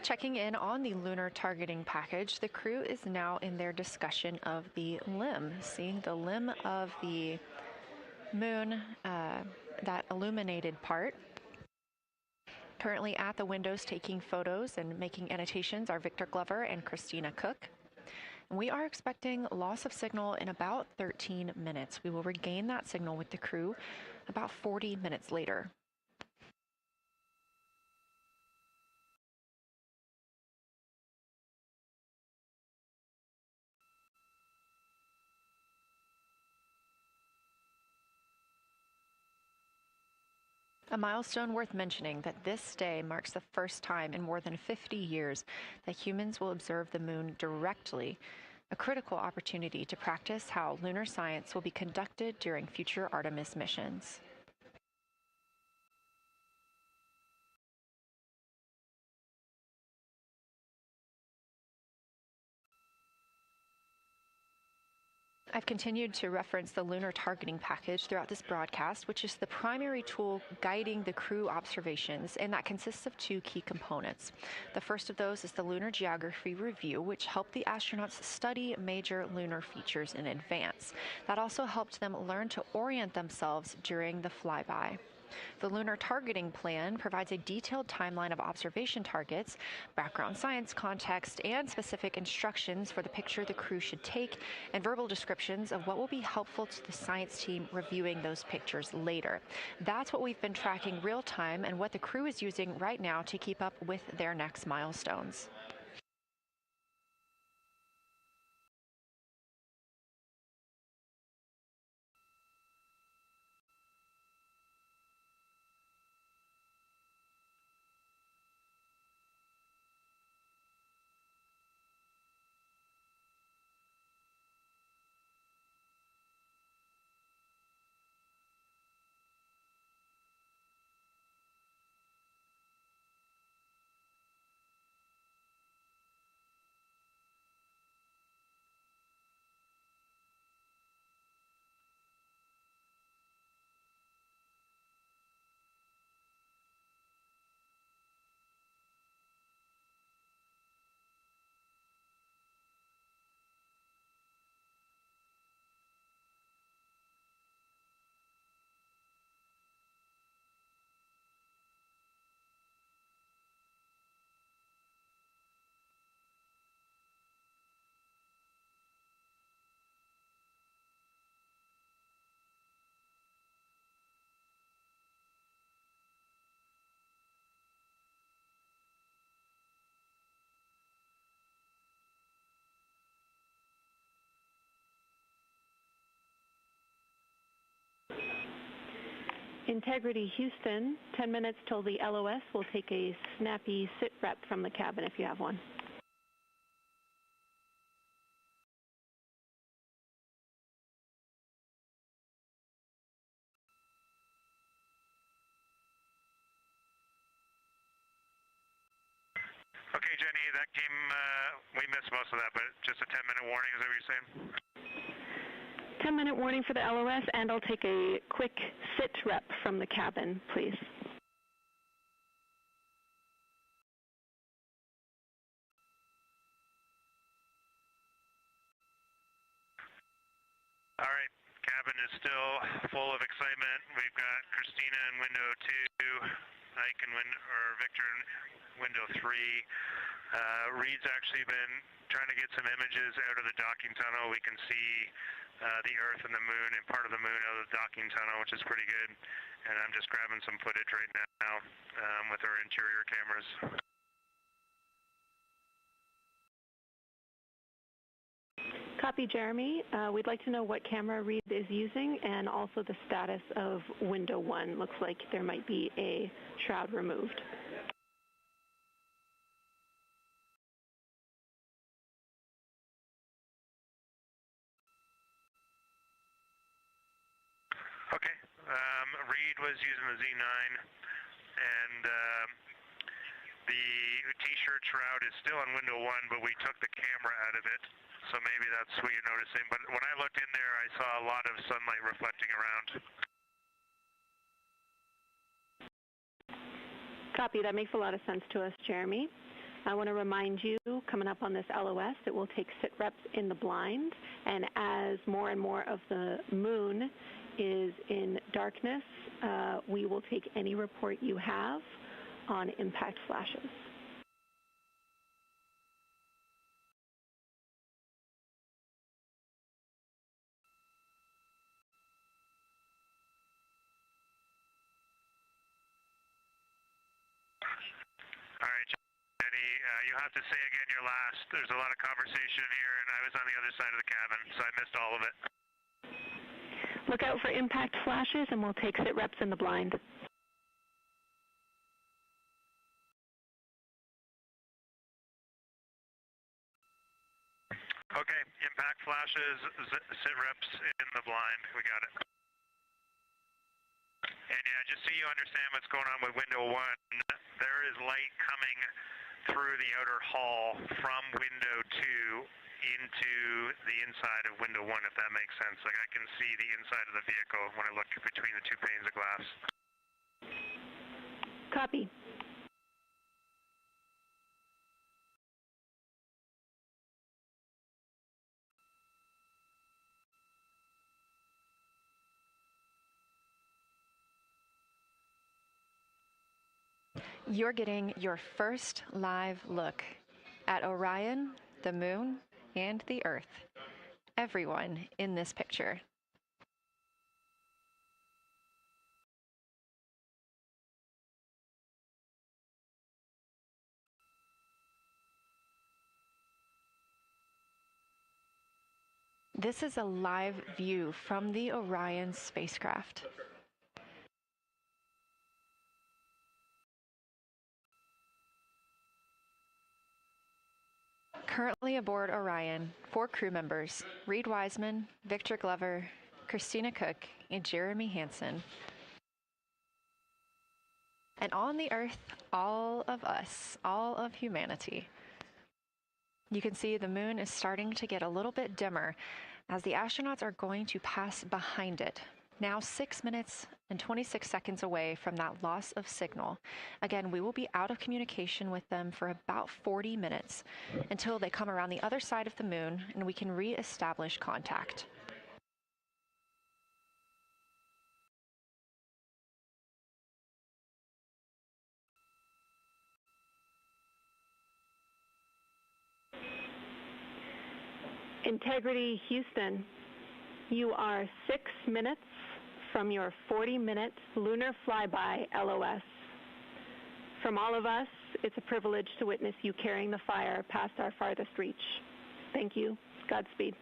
Checking in on the lunar targeting package, the crew is now in their discussion of the limb, seeing the limb of the moon, that illuminated part. Currently at the windows taking photos and making annotations are Victor Glover and Christina Cook. We are expecting loss of signal in about 13 minutes. We will regain that signal with the crew about 40 minutes later. A milestone worth mentioning that this day marks the first time in more than 50 years that humans will observe the moon directly, a critical opportunity to practice how lunar science will be conducted during future Artemis missions. I've continued to reference the lunar targeting package throughout this broadcast, which is the primary tool guiding the crew observations, and that consists of two key components. The first of those is the Lunar Geography Review, which helped the astronauts study major lunar features in advance. That also helped them learn to orient themselves during the flyby. The Lunar Targeting Plan provides a detailed timeline of observation targets, background science context, and specific instructions for the picture the crew should take, and verbal descriptions of what will be helpful to the science team reviewing those pictures later. That's what we've been tracking real time and what the crew is using right now to keep up with their next milestones. Integrity Houston, 10 minutes till the LOS. We'll take a snappy sit rep from the cabin if you have one. Okay, Jenny, that came, we missed most of that, but just a 10-minute warning, is that what you're saying? 10-minute warning for the LOS, and I'll take a quick sit rep from the cabin, please. All right, cabin is still full of excitement. We've got Christina in window 2, Ike in Victor in window 3. Reed's actually been trying to get some images out of the docking tunnel. We can see the Earth and the Moon and part of the Moon out of the docking tunnel, which is pretty good. And I'm just grabbing some footage right now with our interior cameras. Copy, Jeremy. We'd like to know what camera Reed is using and also the status of window 1. Looks like there might be a shroud removed. Okay. Reed was using the Z9, and the T-shirt shroud is still on window 1, but we took the camera out of it, so maybe that's what you're noticing. But when I looked in there, I saw a lot of sunlight reflecting around. Copy. That makes a lot of sense to us, Jeremy. I want to remind you, coming up on this LOS, it will take sit reps in the blind, and as more and more of the moon is in darkness, we will take any report you have on impact flashes. All right, Jenny, you'll have to say again your last. There's a lot of conversation here, and I was on the other side of the cabin, so I missed all of it. Look out for impact flashes, and we'll take sit reps in the blind. Okay, impact flashes, sit reps in the blind. We got it. And yeah, just so you understand what's going on with window 1, there is light coming through the outer hall from window 2 into the inside of window 1, if that makes sense. Like, I can see the inside of the vehicle when I look between the 2 panes of glass. Copy. You're getting your first live look at Orion, the moon, and the Earth. Everyone in this picture. This is a live view from the Orion spacecraft. Currently aboard Orion, 4 crew members, Reed Wiseman, Victor Glover, Christina Cook, and Jeremy Hansen. And on the Earth, all of us, all of humanity. You can see the moon is starting to get a little bit dimmer as the astronauts are going to pass behind it. Now 6 minutes and 26 seconds away from that loss of signal. Again, we will be out of communication with them for about 40 minutes until they come around the other side of the moon and we can re-establish contact. Integrity Houston, you are 6 minutes from your 40-minute lunar flyby LOS. From all of us, it's a privilege to witness you carrying the fire past our farthest reach. Thank you. Godspeed.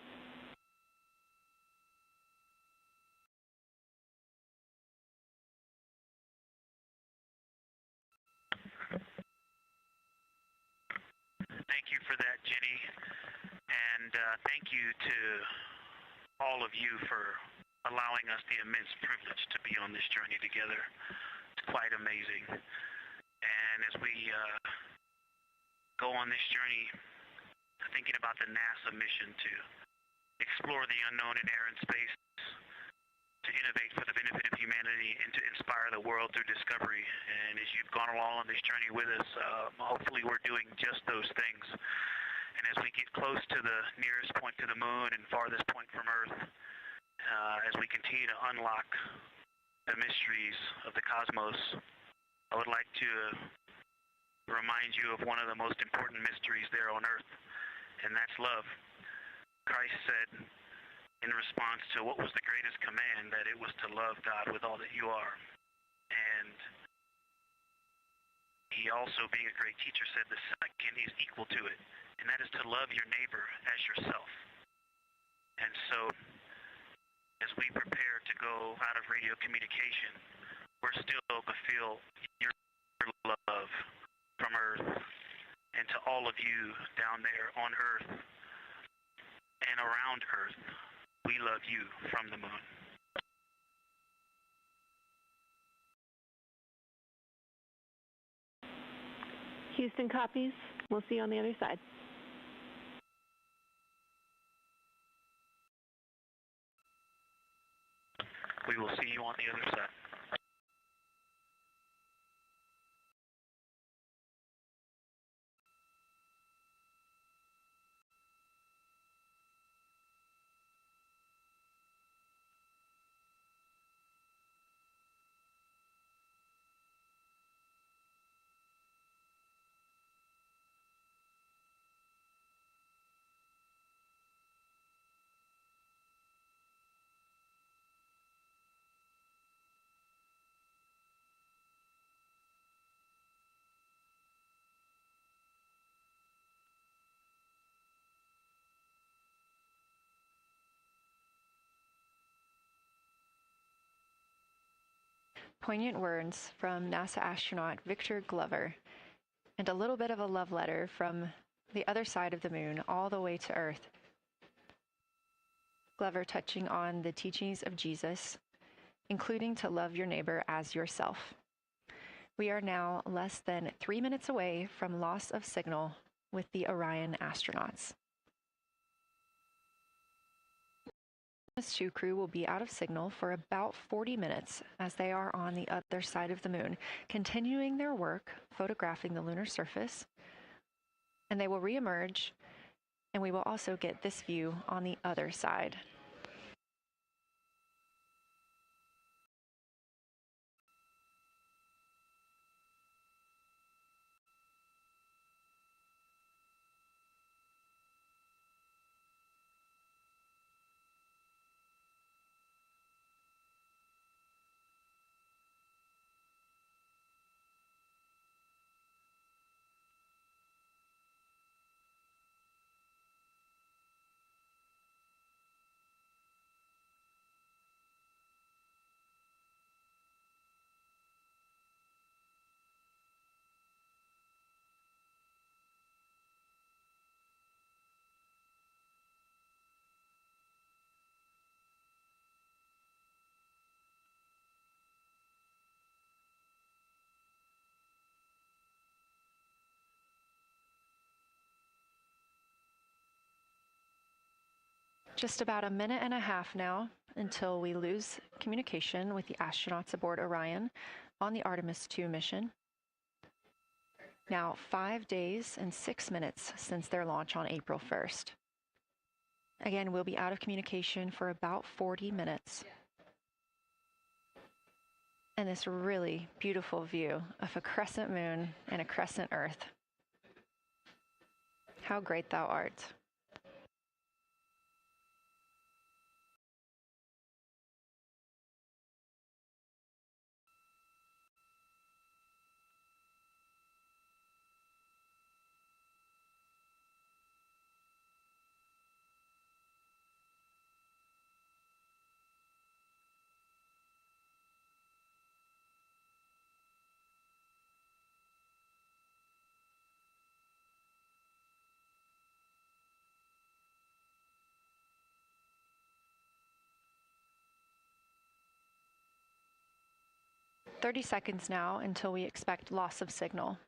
Thank you for that, Jenny, and thank you to all of you for allowing us the immense privilege to be on this journey together. It's quite amazing. And as we go on this journey, thinking about the NASA mission to explore the unknown in air and space, to innovate for the benefit of humanity, and to inspire the world through discovery. And as you've gone along on this journey with us, hopefully we're doing just those things. And as we get close to the nearest point to the moon and farthest point from Earth, as we continue to unlock the mysteries of the cosmos, I would like to remind you of one of the most important mysteries there on Earth, and that's love. Christ said in response to what was the greatest command, that it was to love God with all that you are. And he also, being a great teacher, said the second is equal to it, and that is to love your neighbor as yourself. And so, as we prepare to go out of radio communication, we're still to feel your love from Earth, and to all of you down there on Earth and around Earth, we love you from the moon. Houston copies. We'll see you on the other side. We will see you on the other side. Poignant words from NASA astronaut Victor Glover, and a little bit of a love letter from the other side of the moon all the way to Earth. Glover touching on the teachings of Jesus, including to love your neighbor as yourself. We are now less than 3 minutes away from loss of signal with the Orion astronauts. Artemis II crew will be out of signal for about 40 minutes as they are on the other side of the moon, continuing their work photographing the lunar surface, and they will reemerge, and we will also get this view on the other side. Just about a minute and a half now until we lose communication with the astronauts aboard Orion on the Artemis II mission. Now 5 days and 6 minutes since their launch on April 1st. Again, we'll be out of communication for about 40 minutes. And this really beautiful view of a crescent moon and a crescent Earth. How great thou art. "30 seconds now until we expect loss of signal.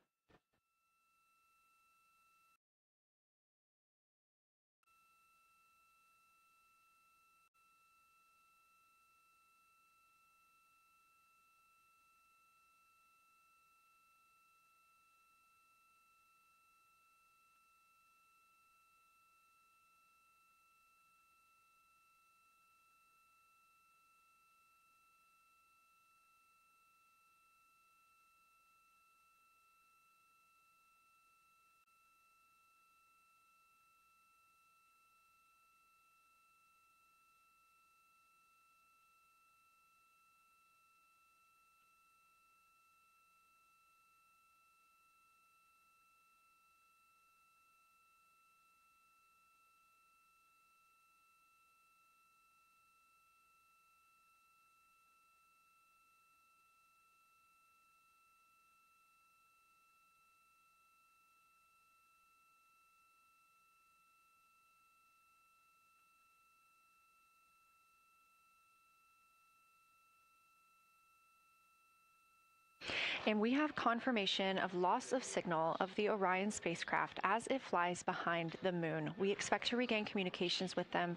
And we have confirmation of loss of signal of the Orion spacecraft as it flies behind the moon. We expect to regain communications with them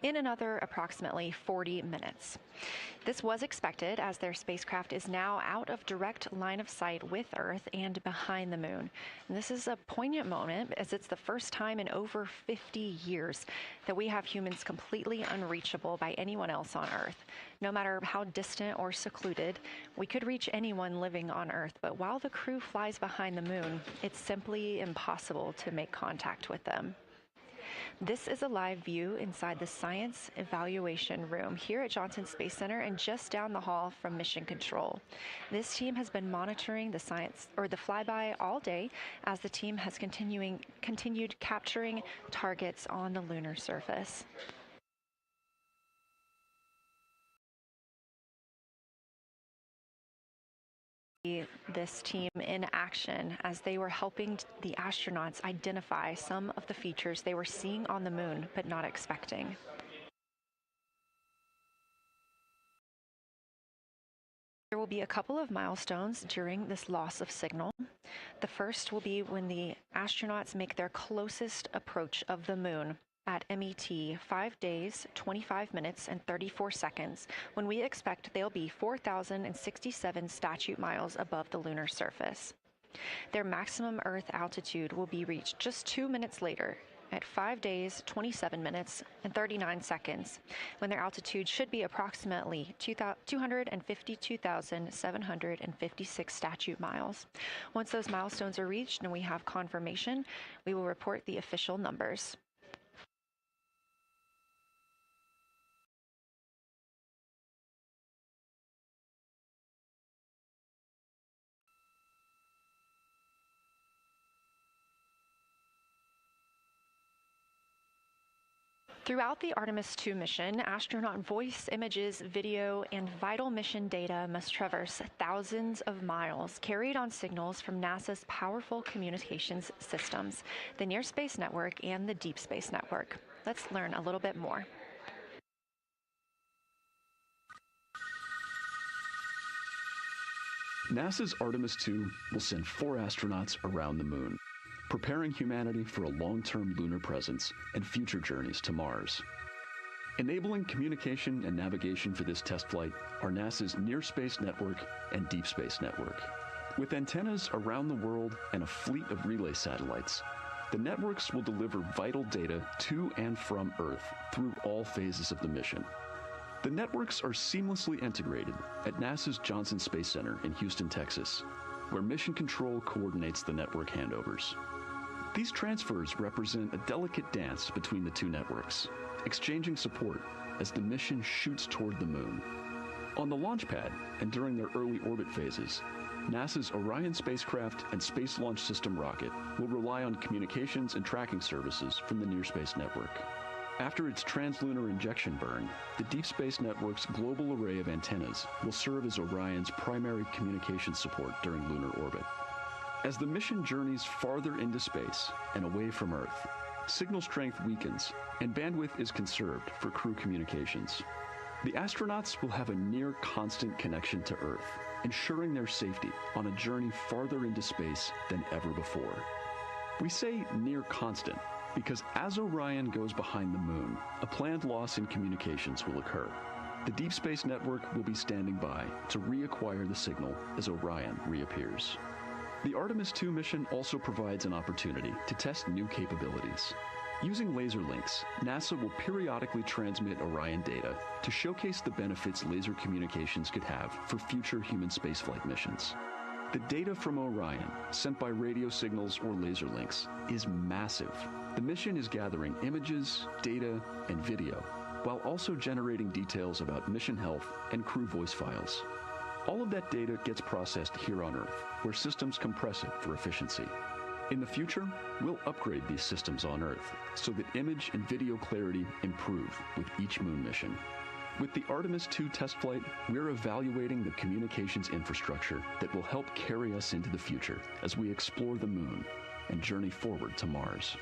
in another approximately 40 minutes. This was expected as their spacecraft is now out of direct line of sight with Earth and behind the moon. And this is a poignant moment as it's the first time in over 50 years that we have humans completely unreachable by anyone else on Earth. No matter how distant or secluded, we could reach anyone living on Earth, but while the crew flies behind the moon, it's simply impossible to make contact with them. This is a live view inside the Science Evaluation Room here at Johnson Space Center and just down the hall from Mission Control. This team has been monitoring the flyby all day as the team has continued capturing targets on the lunar surface. this team in action as they were helping the astronauts identify some of the features they were seeing on the moon but not expecting. There will be a couple of milestones during this loss of signal. The first will be when the astronauts make their closest approach of the moon at MET 5 days, 25 minutes, and 34 seconds, when we expect they'll be 4,067 statute miles above the lunar surface. Their maximum Earth altitude will be reached just 2 minutes later, at 5 days, 27 minutes, and 39 seconds, when their altitude should be approximately 252,756 statute miles. Once those milestones are reached and we have confirmation, we will report the official numbers. Throughout the Artemis II mission, astronaut voice, images, video, and vital mission data must traverse thousands of miles, carried on signals from NASA's powerful communications systems, the Near Space Network and the Deep Space Network. Let's learn a little bit more. NASA's Artemis II will send 4 astronauts around the moon, preparing humanity for a long-term lunar presence and future journeys to Mars. Enabling communication and navigation for this test flight are NASA's Near Space Network and Deep Space Network. With antennas around the world and a fleet of relay satellites, the networks will deliver vital data to and from Earth through all phases of the mission. The networks are seamlessly integrated at NASA's Johnson Space Center in Houston, Texas, where Mission Control coordinates the network handovers. These transfers represent a delicate dance between the two networks, exchanging support as the mission shoots toward the moon. On the launch pad and during their early orbit phases, NASA's Orion spacecraft and Space Launch System rocket will rely on communications and tracking services from the Near Space Network. After its translunar injection burn, the Deep Space Network's global array of antennas will serve as Orion's primary communication support during lunar orbit. As the mission journeys farther into space and away from Earth, signal strength weakens and bandwidth is conserved for crew communications. The astronauts will have a near constant connection to Earth, ensuring their safety on a journey farther into space than ever before. We say near constant because as Orion goes behind the moon, a planned loss in communications will occur. The Deep Space Network will be standing by to reacquire the signal as Orion reappears. The Artemis II mission also provides an opportunity to test new capabilities. Using laser links, NASA will periodically transmit Orion data to showcase the benefits laser communications could have for future human spaceflight missions. The data from Orion, sent by radio signals or laser links, is massive. The mission is gathering images, data, and video, while also generating details about mission health and crew voice files. All of that data gets processed here on Earth, where systems compress it for efficiency. In the future, we'll upgrade these systems on Earth so that image and video clarity improve with each moon mission. With the Artemis II test flight, we're evaluating the communications infrastructure that will help carry us into the future as we explore the moon and journey forward to Mars.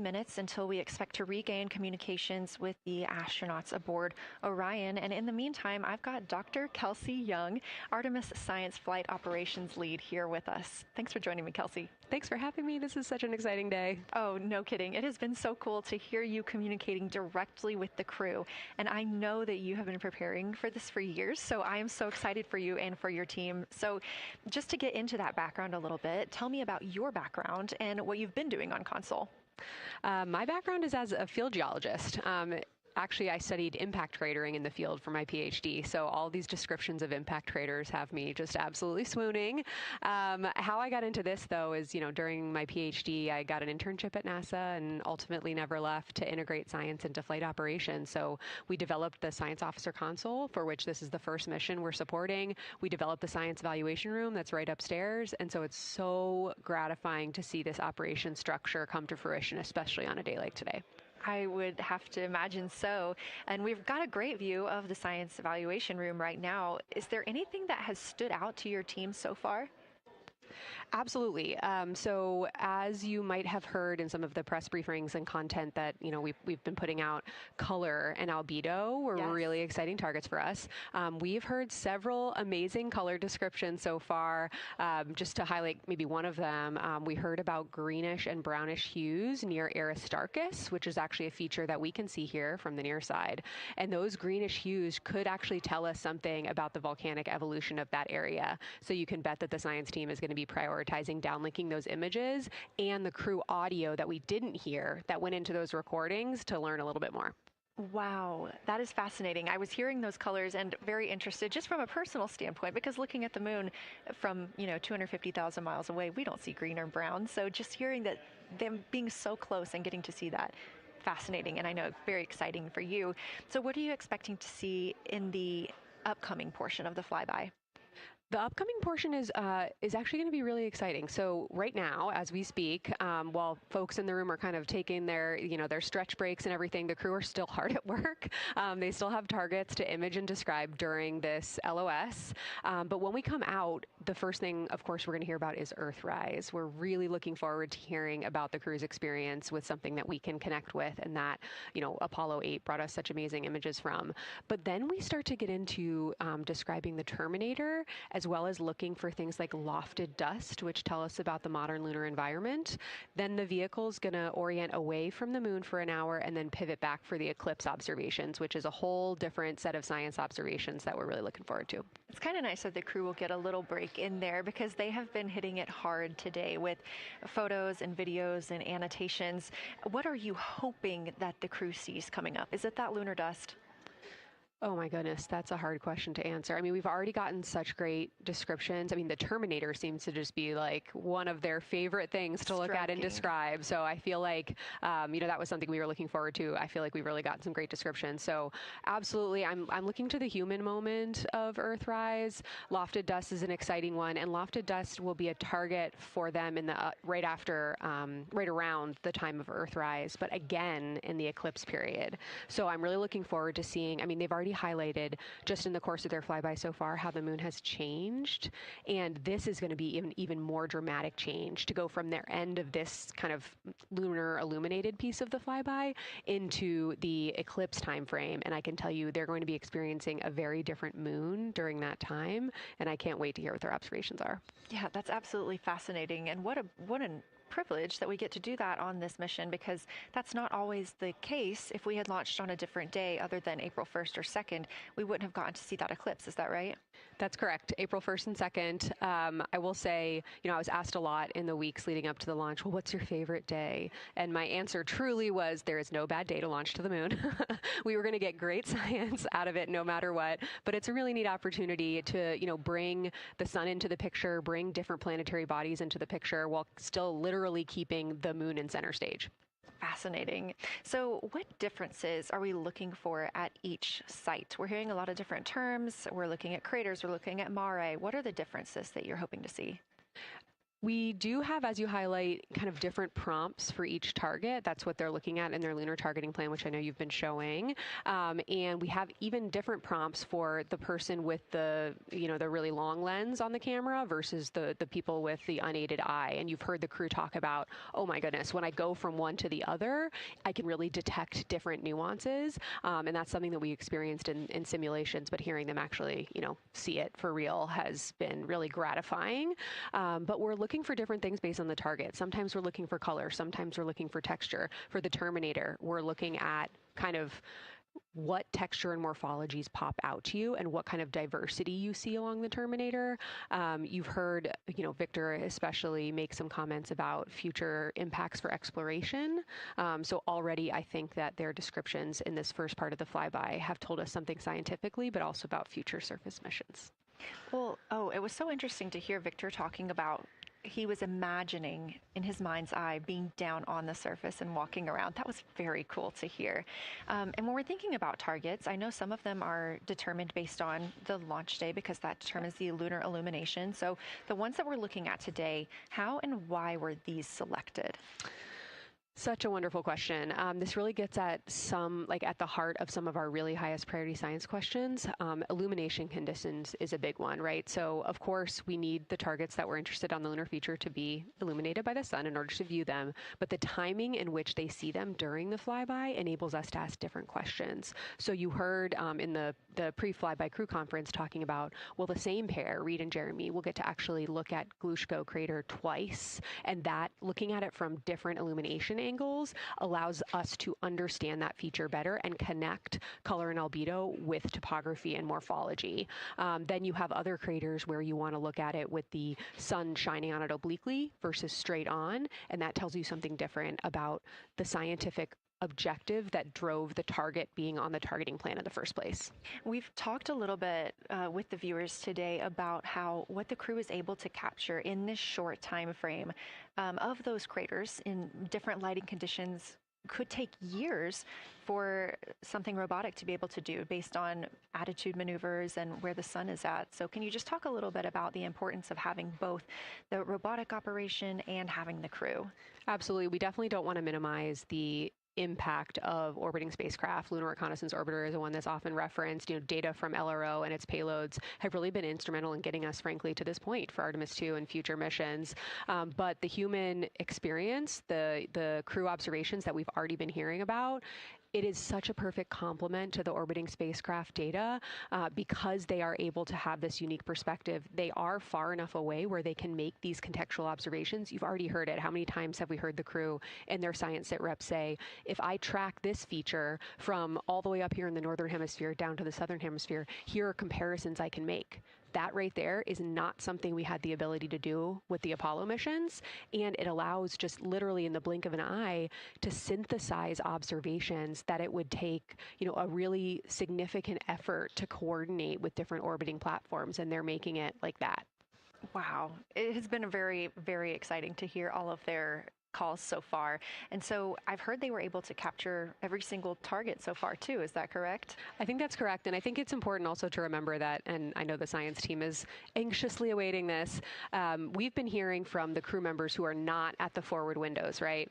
minutes until we expect to regain communications with the astronauts aboard Orion. And in the meantime, I've got Dr. Kelsey Young, Artemis Science Flight Operations Lead, here with us. Thanks for joining me, Kelsey. Thanks for having me. This is such an exciting day. Oh, no kidding. It has been so cool to hear you communicating directly with the crew. And I know that you have been preparing for this for years, so I am so excited for you and for your team. So just to get into that background a little bit, tell me about your background and what you've been doing on console. My background is as a field geologist. Actually, I studied impact cratering in the field for my PhD, so all these descriptions of impact craters have me just absolutely swooning. How I got into this, though, is, during my PhD, I got an internship at NASA and ultimately never left to integrate science into flight operations. So we developed the Science Officer Console, for which this is the first mission we're supporting. We developed the Science Evaluation Room that's right upstairs, and so it's so gratifying to see this operation structure come to fruition, especially on a day like today. I would have to imagine so. And we've got a great view of the Science Evaluation Room right now. Is there anything that has stood out to your team so far? Absolutely. So as you might have heard in some of the press briefings and content that, we've been putting out, color and albedo were really exciting targets for us. We've heard several amazing color descriptions so far. Just to highlight maybe one of them, we heard about greenish and brownish hues near Aristarchus, which is actually a feature that we can see here from the near side. And those greenish hues could actually tell us something about the volcanic evolution of that area. So you can bet that the science team is going to be prioritizing downlinking those images and the crew audio that we didn't hear that went into those recordings to learn a little bit more. Wow, that is fascinating. I was hearing those colors and very interested just from a personal standpoint, because looking at the moon from, 250,000 miles away, we don't see green or brown. So just hearing that, them being so close and getting to see that, fascinating. And I know very exciting for you. So what are you expecting to see in the upcoming portion of the flyby? The upcoming portion is actually going to be really exciting. So right now, as we speak, while folks in the room are kind of taking their, their stretch breaks and everything, the crew are still hard at work. They still have targets to image and describe during this LOS. But when we come out, the first thing, of course, we're going to hear about is Earthrise. We're really looking forward to hearing about the crew's experience with something that we can connect with and that, Apollo 8 brought us such amazing images from. But then we start to get into describing the Terminator, as well as looking for things like lofted dust, which tell us about the modern lunar environment. Then the vehicle's going to orient away from the moon for an hour and then pivot back for the eclipse observations, which is a whole different set of science observations that we're really looking forward to. It's kind of nice that the crew will get a little break in there, because they have been hitting it hard today with photos and videos and annotations. What are you hoping that the crew sees coming up? Is it that lunar dust? Oh my goodness, that's a hard question to answer. I mean, we've already gotten such great descriptions. I mean, the Terminator seems to just be like one of their favorite things to look at and describe. So I feel like, that was something we were looking forward to. I feel like we've really gotten some great descriptions. So absolutely, I'm looking to the human moment of Earthrise. Lofted dust is an exciting one, and lofted dust will be a target for them in the right around the time of Earthrise, but again in the eclipse period. So I'm really looking forward to seeing. I mean, they've already highlighted just in the course of their flyby so far how the moon has changed, and this is going to be an even more dramatic change to go from their end of this kind of lunar illuminated piece of the flyby into the eclipse time frame. And I can tell you they're going to be experiencing a very different moon during that time, and I can't wait to hear what their observations are. Yeah, that's absolutely fascinating, and what an privilege that we get to do that on this mission, because that's not always the case. If we had launched on a different day other than April 1st or 2nd, we wouldn't have gotten to see that eclipse. Is that right? That's correct. April 1st and 2nd. I will say, I was asked a lot in the weeks leading up to the launch, well, what's your favorite day? And my answer truly was, there is no bad day to launch to the moon. We were going to get great science out of it no matter what, but it's a really neat opportunity to, bring the sun into the picture, bring different planetary bodies into the picture while still literally keeping the moon in center stage. Fascinating. So what differences are we looking for at each site? We're hearing a lot of different terms. We're looking at craters. We're looking at MWERI. What are the differences that you're hoping to see? We do have, as you highlight, kind of different prompts for each target. That's what they're looking at in their lunar targeting plan, which I know you've been showing. And we have even different prompts for the person with the really long lens on the camera versus the people with the unaided eye. And you've heard the crew talk about, oh my goodness, when I go from one to the other, I can really detect different nuances. And that's something that we experienced in simulations, but hearing them actually, see it for real has been really gratifying. But we're looking for different things based on the target. Sometimes we're looking for color. Sometimes we're looking for texture. For the Terminator, we're looking at kind of what texture and morphologies pop out to you and what kind of diversity you see along the Terminator. You've heard, Victor especially make some comments about future impacts for exploration. So already I think that their descriptions in this first part of the flyby have told us something scientifically, but also about future surface missions. Well, it was so interesting to hear Victor talking about he was imagining in his mind's eye being down on the surface and walking around. That was very cool to hear. And when we're thinking about targets, I know some of them are determined based on the launch day because that determines the lunar illumination. So the ones that we're looking at today, how and why were these selected? Such a wonderful question. This really gets at at the heart of some of our really highest priority science questions. Illumination conditions is a big one, right? So of course we need the targets that we're interested on the lunar feature to be illuminated by the sun in order to view them, but the timing in which they see them during the flyby enables us to ask different questions. So you heard in the pre-flyby crew conference talking about, well, the same pair, Reed and Jeremy, will get to actually look at Glushko crater twice, and that looking at it from different illumination angles allows us to understand that feature better and connect color and albedo with topography and morphology. Then you have other craters where you want to look at it with the sun shining on it obliquely versus straight on, and that tells you something different about the scientific objective that drove the target being on the targeting plan in the first place. We've talked a little bit with the viewers today about what the crew is able to capture in this short time frame of those craters in different lighting conditions. Could take years for something robotic to be able to do based on attitude maneuvers and where the sun is at. So can you just talk a little bit about the importance of having both the robotic operation and having the crew? Absolutely. We definitely don't want to minimize the impact of orbiting spacecraft. Lunar Reconnaissance Orbiter is the one that's often referenced. Data from LRO and its payloads have really been instrumental in getting us, frankly, to this point for Artemis II and future missions. But the human experience, the crew observations that we've already been hearing about, it is such a perfect complement to the orbiting spacecraft data because they are able to have this unique perspective. They are far enough away where they can make these contextual observations. You've already heard it. How many times have we heard the crew and their science sit reps say, if I track this feature from all the way up here in the northern hemisphere down to the southern hemisphere, here are comparisons I can make. That right there is not something we had the ability to do with the Apollo missions, and it allows just literally in the blink of an eye to synthesize observations that it would take, a really significant effort to coordinate with different orbiting platforms, and they're making it like that. Wow. It has been very, very exciting to hear all of their calls so far. And so I've heard they were able to capture every single target so far too. Is that correct? I think that's correct. And I think it's important also to remember that, and I know the science team is anxiously awaiting this, we've been hearing from the crew members who are not at the forward windows, right?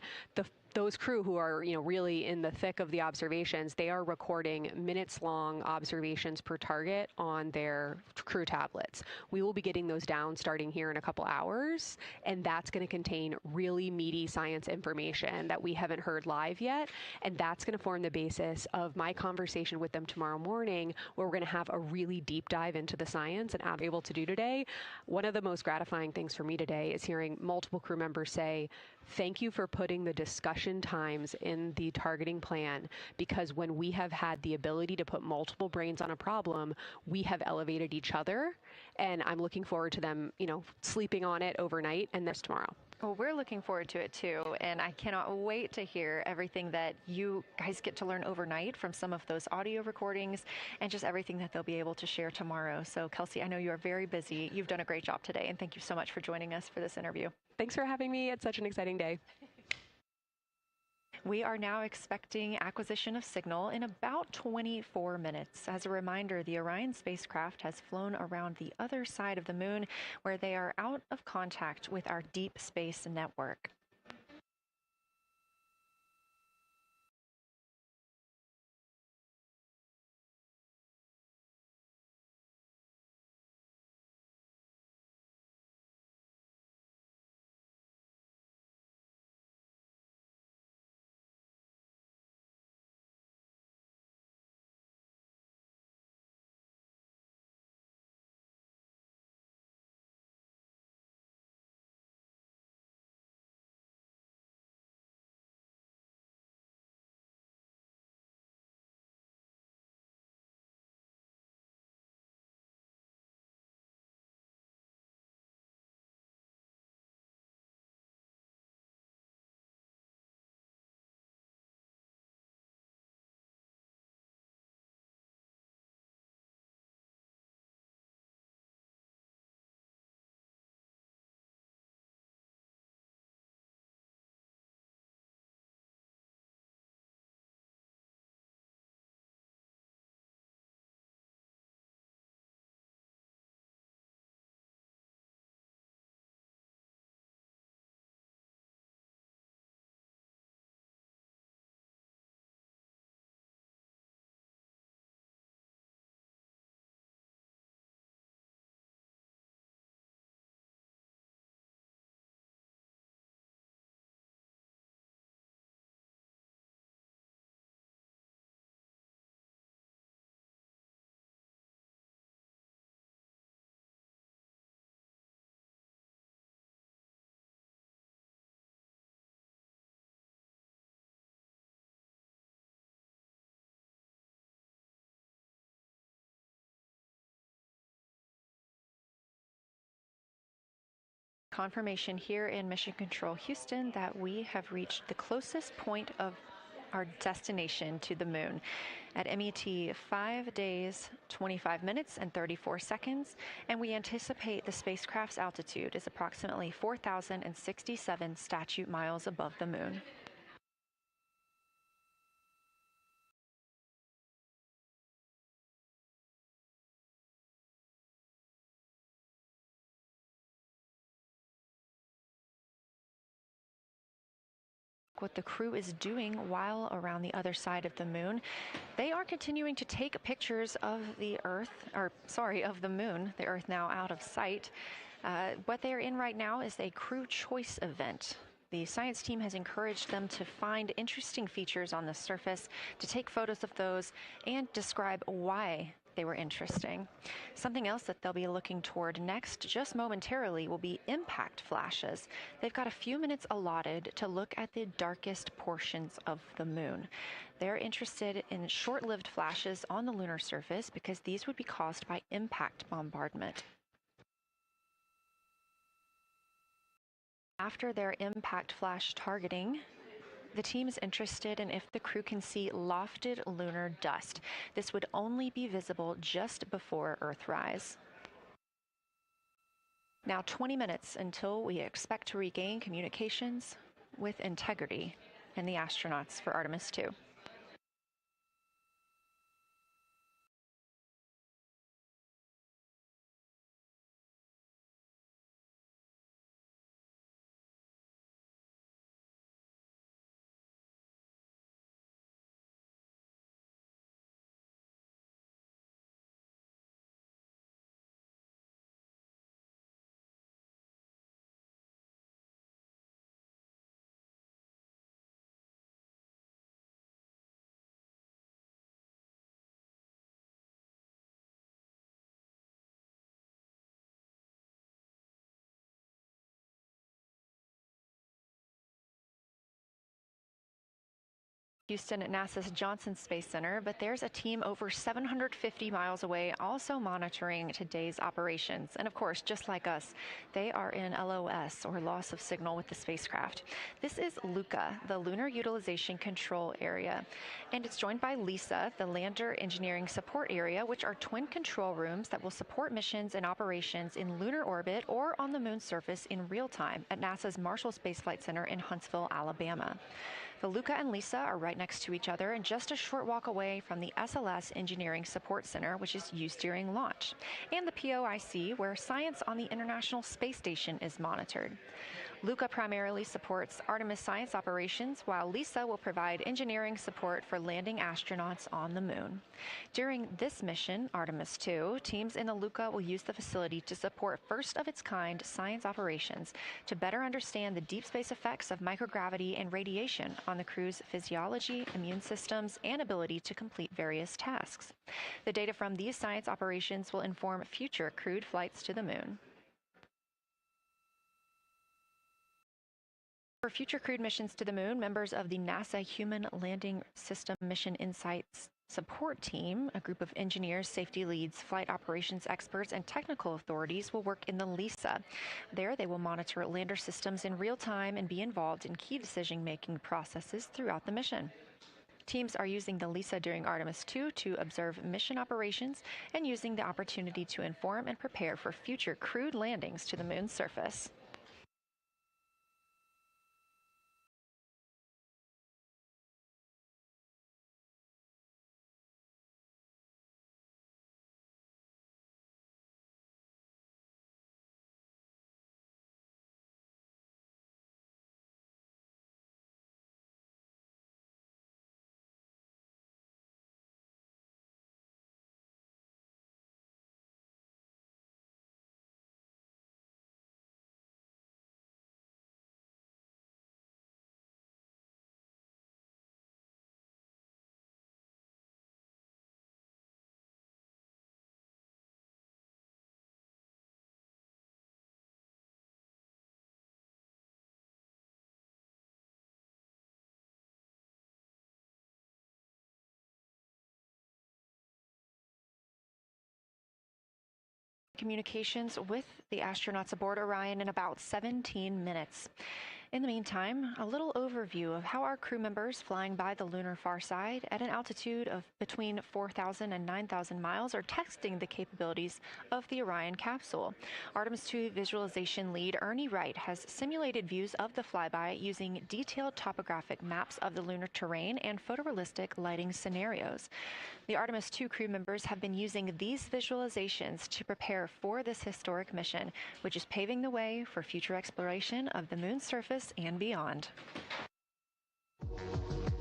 Those crew who are, really in the thick of the observations, they are recording minutes-long observations per target on their crew tablets. We will be getting those down starting here in a couple hours, and that's going to contain really meaty science information that we haven't heard live yet, and that's going to form the basis of my conversation with them tomorrow morning, where we're going to have a really deep dive into the science, and I'm able to do today. One of the most gratifying things for me today is hearing multiple crew members say, thank you for putting the discussion times in the targeting plan, because when we have had the ability to put multiple brains on a problem, we have elevated each other, and I'm looking forward to them, sleeping on it overnight, and that's tomorrow. Well, we're looking forward to it too, and I cannot wait to hear everything that you guys get to learn overnight from some of those audio recordings and just everything that they'll be able to share tomorrow. So, Kelsey, I know you are very busy. You've done a great job today, and thank you so much for joining us for this interview. Thanks for having me. It's such an exciting day. We are now expecting acquisition of signal in about 24 minutes. As a reminder, the Orion spacecraft has flown around the other side of the moon, where they are out of contact with our deep space network. Confirmation here in Mission Control Houston that we have reached the closest point of our destination to the moon at MET 5 days, 25 minutes, and 34 seconds, and we anticipate the spacecraft's altitude is approximately 4,067 statute miles above the moon. What the crew is doing while around the other side of the moon. They are continuing to take pictures of the of the moon, the Earth now out of sight. What they are in right now is a crew choice event. The science team has encouraged them to find interesting features on the surface, to take photos of those, and describe why they were interesting. Something else that they'll be looking toward next, just momentarily, will be impact flashes. They've got a few minutes allotted to look at the darkest portions of the moon. They're interested in short-lived flashes on the lunar surface because these would be caused by impact bombardment. After their impact flash targeting, the team is interested in if the crew can see lofted lunar dust. This would only be visible just before Earthrise. Now 20 minutes until we expect to regain communications with integrity and the astronauts for Artemis II. Houston at NASA's Johnson Space Center, but there's a team over 750 miles away also monitoring today's operations. And of course, just like us, they are in LOS, or loss of signal, with the spacecraft. This is LUCA, the Lunar Utilization Control Area, and it's joined by LISA, the Lander Engineering Support Area, which are twin control rooms that will support missions and operations in lunar orbit or on the moon's surface in real time at NASA's Marshall Space Flight Center in Huntsville, Alabama. The Luca and Lisa are right next to each other and just a short walk away from the SLS Engineering Support Center, which is used during launch, and the POIC, where science on the International Space Station is monitored. Luca primarily supports Artemis science operations, while Lisa will provide engineering support for landing astronauts on the moon. During this mission, Artemis II, teams in the Luca will use the facility to support first-of-its-kind science operations to better understand the deep space effects of microgravity and radiation on the crew's physiology, immune systems, and ability to complete various tasks. The data from these science operations will inform future crewed flights to the moon. For future crewed missions to the moon, members of the NASA Human Landing System Mission Insights Support Team, a group of engineers, safety leads, flight operations experts, and technical authorities will work in the LISA. There, they will monitor lander systems in real time and be involved in key decision-making processes throughout the mission. Teams are using the LISA during Artemis II to observe mission operations and using the opportunity to inform and prepare for future crewed landings to the moon's surface. Communications with the astronauts aboard Orion in about 17 minutes. In the meantime, a little overview of how our crew members flying by the lunar far side at an altitude of between 4,000 and 9,000 miles are testing the capabilities of the Orion capsule. Artemis II visualization lead Ernie Wright has simulated views of the flyby using detailed topographic maps of the lunar terrain and photorealistic lighting scenarios. The Artemis II crew members have been using these visualizations to prepare for this historic mission, which is paving the way for future exploration of the moon's surface and beyond.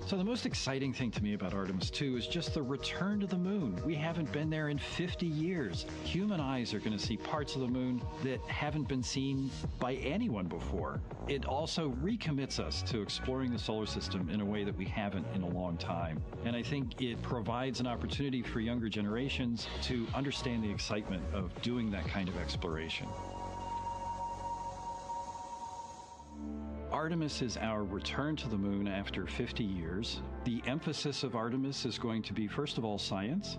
So the most exciting thing to me about Artemis II is just the return to the moon. We haven't been there in 50 years. Human eyes are going to see parts of the moon that haven't been seen by anyone before. It also recommits us to exploring the solar system in a way that we haven't in a long time. And I think it provides an opportunity for younger generations to understand the excitement of doing that kind of exploration. Artemis is our return to the moon after 50 years. The emphasis of Artemis is going to be, first of all, science,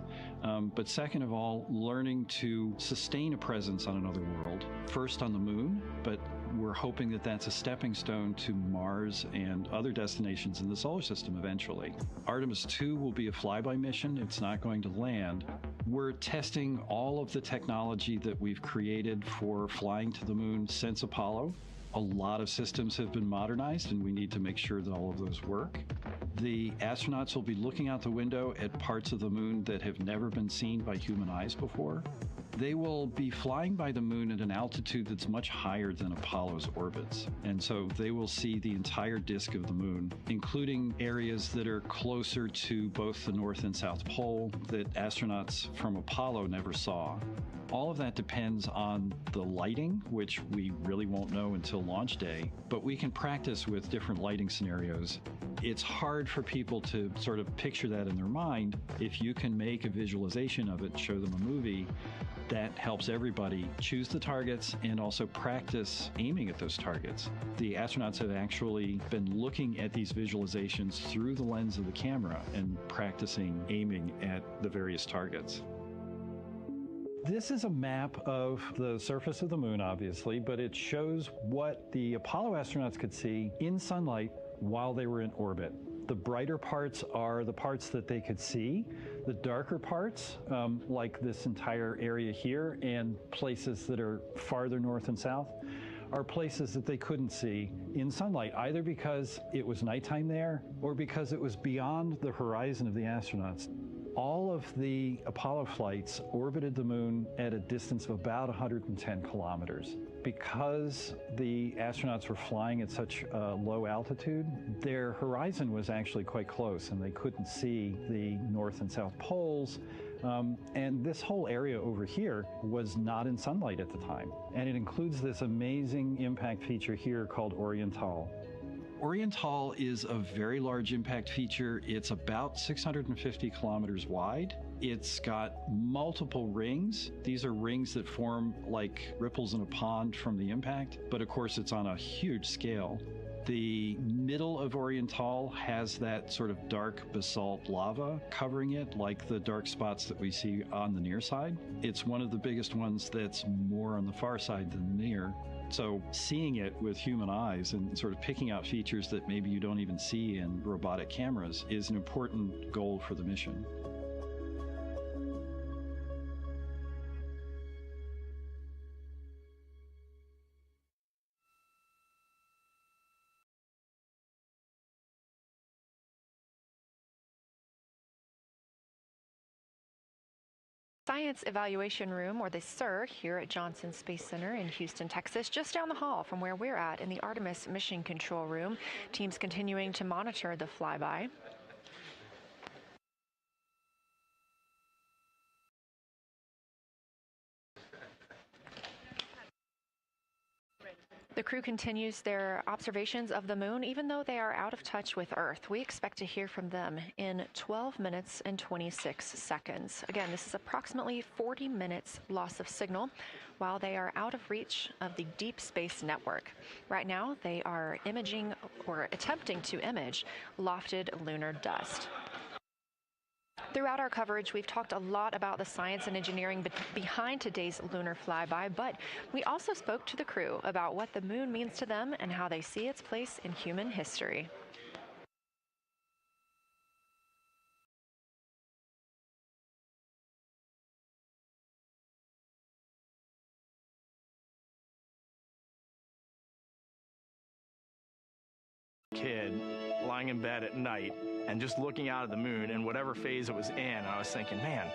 but second of all, learning to sustain a presence on another world. First on the moon, but we're hoping that that's a stepping stone to Mars and other destinations in the solar system eventually. Artemis II will be a flyby mission. It's not going to land. We're testing all of the technology that we've created for flying to the moon since Apollo. A lot of systems have been modernized, and we need to make sure that all of those work. The astronauts will be looking out the window at parts of the moon that have never been seen by human eyes before. They will be flying by the moon at an altitude that's much higher than Apollo's orbits. And so they will see the entire disk of the moon, including areas that are closer to both the North and South Pole that astronauts from Apollo never saw. All of that depends on the lighting, which we really won't know until launch day, but we can practice with different lighting scenarios. It's hard for people to sort of picture that in their mind. If you can make a visualization of it, show them a movie, that helps everybody choose the targets and also practice aiming at those targets. The astronauts have actually been looking at these visualizations through the lens of the camera and practicing aiming at the various targets. This is a map of the surface of the moon, obviously, but it shows what the Apollo astronauts could see in sunlight while they were in orbit. The brighter parts are the parts that they could see. The darker parts, like this entire area here and places that are farther north and south, are places that they couldn't see in sunlight, either because it was nighttime there or because it was beyond the horizon of the astronauts. All of the Apollo flights orbited the moon at a distance of about 110 kilometers. Because the astronauts were flying at such a low altitude, their horizon was actually quite close, and they couldn't see the North and South poles. And this whole area over here was not in sunlight at the time. And it includes this amazing impact feature here called Oriental. Oriental is a very large impact feature. It's about 650 kilometers wide. It's got multiple rings. These are rings that form like ripples in a pond from the impact, but of course it's on a huge scale. The middle of Oriental has that sort of dark basalt lava covering it, like the dark spots that we see on the near side. It's one of the biggest ones that's more on the far side than the near. So seeing it with human eyes and sort of picking out features that maybe you don't even see in robotic cameras is an important goal for the mission. Science Evaluation Room, or the ICEERA, here at Johnson Space Center in Houston, Texas, just down the hall from where we're at in the Artemis Mission Control Room. Teams continuing to monitor the flyby. The crew continues their observations of the moon, even though they are out of touch with Earth. We expect to hear from them in 12 minutes and 26 seconds. Again, this is approximately 40 minutes loss of signal while they are out of reach of the deep space network. Right now, they are imaging or attempting to image lofted lunar dust. Throughout our coverage, we've talked a lot about the science and engineering behind today's lunar flyby, but we also spoke to the crew about what the moon means to them and how they see its place in human history. Kid lying in bed at night and just looking out at the moon in whatever phase it was in, and I was thinking, man,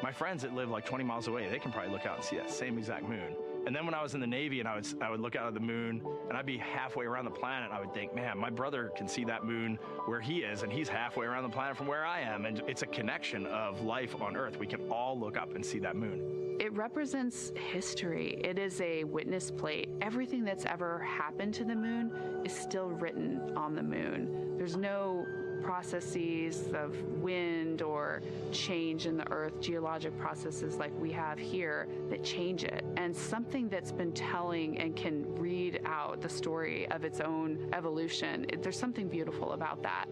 my friends that live like 20 miles away, they can probably look out and see that same exact moon. And then when I was in the Navy and I would look out at the moon and I'd be halfway around the planet, and I would think, man, my brother can see that moon where he is, and he's halfway around the planet from where I am. And it's a connection of life on Earth. We can all look up and see that moon. It represents history. It is a witness plate. Everything that's ever happened to the moon is still written on the moon. There's no processes of wind or change in the Earth, geologic processes like we have here that change it. And something that's been telling and can read out the story of its own evolution, there's something beautiful about that.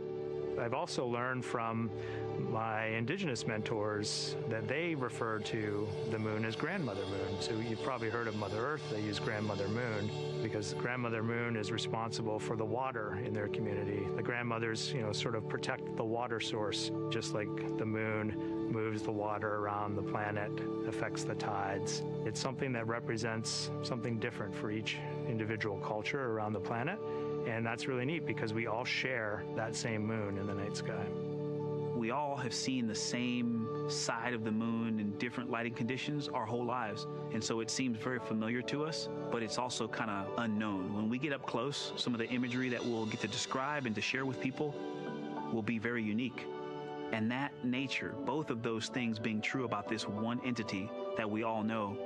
I've also learned from my indigenous mentors that they refer to the moon as Grandmother Moon. So you've probably heard of Mother Earth. They use Grandmother Moon because Grandmother Moon is responsible for the water in their community. The grandmothers, sort of protect the water source, just like the moon moves the water around the planet, affects the tides. It's something that represents something different for each individual culture around the planet. And that's really neat because we all share that same moon in the night sky. We all have seen the same side of the moon in different lighting conditions our whole lives. And so it seems very familiar to us, but it's also kind of unknown. When we get up close, some of the imagery that we'll get to describe and to share with people will be very unique. And that nature, both of those things being true about this one entity that we all know,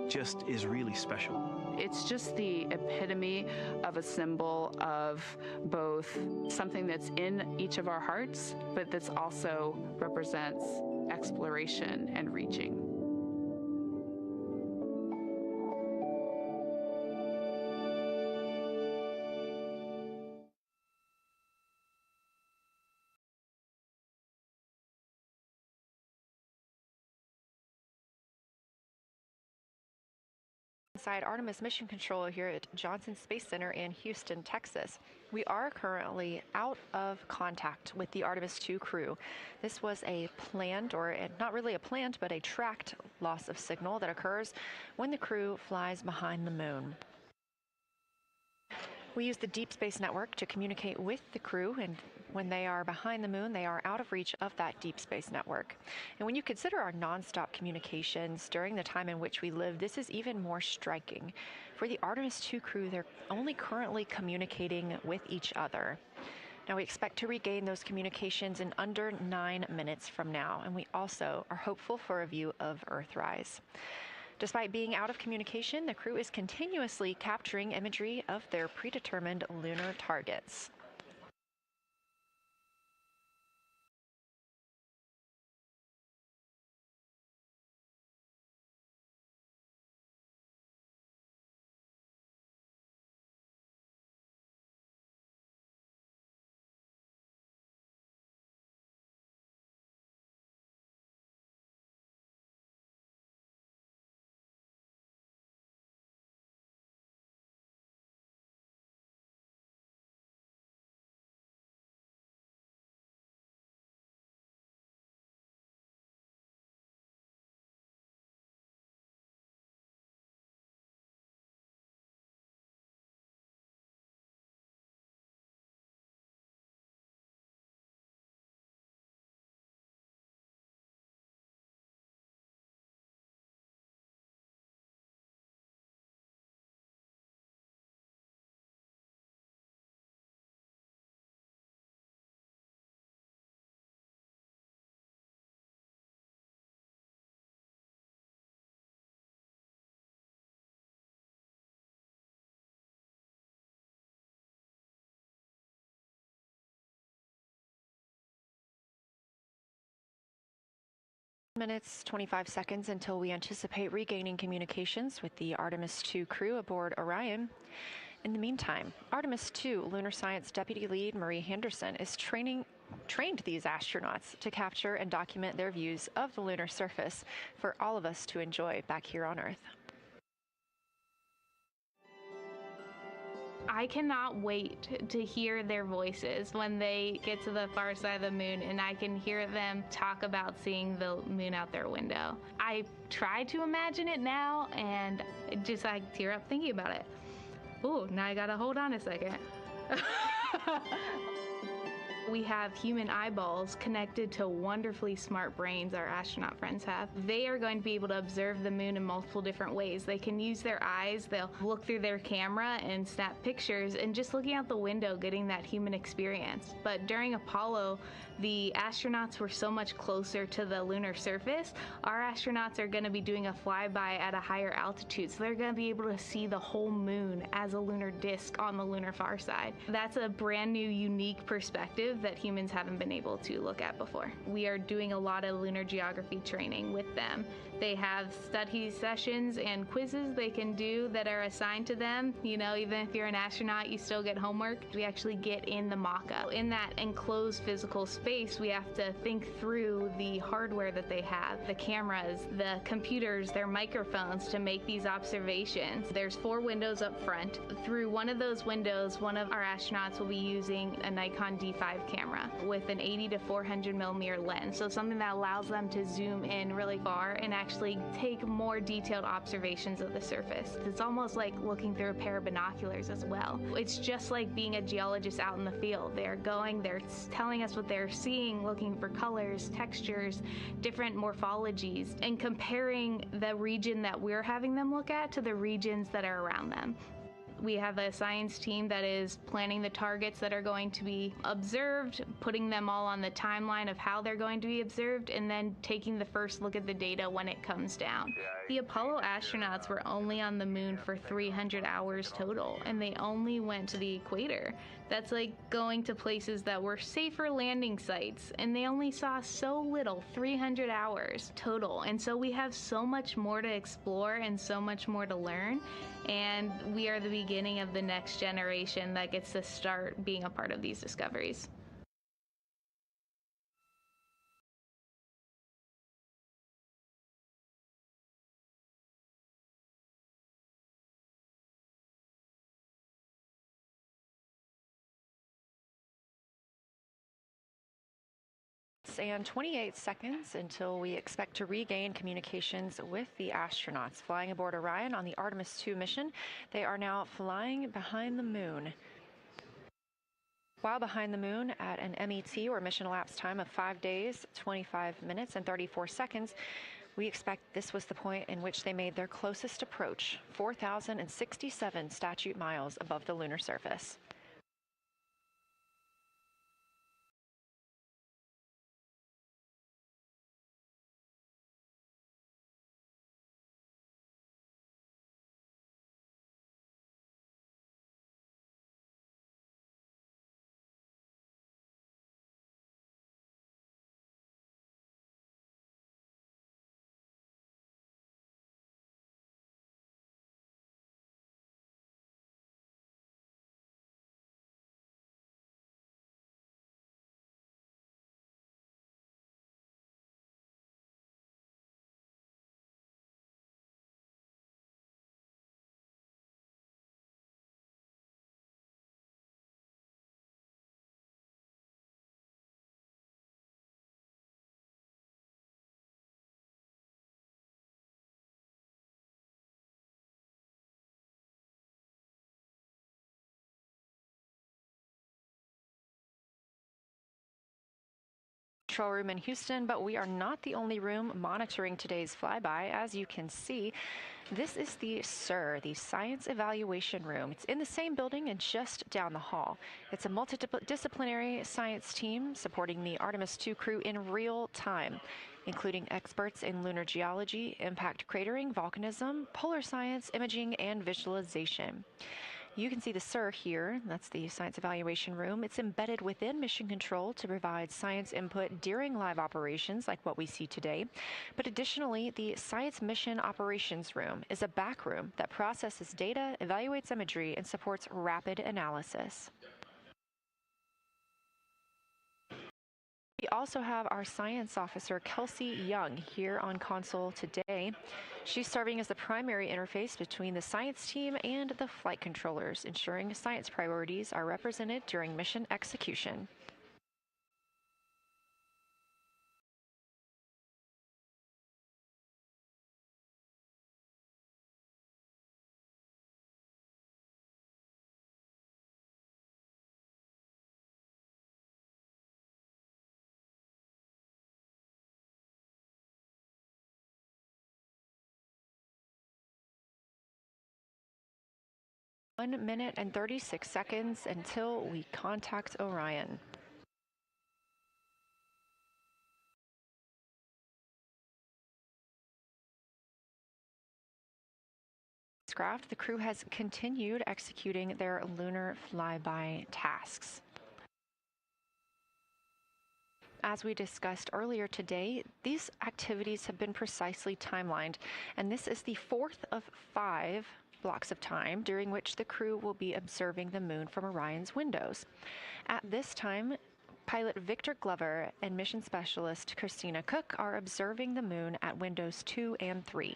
just is really special. It's just the epitome of a symbol of both something that's in each of our hearts, but that's also represents exploration and reaching. Inside Artemis Mission Control here at Johnson Space Center in Houston, Texas. We are currently out of contact with the Artemis II crew. This was a planned, or not really a planned, but a tracked loss of signal that occurs when the crew flies behind the moon. We use the Deep Space Network to communicate with the crew, and when they are behind the moon, they are out of reach of that Deep Space Network. And when you consider our nonstop communications during the time in which we live, this is even more striking. For the Artemis II crew, they're only currently communicating with each other. Now, we expect to regain those communications in under 9 minutes from now, and we also are hopeful for a view of Earthrise. Despite being out of communication, the crew is continuously capturing imagery of their predetermined lunar targets. Minutes 25 seconds until we anticipate regaining communications with the Artemis II crew aboard Orion. In the meantime, Artemis II lunar science deputy lead Marie Henderson is trained these astronauts to capture and document their views of the lunar surface for all of us to enjoy back here on Earth. I cannot wait to hear their voices when they get to the far side of the moon and I can hear them talk about seeing the moon out their window. I try to imagine it now and just tear up thinking about it. Ooh, now I gotta hold on a second. We have human eyeballs connected to wonderfully smart brains our astronaut friends have. They are going to be able to observe the moon in multiple different ways. They can use their eyes, they'll look through their camera and snap pictures, and just looking out the window getting that human experience. But during Apollo, the astronauts were so much closer to the lunar surface. Our astronauts are going to be doing a flyby at a higher altitude, so they're going to be able to see the whole moon as a lunar disk on the lunar far side. That's a brand new, unique perspective that humans haven't been able to look at before. We are doing a lot of lunar geography training with them. They have study sessions and quizzes they can do that are assigned to them. You know, even if you're an astronaut, you still get homework. We actually get in the mock-up. In that enclosed physical space, we have to think through the hardware that they have, the cameras, the computers, their microphones to make these observations. There's 4 windows up front. Through one of those windows, one of our astronauts will be using a Nikon D5 camera with an 80 to 400 millimeter lens. So something that allows them to zoom in really far and actually take more detailed observations of the surface. It's almost like looking through a pair of binoculars as well. It's just like being a geologist out in the field. They're telling us what they're seeing, looking for colors, textures, different morphologies, and comparing the region that we're having them look at to the regions that are around them. We have a science team that is planning the targets that are going to be observed, putting them all on the timeline of how they're going to be observed, and then taking the first look at the data when it comes down. The Apollo astronauts were only on the moon for 300 hours total, and they only went to the equator. That's like going to places that were safer landing sites, and they only saw so little, 300 hours total. And so we have so much more to explore and so much more to learn, and we are the beginning of the next generation that gets to start being a part of these discoveries. minutes and 28 seconds until we expect to regain communications with the astronauts flying aboard Orion on the Artemis II mission. They are now flying behind the moon. While behind the moon at an MET, or mission elapsed time, of 5 days, 25 minutes, and 34 seconds, we expect this was the point in which they made their closest approach, 4,067 statute miles above the lunar surface. Control room in Houston, but we are not the only room monitoring today's flyby. As you can see, this is the ICEERA, the Science Evaluation Room. It's in the same building and just down the hall. It's a multidisciplinary science team supporting the Artemis II crew in real time, including experts in lunar geology, impact cratering, volcanism, polar science, imaging, and visualization. You can see the ICEERA here. That's the Science Evaluation Room. It's embedded within Mission Control to provide science input during live operations like what we see today. But additionally, the Science Mission Operations Room is a back room that processes data, evaluates imagery, and supports rapid analysis. We also have our science officer, Kelsey Young, here on console today. She's serving as the primary interface between the science team and the flight controllers, ensuring science priorities are represented during mission execution. One minute and 36 seconds until we contact Orion. Spacecraft, the crew has continued executing their lunar flyby tasks. As we discussed earlier today, these activities have been precisely timelined, and this is the fourth of 5 blocks of time during which the crew will be observing the moon from Orion's windows. At this time, pilot Victor Glover and mission specialist Christina Cook are observing the moon at windows 2 and 3.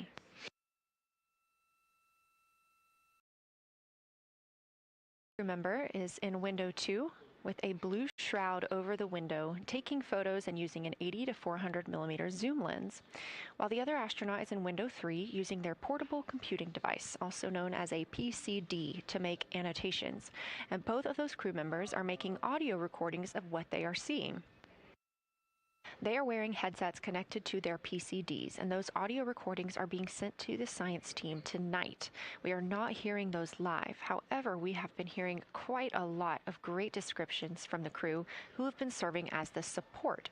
Crew member is in window 2 with a blue shroud over the window, taking photos and using an 80 to 400 millimeter zoom lens, while the other astronaut is in window 3 using their portable computing device, also known as a PCD, to make annotations. And both of those crew members are making audio recordings of what they are seeing. They are wearing headsets connected to their PCDs, and those audio recordings are being sent to the science team tonight. We are not hearing those live. However, we have been hearing quite a lot of great descriptions from the crew who have been serving as the support.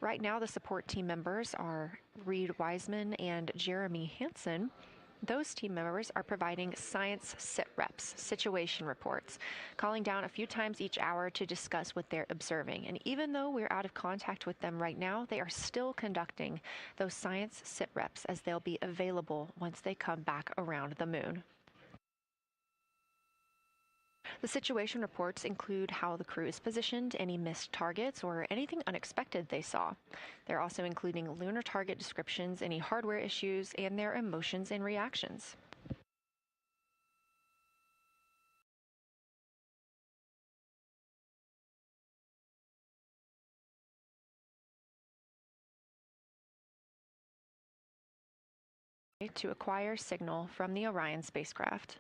Right now, the support team members are Reed Wiseman and Jeremy Hansen. Those team members are providing science sit reps, situation reports, calling down a few times each hour to discuss what they're observing. And even though we're out of contact with them right now, they are still conducting those science sit reps as they'll be available once they come back around the moon. The situation reports include how the crew is positioned, any missed targets, or anything unexpected they saw. They're also including lunar target descriptions, any hardware issues, and their emotions and reactions. to acquire signal from the Orion spacecraft.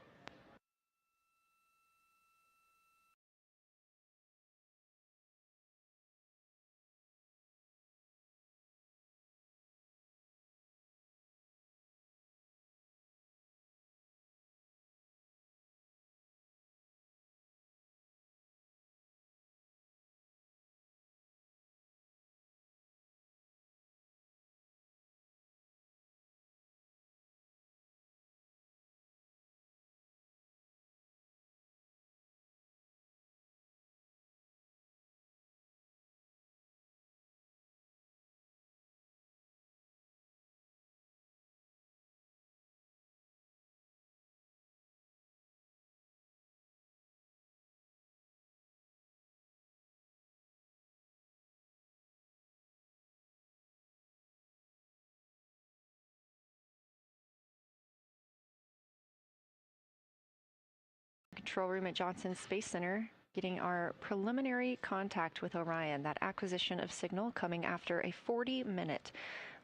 Control room at Johnson Space Center, getting our preliminary contact with Orion, that acquisition of signal coming after a 40-minute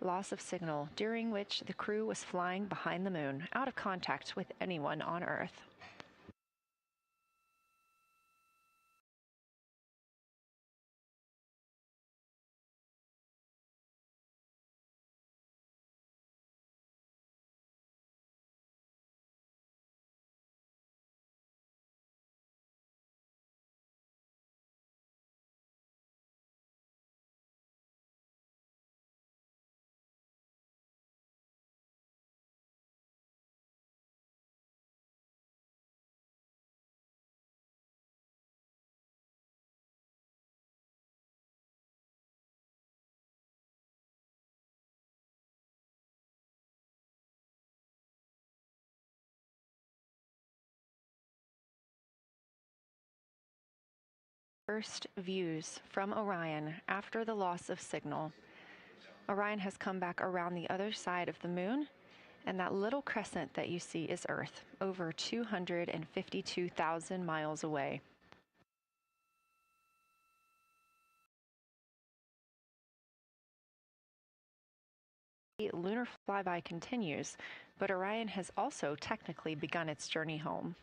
loss of signal, during which the crew was flying behind the moon, out of contact with anyone on Earth. First views from Orion after the loss of signal. Orion has come back around the other side of the moon, and that little crescent that you see is Earth, over 252,000 miles away. The lunar flyby continues, but Orion has also technically begun its journey home.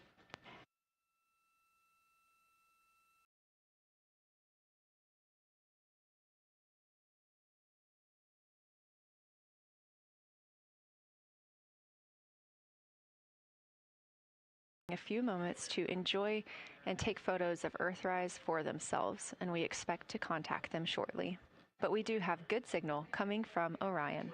A few moments to enjoy and take photos of Earthrise for themselves, and we expect to contact them shortly. But we do have good signal coming from Orion.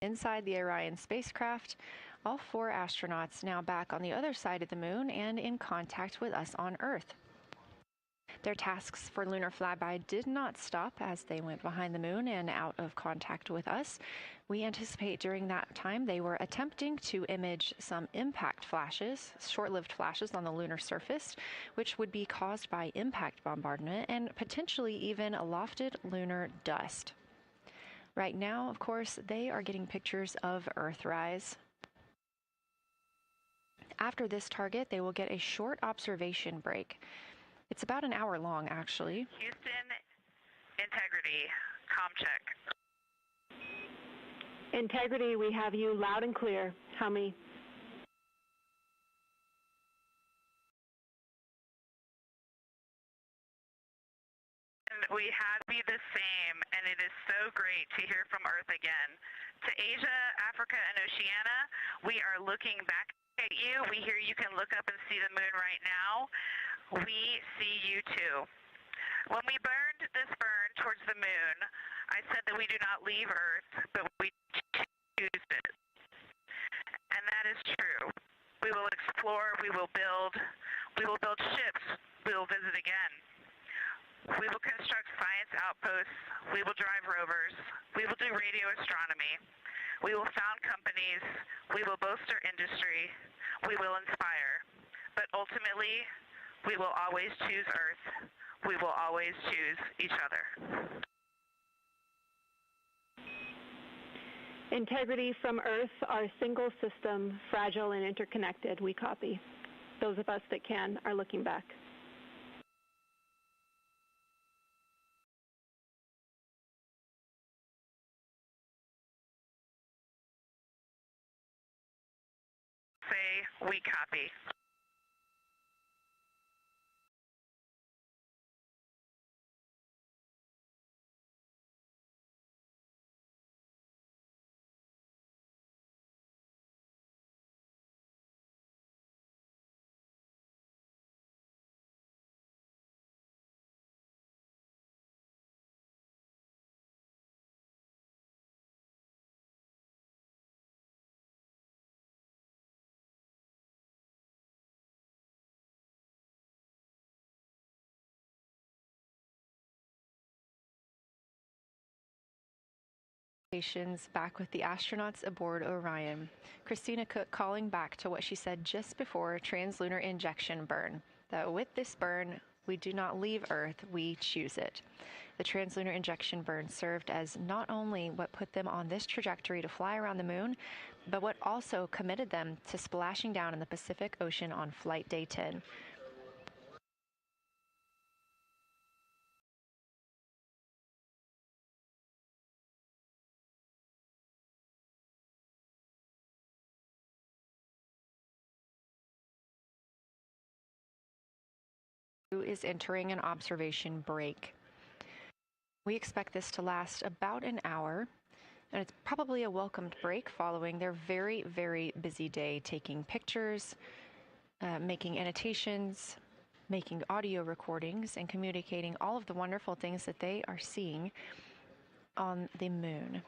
Inside the Orion spacecraft, all 4 astronauts now back on the other side of the moon and in contact with us on Earth. Their tasks for lunar flyby did not stop as they went behind the moon and out of contact with us. We anticipate during that time they were attempting to image some impact flashes, short-lived flashes on the lunar surface, which would be caused by impact bombardment and potentially even lofted lunar dust. Right now, of course, they are getting pictures of Earthrise. After this target, they will get a short observation break. It's about an hour long, actually. Houston, integrity, comm check. Integrity, we have you loud and clear. How many? We have you the same, and it is so great to hear from Earth again. To Asia, Africa, and Oceania, we are looking back at you. We hear you can look up and see the moon right now. We see you too. When we burned this burn towards the moon, I said that we do not leave Earth, but we choose it. And that is true. We will explore, we will build, We will build ships. We will visit again. We will construct science outposts. We will drive rovers. We will do radio astronomy. We will found companies. We will bolster industry. We will inspire. But ultimately, we will always choose Earth. We will always choose each other. Integrity from Earth, our single system, fragile and interconnected. We copy. Those of us that can are looking back. Say, we copy. Back with the astronauts aboard Orion. Christina Cook calling back to what she said just before translunar injection burn, that with this burn, we do not leave Earth, we choose it. The translunar injection burn served as not only what put them on this trajectory to fly around the moon, but what also committed them to splashing down in the Pacific Ocean on Flight Day 10. Is entering an observation break. We expect this to last about an hour, and it's probably a welcomed break following their very, very busy day taking pictures, making annotations, making audio recordings, and communicating all of the wonderful things that they are seeing on the moon.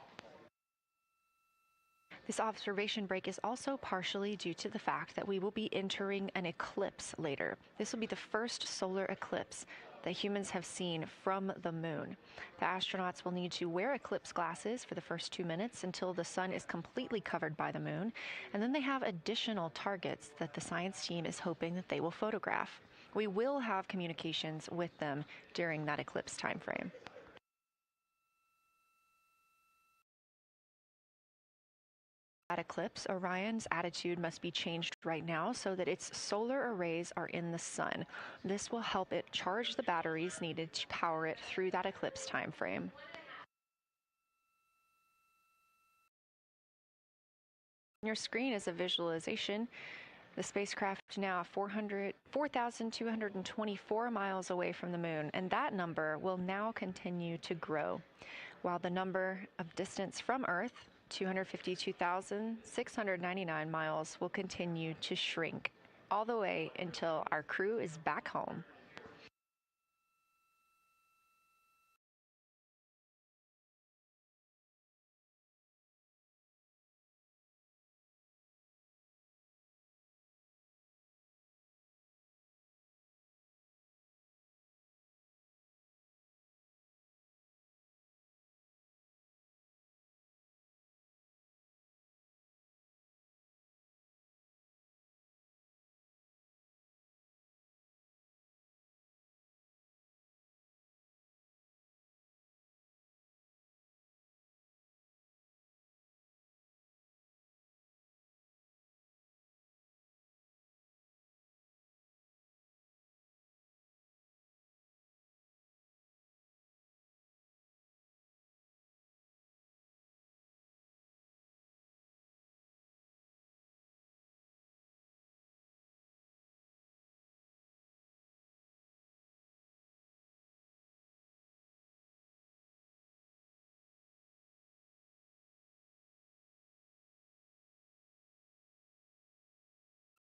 This observation break is also partially due to the fact that we will be entering an eclipse later. This will be the first solar eclipse that humans have seen from the moon. The astronauts will need to wear eclipse glasses for the first 2 minutes until the sun is completely covered by the moon, and then they have additional targets that the science team is hoping that they will photograph. We will have communications with them during that eclipse time frame. That eclipse, Orion's attitude must be changed right now so that its solar arrays are in the sun. This will help it charge the batteries needed to power it through that eclipse time frame. On your screen is a visualization. The spacecraft now 4,224 miles away from the moon, and that number will now continue to grow, while the number of distance from Earth, 252,699 miles, will continue to shrink all the way until our crew is back home.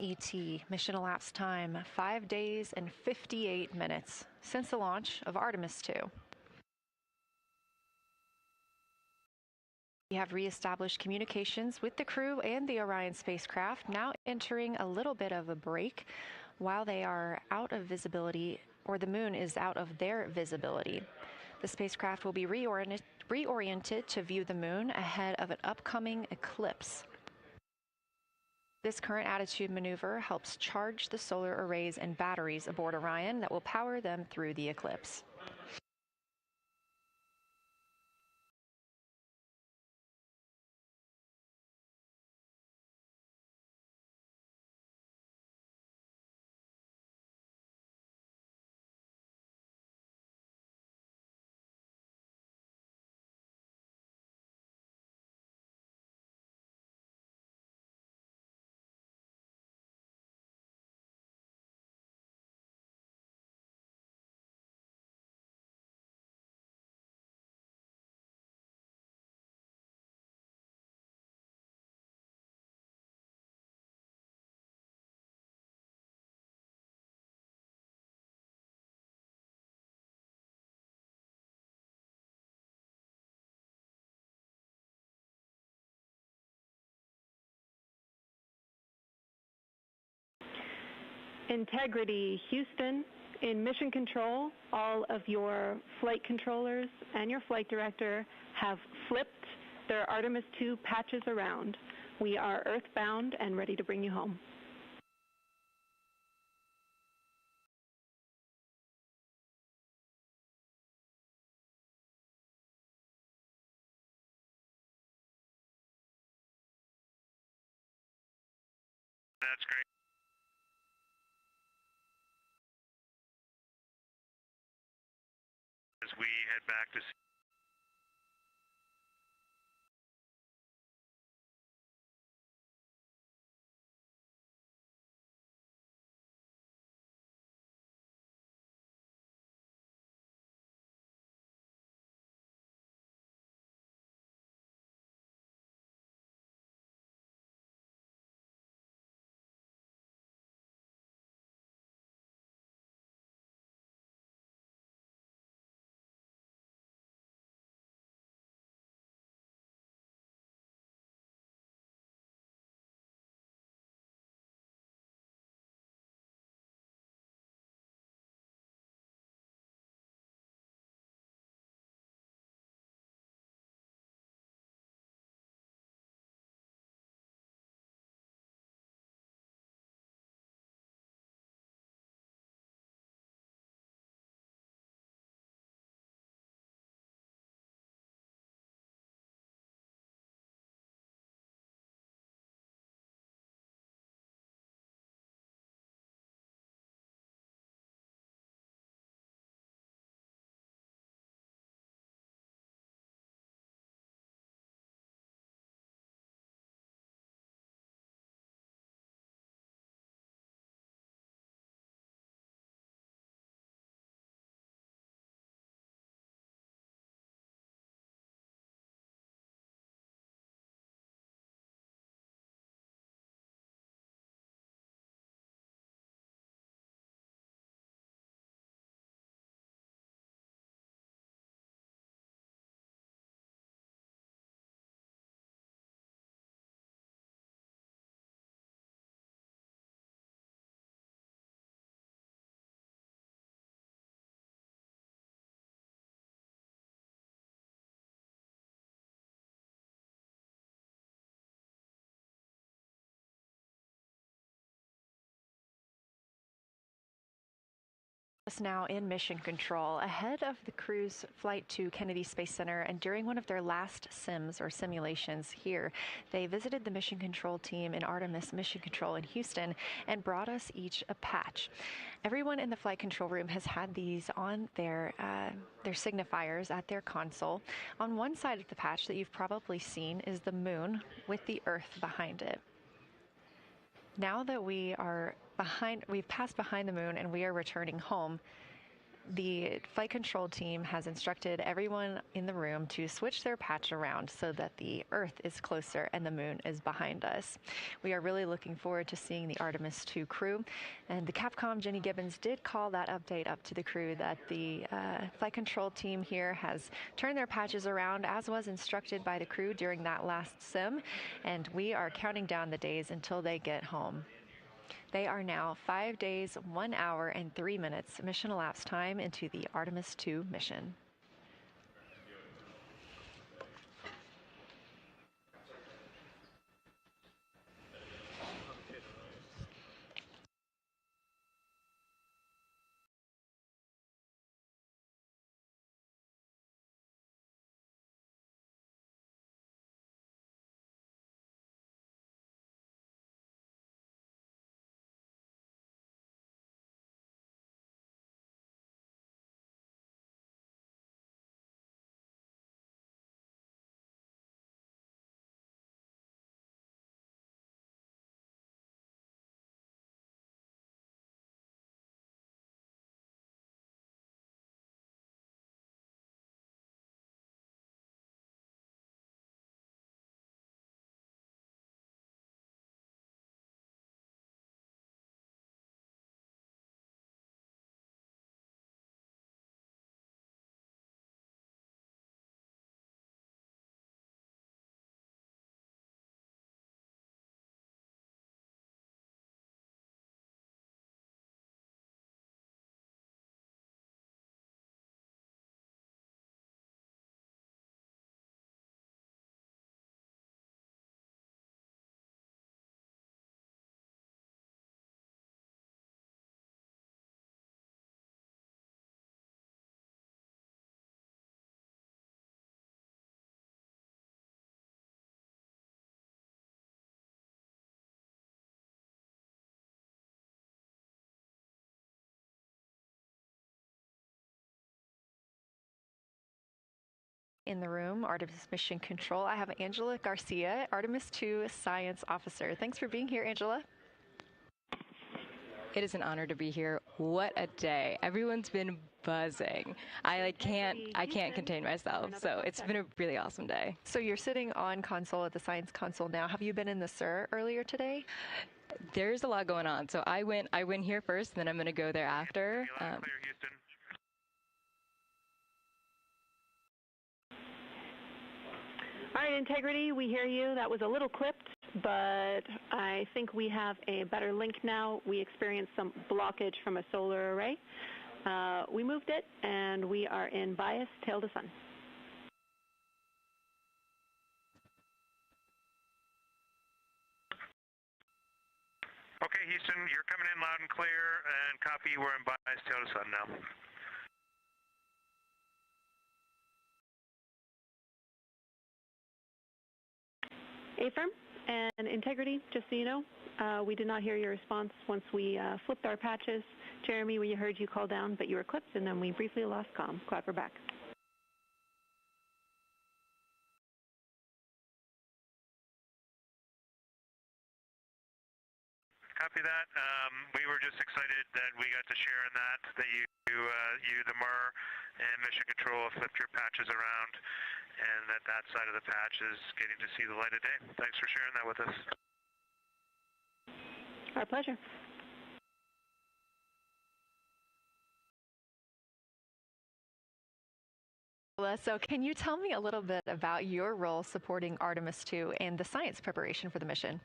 ET mission elapsed time 5 days and 58 minutes since the launch of Artemis II. We have reestablished communications with the crew and the Orion spacecraft, now entering a little bit of a break while they are out of visibility, or the moon is out of their visibility. The spacecraft will be reoriented to view the moon ahead of an upcoming eclipse. This current attitude maneuver helps charge the solar arrays and batteries aboard Orion that will power them through the eclipse. Integrity, Houston. In mission control, all of your flight controllers and your flight director have flipped their Artemis II patches around. We are earthbound and ready to bring you home. That's great. As we head back to Us now in mission control ahead of the crew's flight to Kennedy Space Center, and during one of their last sims or simulations here, they visited the mission control team in Artemis Mission Control in Houston and brought us each a patch. Everyone in the flight control room has had these on their signifiers at their console. On one side of the patch that you've probably seen is the moon with the Earth behind it. Now that we've passed behind the moon and we are returning home, the flight control team has instructed everyone in the room to switch their patch around so that the Earth is closer and the moon is behind us. We are really looking forward to seeing the Artemis II crew, and the Capcom Jenny Gibbons did call that update up to the crew that the flight control team here has turned their patches around as was instructed by the crew during that last sim, and we are counting down the days until they get home. They are now 5 days, 1 hour, and 3 minutes mission elapsed time into the Artemis II mission. In the room, Artemis Mission Control, I have Angela Garcia, Artemis II Science Officer. Thanks for being here, Angela. It is an honor to be here. What a day. Everyone's been buzzing. I can't contain myself. So it's been a really awesome day. So you're sitting on console at the Science Console now. Have you been in the SIR earlier today? There's a lot going on. So I went here first, and then I'm going to go there after. Clear, Houston. All right, Integrity, we hear you. That was a little clipped, but I think we have a better link now. We experienced some blockage from a solar array. We moved it, and we are in bias tail to sun. Okay, Houston, you're coming in loud and clear, and copy, we're in bias tail to sun now. Affirm and Integrity, just so you know, we did not hear your response once we flipped our patches. Jeremy, we heard you call down, but you were clipped, and then we briefly lost comm. Glad we're back. Copy that. We were just excited that we got to share in that you, the MWERI, and Mission Control have flipped your patches around, and that side of the patch is getting to see the light of day. Thanks for sharing that with us. Our pleasure. So can you tell me a little bit about your role supporting Artemis II and the science preparation for the mission?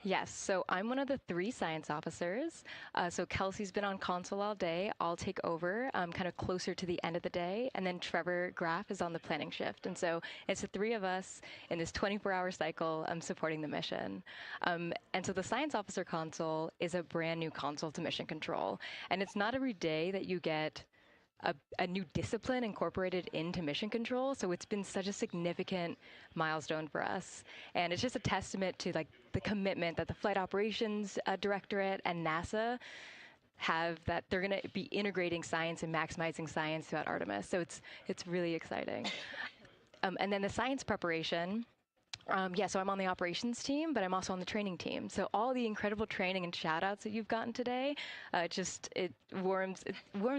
Yes, so I'm one of the 3 science officers. So Kelsey's been on console all day. I'll take over kind of closer to the end of the day. And then Trevor Graff is on the planning shift. And so it's the 3 of us in this 24-hour cycle supporting the mission. And so the science officer console is a brand new console to Mission Control. And it's not every day that you get a new discipline incorporated into Mission Control, so it's been such a significant milestone for us. And it's just a testament to like the commitment that the Flight Operations Directorate and NASA have, that they're going to be integrating science and maximizing science throughout Artemis. So it's really exciting. And then the science preparation. So I'm on the operations team, but I'm also on the training team. So all the incredible training and shout-outs that you've gotten today, it warms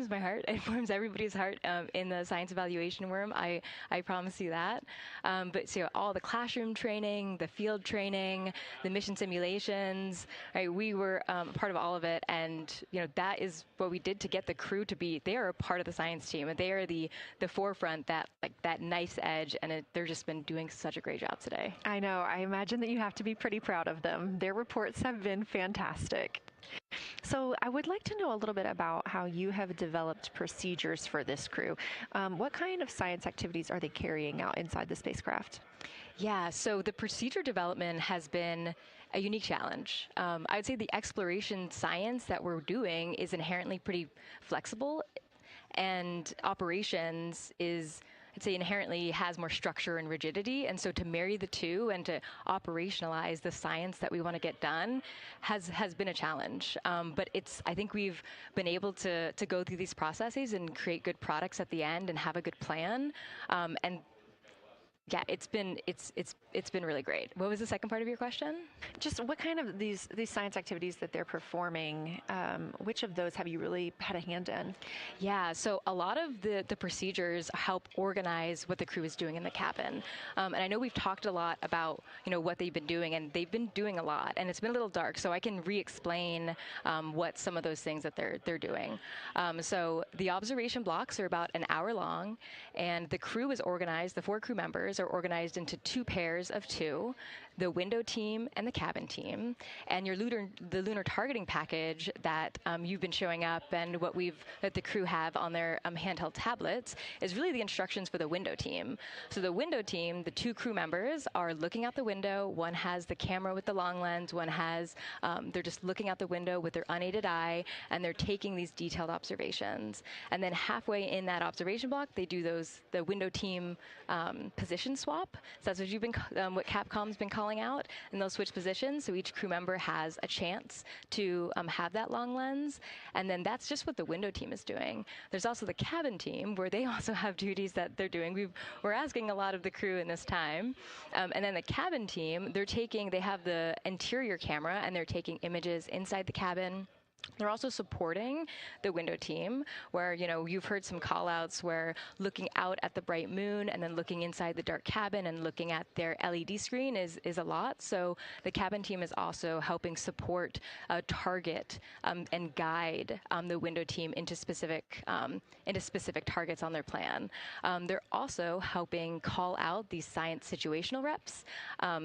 my heart. It warms everybody's heart in the science evaluation worm. I promise you that. But so all the classroom training, the field training, the mission simulations, right? We were part of all of it, and that is what we did to get the crew to be. They are a part of the science team, and they are the forefront, that nice edge, and they're just been doing such a great job today. I know. I imagine that you have to be pretty proud of them. Their reports have been fantastic. So I would like to know a little bit about how you have developed procedures for this crew. What kind of science activities are they carrying out inside the spacecraft? Yeah, so the procedure development has been a unique challenge. I would say the exploration science that we're doing is inherently pretty flexible, and operations is, I'd say, inherently has more structure and rigidity. And so to marry the two and to operationalize the science that we want to get done has been a challenge. But I think we've been able to go through these processes and create good products at the end and have a good plan. And yeah, it's been really great. What was the second part of your question? Just what kind of these science activities that they're performing, which of those have you really had a hand in? Yeah, so a lot of the procedures help organize what the crew is doing in the cabin. And I know we've talked a lot about, what they've been doing, and they've been doing a lot, and it's been a little dark, so I can re-explain what some of those things that they're doing. So the observation blocks are about an hour long, and the crew is organized, the 4 crew members are organized into 2 pairs of 2, the window team and the cabin team. And the lunar targeting package that you've been showing up and that the crew have on their handheld tablets is really the instructions for the window team. So the window team, the 2 crew members are looking out the window. One has the camera with the long lens, one has, they're just looking out the window with their unaided eye, and they're taking these detailed observations. And then halfway in that observation block, they do the window team position swap. So that's what Capcom's been calling out, and they'll switch positions, so each crew member has a chance to have that long lens. And then that's just what the window team is doing. There's also the cabin team, where they also have duties that they're doing. We're asking a lot of the crew in this time. And then the cabin team, they have the interior camera, and they're taking images inside the cabin. They're also supporting the window team, where, you've heard some call-outs where looking out at the bright moon and then looking inside the dark cabin and looking at their LED screen is a lot. So the cabin team is also helping support, target, and guide the window team into specific targets on their plan. They're also helping call out these science situational reps.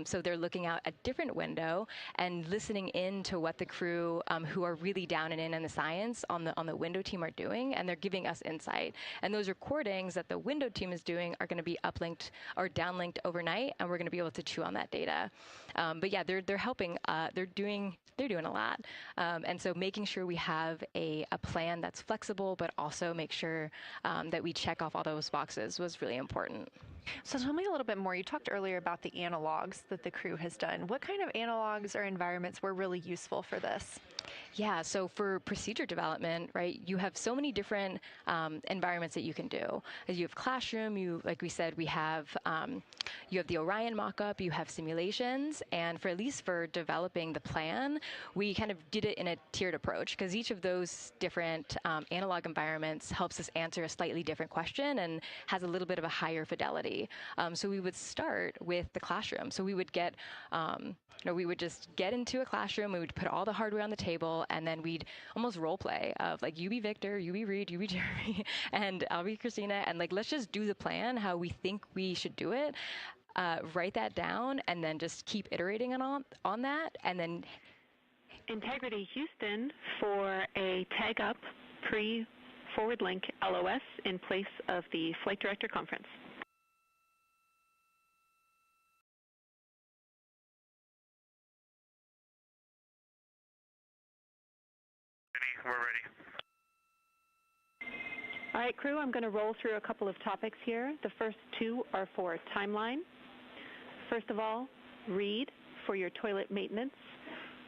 So they're looking out a different window and listening in to what the crew who are really down and in the science on the window team are doing, and they're giving us insight. And those recordings that the window team is doing are going to be uplinked or downlinked overnight, and we're going to be able to chew on that data. But yeah, they're helping. They're doing a lot. And so making sure we have a plan that's flexible, but also make sure that we check off all those boxes was really important. So tell me a little bit more. You talked earlier about the analogs that the crew has done. What kind of analogs or environments were really useful for this? Yeah, so for procedure development, right, you have so many different environments that you can do. You have classroom, like we said, you have the Orion mock-up, you have simulations, and at least for developing the plan, we kind of did it in a tiered approach, because each of those different analog environments helps us answer a slightly different question and has a little bit of a higher fidelity. So we would start with the classroom. So we would we would just get into a classroom, we would put all the hardware on the table, and then we'd almost role play of like, you be Victor, you be Reed, you be Jeremy, and I'll be Christina, and like, let's just do the plan how we think we should do it. Write that down, and then just keep iterating on that, and then Integrity Houston for a tag up pre-forward link LOS in place of the Flight Director Conference. We're ready. All right, crew, I'm going to roll through a couple of topics here. The first 2 are for timeline. First of all, read for your toilet maintenance.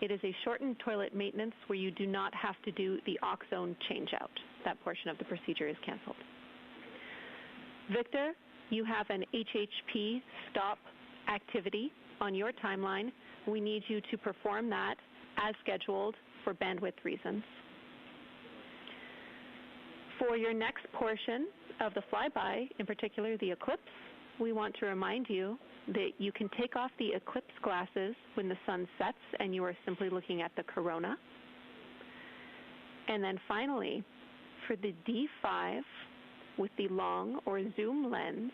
It is a shortened toilet maintenance where you do not have to do the oxone changeout. That portion of the procedure is canceled. Victor, you have an HHP stop activity on your timeline. We need you to perform that as scheduled for bandwidth reasons. For your next portion of the flyby, in particular the eclipse, we want to remind you that you can take off the eclipse glasses when the sun sets and you are simply looking at the corona. And then finally, for the D5 with the long or zoom lens,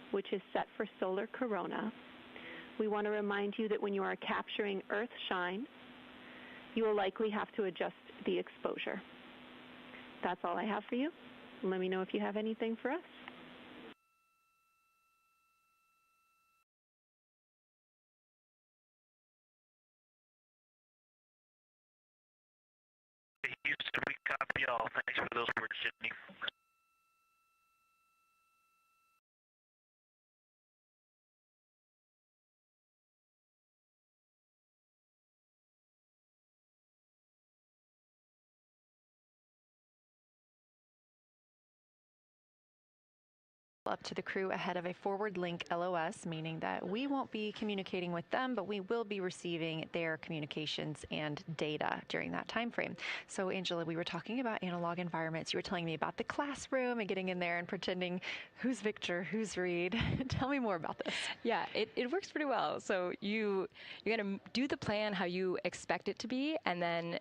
which is set for solar corona, we want to remind you that when you are capturing Earth shine, you will likely have to adjust the exposure. That's all I have for you. Let me know if you have anything for us. Houston, we copy y'all. Thanks for those words, Jenny. Up to the crew ahead of a forward link LOS, meaning that we won't be communicating with them, but we will be receiving their communications and data during that time frame. So Angela, we were talking about analog environments. You were telling me about the classroom and getting in there and pretending who's Victor, who's Reed. Tell me more about this. Yeah, it works pretty well. So you're going to do the plan how you expect it to be, and then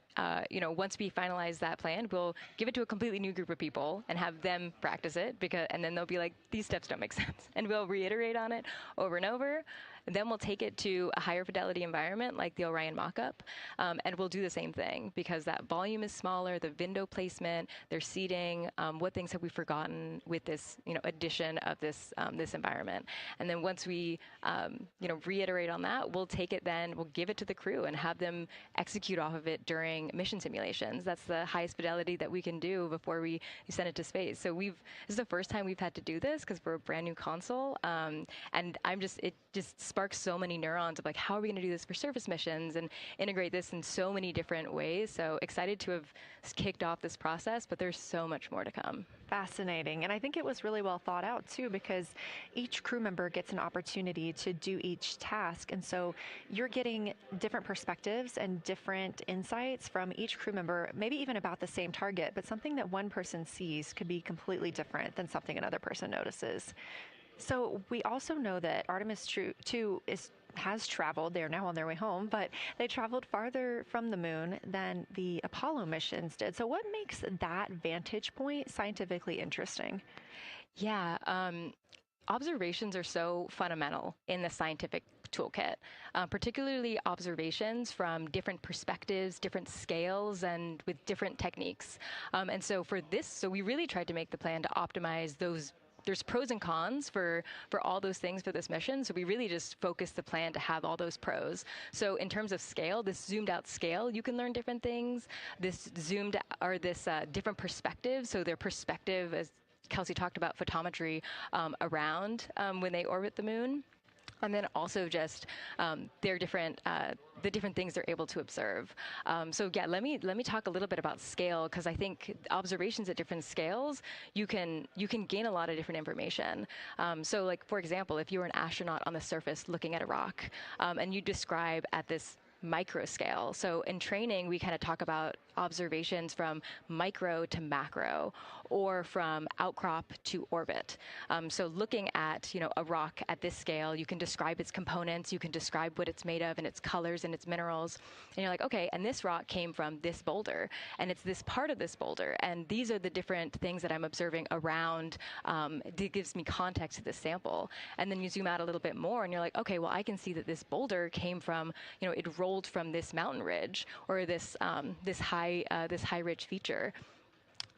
once we finalize that plan, we'll give it to a completely new group of people and have them practice it, and then they'll be like, these steps don't make sense. And we'll reiterate on it over and over. Then we'll take it to a higher fidelity environment like the Orion mock-up, and we'll do the same thing because that volume is smaller, the window placement, their seating, what things have we forgotten with this addition of this environment. And then once we reiterate on that, we'll take it then, we'll give it to the crew and have them execute off of it during mission simulations. That's the highest fidelity that we can do before we send it to space. So this is the first time we've had to do this because we're a brand new console, and it just sparks so many neurons of like, how are we going to do this for surface missions and integrate this in so many different ways. So excited to have kicked off this process, but there's so much more to come. Fascinating. And I think it was really well thought out too, because each crew member gets an opportunity to do each task. And so you're getting different perspectives and different insights from each crew member, maybe even about the same target, but something that one person sees could be completely different than something another person notices. So we also know that Artemis II has traveled. They're now on their way home, but they traveled farther from the moon than the Apollo missions did. So what makes that vantage point scientifically interesting? Yeah, observations are so fundamental in the scientific toolkit, particularly observations from different perspectives, different scales, and with different techniques. And so for this, so we really tried to make the plan to optimize those. There's pros and cons for all those things for this mission. So we really just focused the plan to have all those pros. So in terms of scale, this zoomed out scale, you can learn different things. This different perspectives. So their perspective, as Kelsey talked about, photometry around when they orbit the moon. And then also just their different the different things they're able to observe. So yeah, let me talk a little bit about scale, because I think observations at different scales, you can gain a lot of different information. So like, for example, if you were an astronaut on the surface looking at a rock, and you describe at this micro scale. So in training, we kind of talk about observations from micro to macro, or from outcrop to orbit. So looking at a rock at this scale, you can describe its components, you can describe what it's made of and its colors and its minerals, and you're like, okay, and this rock came from this boulder, and it's this part of this boulder, and these are the different things that I'm observing around. That gives me context to this sample. And then you zoom out a little bit more, and you're like, okay, well, I can see that this boulder came from, it rolled from this mountain ridge, or this high ridge feature.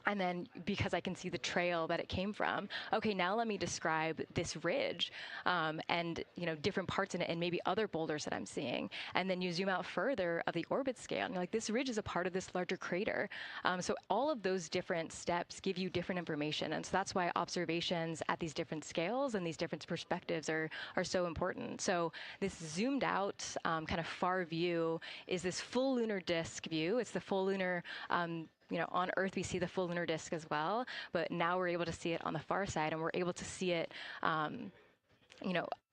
And then because I can see the trail that it came from, okay, now let me describe this ridge and different parts in it, and maybe other boulders that I'm seeing. And then you zoom out further of the orbit scale, and you're like, this ridge is a part of this larger crater. So all of those different steps give you different information, and so that's why observations at these different scales and these different perspectives are so important. So this zoomed out kind of far view is this full lunar disk view. It's the full lunar. On Earth, we see the full lunar disk as well, but now we're able to see it on the far side, and we're able to see it,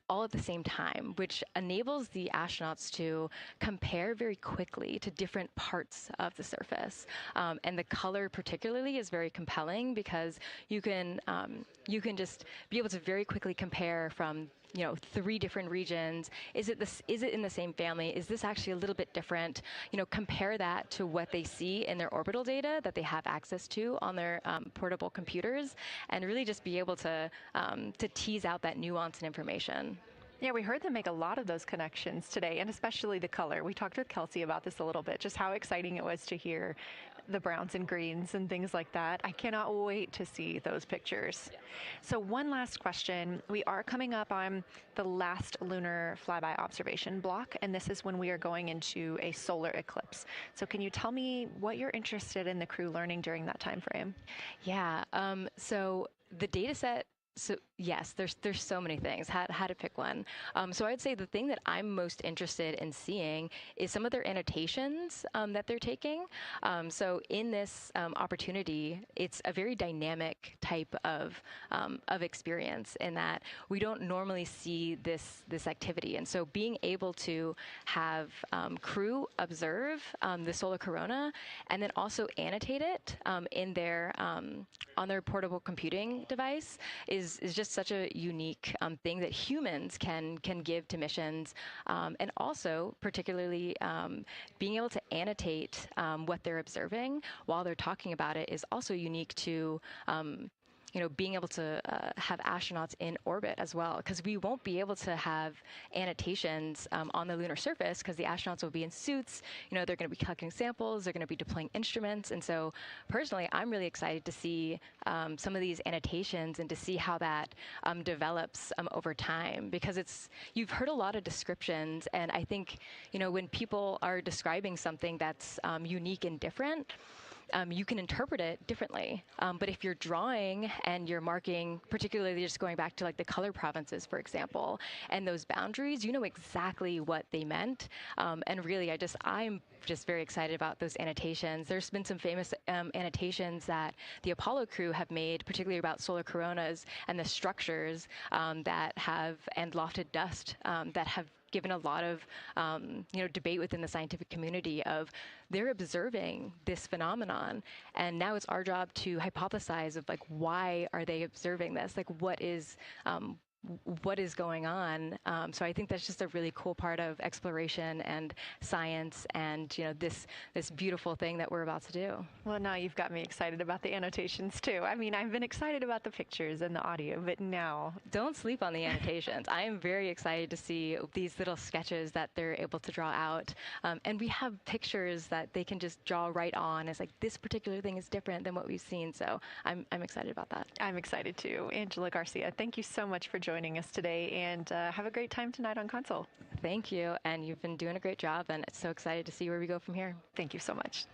all at the same time, which enables the astronauts to compare very quickly to different parts of the surface. And the color particularly is very compelling, because you can just be able to very quickly compare from 3 different regions. Is it in the same family? Is this actually a little bit different? Compare that to what they see in their orbital data that they have access to on their portable computers, and really just be able to tease out that nuance and information. Yeah, we heard them make a lot of those connections today, and especially the color. We talked with Kelsey about this a little bit, just how exciting it was to hear the browns and greens and things like that. I cannot wait to see those pictures. Yeah. So one last question. We are coming up on the last lunar flyby observation block, and this is when we are going into a solar eclipse. So can you tell me what you're interested in the crew learning during that time frame? Yeah, so the data set. So yes, there's so many things. How to pick one. So I would say the thing that I'm most interested in seeing is some of their annotations that they're taking. So in this opportunity, it's a very dynamic type of experience in that we don't normally see this activity, and so being able to have crew observe the solar corona and then also annotate it in their on their portable computing device is just such a unique thing that humans can give to missions, and also particularly being able to annotate what they're observing while they're talking about it is also unique to being able to have astronauts in orbit as well, because we won't be able to have annotations on the lunar surface because the astronauts will be in suits. They're going to be collecting samples, they're going to be deploying instruments, and so personally, I'm really excited to see some of these annotations and to see how that develops over time, because you've heard a lot of descriptions, and I think when people are describing something that's unique and different, you can interpret it differently. But if you're drawing and you're marking, particularly just going back to like the color provinces, for example, and those boundaries, you know exactly what they meant. And really, I'm just very excited about those annotations. There's been some famous annotations that the Apollo crew have made, particularly about solar coronas and the structures that have, and lofted dust that have given a lot of debate within the scientific community of they're observing this phenomenon, and now it's our job to hypothesize of like why are they observing this, like what is going on. So I think that's just a really cool part of exploration and science, and this beautiful thing that we're about to do. Well, now you've got me excited about the annotations too. I mean, I've been excited about the pictures and the audio, but now don't sleep on the annotations. I am very excited to see these little sketches that they're able to draw out, and we have pictures that they can just draw right on. It's like this particular thing is different than what we've seen, so I'm excited about that. I'm excited too. Angela Garcia, thank you so much for joining us today, and have a great time tonight on Console. Thank you, and you've been doing a great job, and so excited to see where we go from here. Thank you so much.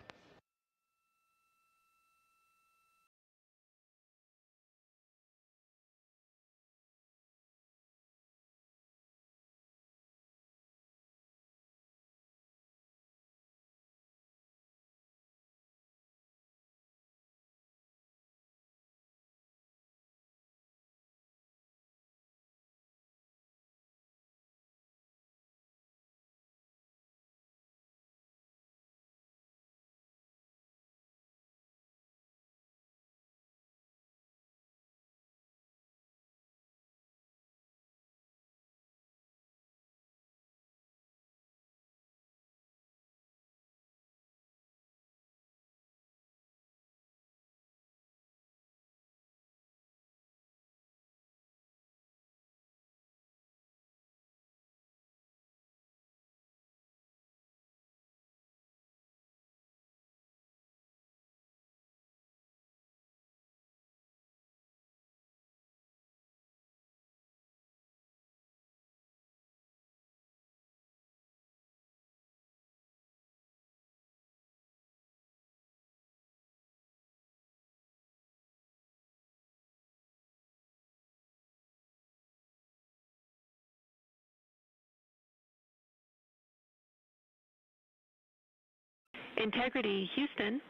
Integrity Houston,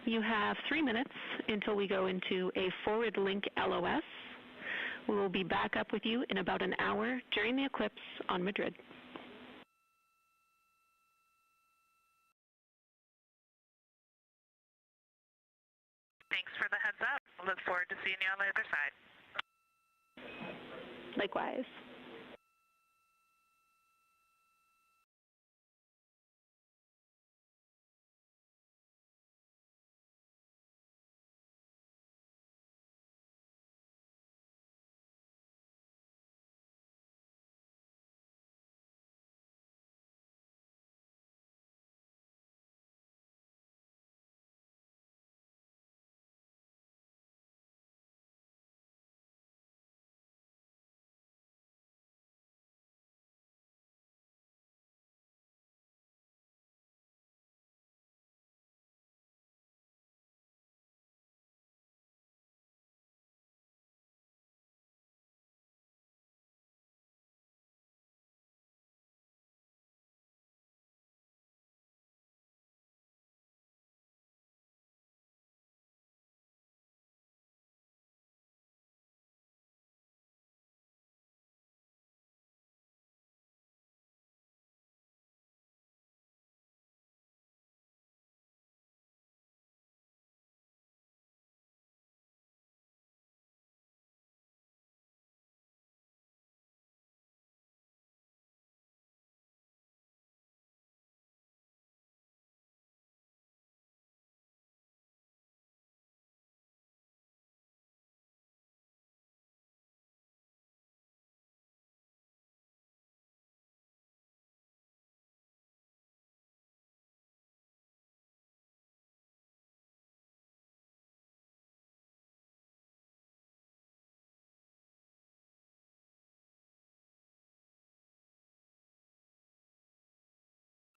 you have 3 minutes until we go into a forward link LOS. We will be back up with you in about an hour during the eclipse on Madrid. Thanks for the heads up. Look forward to seeing you on the other side. Likewise.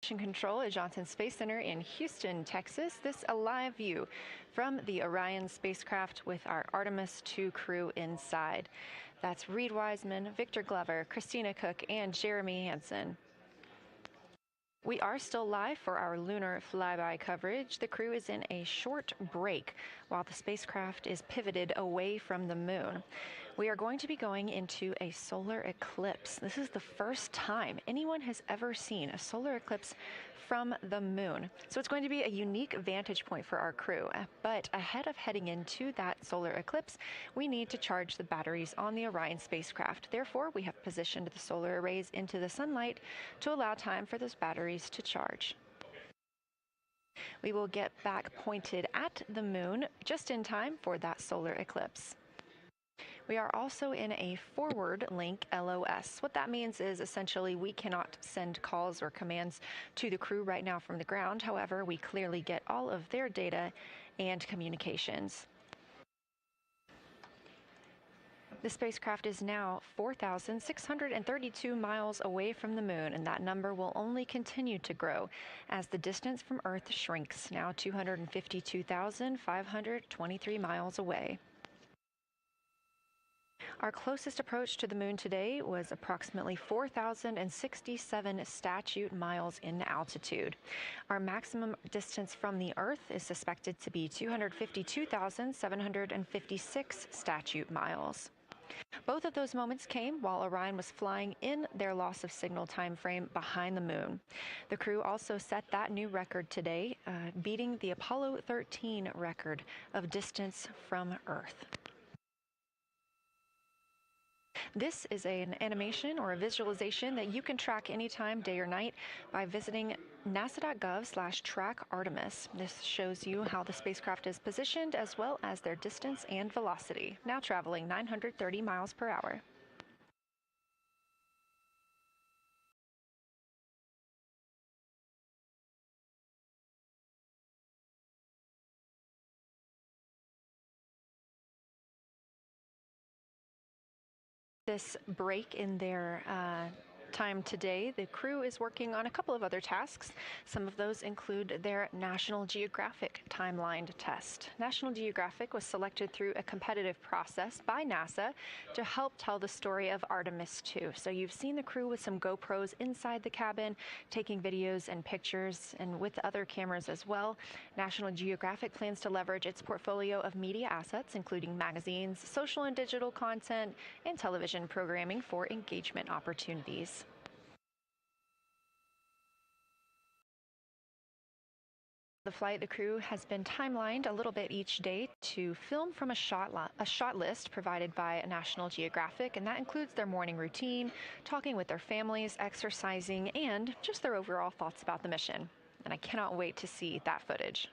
Mission Control at Johnson Space Center in Houston, Texas. This a live view from the Orion spacecraft with our Artemis II crew inside. That's Reed Wiseman, Victor Glover, Christina Cook, and Jeremy Hansen. We are still live for our lunar flyby coverage. The crew is in a short break while the spacecraft is pivoted away from the moon. We are going to be going into a solar eclipse. This is the first time anyone has ever seen a solar eclipse from the moon. So it's going to be a unique vantage point for our crew. But ahead of heading into that solar eclipse, we need to charge the batteries on the Orion spacecraft. Therefore, we have positioned the solar arrays into the sunlight to allow time for those batteries to charge. We will get back pointed at the moon just in time for that solar eclipse. We are also in a forward link LOS. What that means is essentially we cannot send calls or commands to the crew right now from the ground. However, we clearly get all of their data and communications. The spacecraft is now 4,632 miles away from the moon, and that number will only continue to grow as the distance from Earth shrinks, now 252,523 miles away. Our closest approach to the moon today was approximately 4,067 statute miles in altitude. Our maximum distance from the Earth is suspected to be 252,756 statute miles. Both of those moments came while Orion was flying in their loss of signal time frame behind the moon. The crew also set that new record today, beating the Apollo 13 record of distance from Earth. This is an animation or a visualization that you can track anytime, day or night, by visiting nasa.gov/track-Artemis. This shows you how the spacecraft is positioned as well as their distance and velocity, now traveling 930 miles per hour. This break in their time today, the crew is working on a couple of other tasks. Some of those include their National Geographic timeline test. National Geographic was selected through a competitive process by NASA to help tell the story of Artemis II. So you've seen the crew with some GoPros inside the cabin, taking videos and pictures, and with other cameras as well. National Geographic plans to leverage its portfolio of media assets, including magazines, social and digital content, and television programming for engagement opportunities. The flight, the crew has been timelined a little bit each day to film from a shot list provided by National Geographic, and that includes their morning routine, talking with their families, exercising, and just their overall thoughts about the mission. And I cannot wait to see that footage.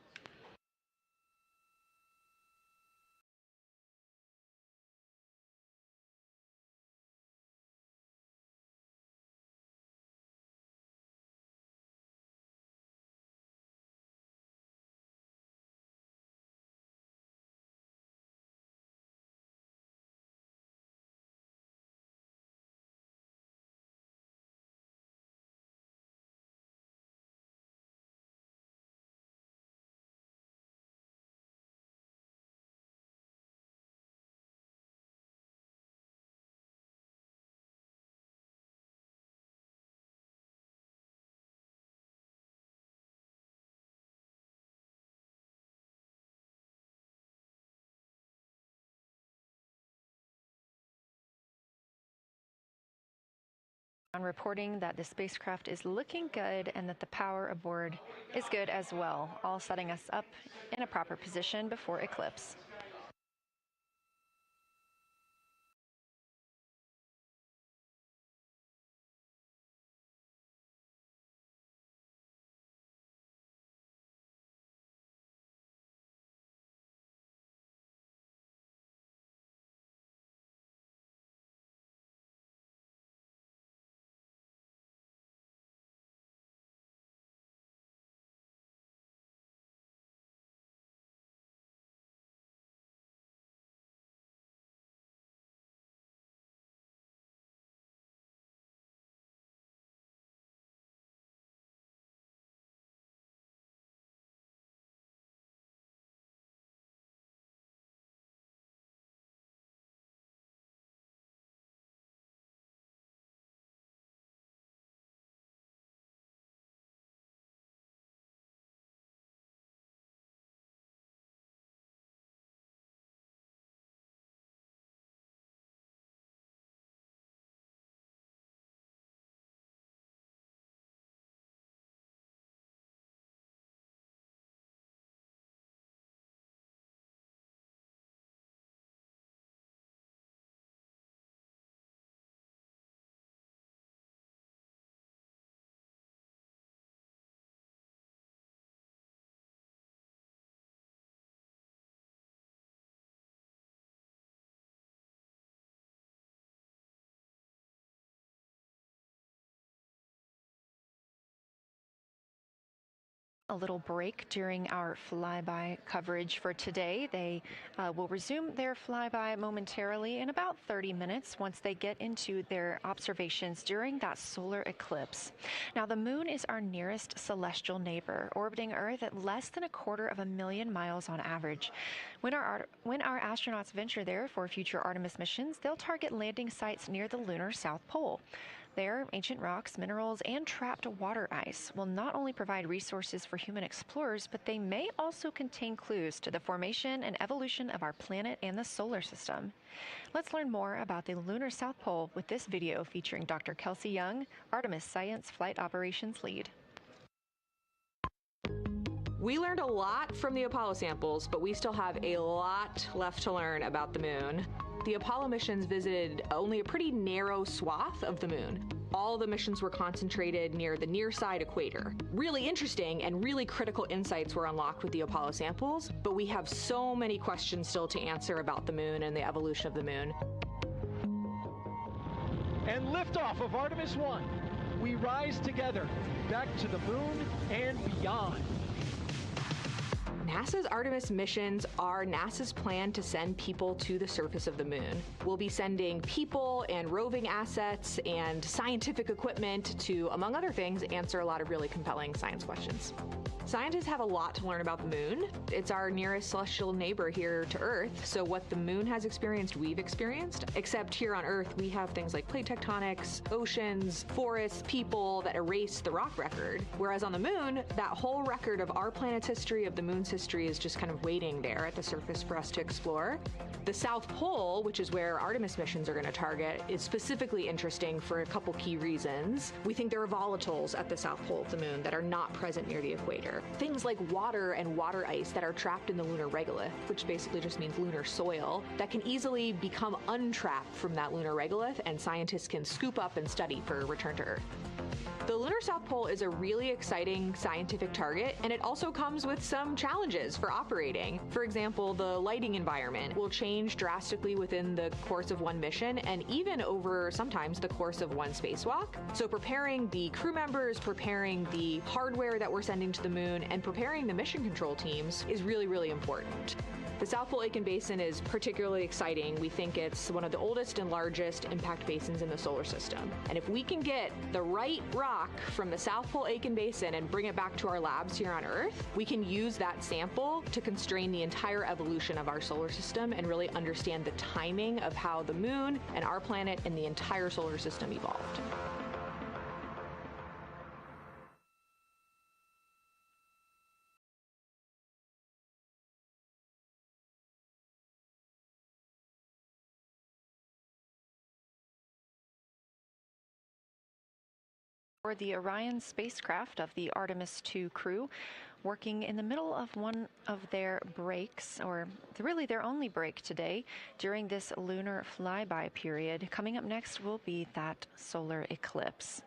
On reporting that the spacecraft is looking good and that the power aboard is good as well, all setting us up in a proper position before eclipse. a little break during our flyby coverage for today. They will resume their flyby momentarily in about 30 minutes once they get into their observations during that solar eclipse. Now, the moon is our nearest celestial neighbor, orbiting Earth at less than 250,000 miles on average. When our astronauts venture there for future Artemis missions, they'll target landing sites near the lunar South Pole. There, ancient rocks, minerals, and trapped water ice will not only provide resources for human explorers, but they may also contain clues to the formation and evolution of our planet and the solar system. Let's learn more about the lunar South Pole with this video featuring Dr. Kelsey Young, Artemis Science Flight Operations Lead. We learned a lot from the Apollo samples, but we still have a lot left to learn about the moon. The Apollo missions visited only a pretty narrow swath of the moon. All the missions were concentrated near the near-side equator. Really interesting and really critical insights were unlocked with the Apollo samples, but we have so many questions still to answer about the moon and the evolution of the moon. And liftoff of Artemis I. We rise together, back to the moon and beyond. NASA's Artemis missions are NASA's plan to send people to the surface of the moon. We'll be sending people and roving assets and scientific equipment to, among other things, answer a lot of really compelling science questions. Scientists have a lot to learn about the moon. It's our nearest celestial neighbor here to Earth, so what the moon has experienced, we've experienced. Except here on Earth, we have things like plate tectonics, oceans, forests, people that erase the rock record. Whereas on the moon, that whole record of our planet's history, of the moon's history, is just kind of waiting there at the surface for us to explore. The South Pole, which is where Artemis missions are going to target, is specifically interesting for a couple key reasons. We think there are volatiles at the South Pole of the moon that are not present near the equator. Things like water and water ice that are trapped in the lunar regolith, which basically just means lunar soil, that can easily become untrapped from that lunar regolith, and scientists can scoop up and study for return to Earth. The lunar South Pole is a really exciting scientific target, and it also comes with some challenges for operating. For example, the lighting environment will change drastically within the course of one mission, and even over sometimes the course of one spacewalk. So preparing the crew members, preparing the hardware that we're sending to the moon, and preparing the mission control teams is really, really important. The South Pole Aitken Basin is particularly exciting. We think it's one of the oldest and largest impact basins in the solar system. And if we can get the right rock from the South Pole Aitken Basin and bring it back to our labs here on Earth, we can use that sample to constrain the entire evolution of our solar system and really understand the timing of how the moon and our planet and the entire solar system evolved. For the Orion spacecraft of the Artemis II crew, working in the middle of one of their breaks, or really their only break today, during this lunar flyby period. Coming up next will be that solar eclipse.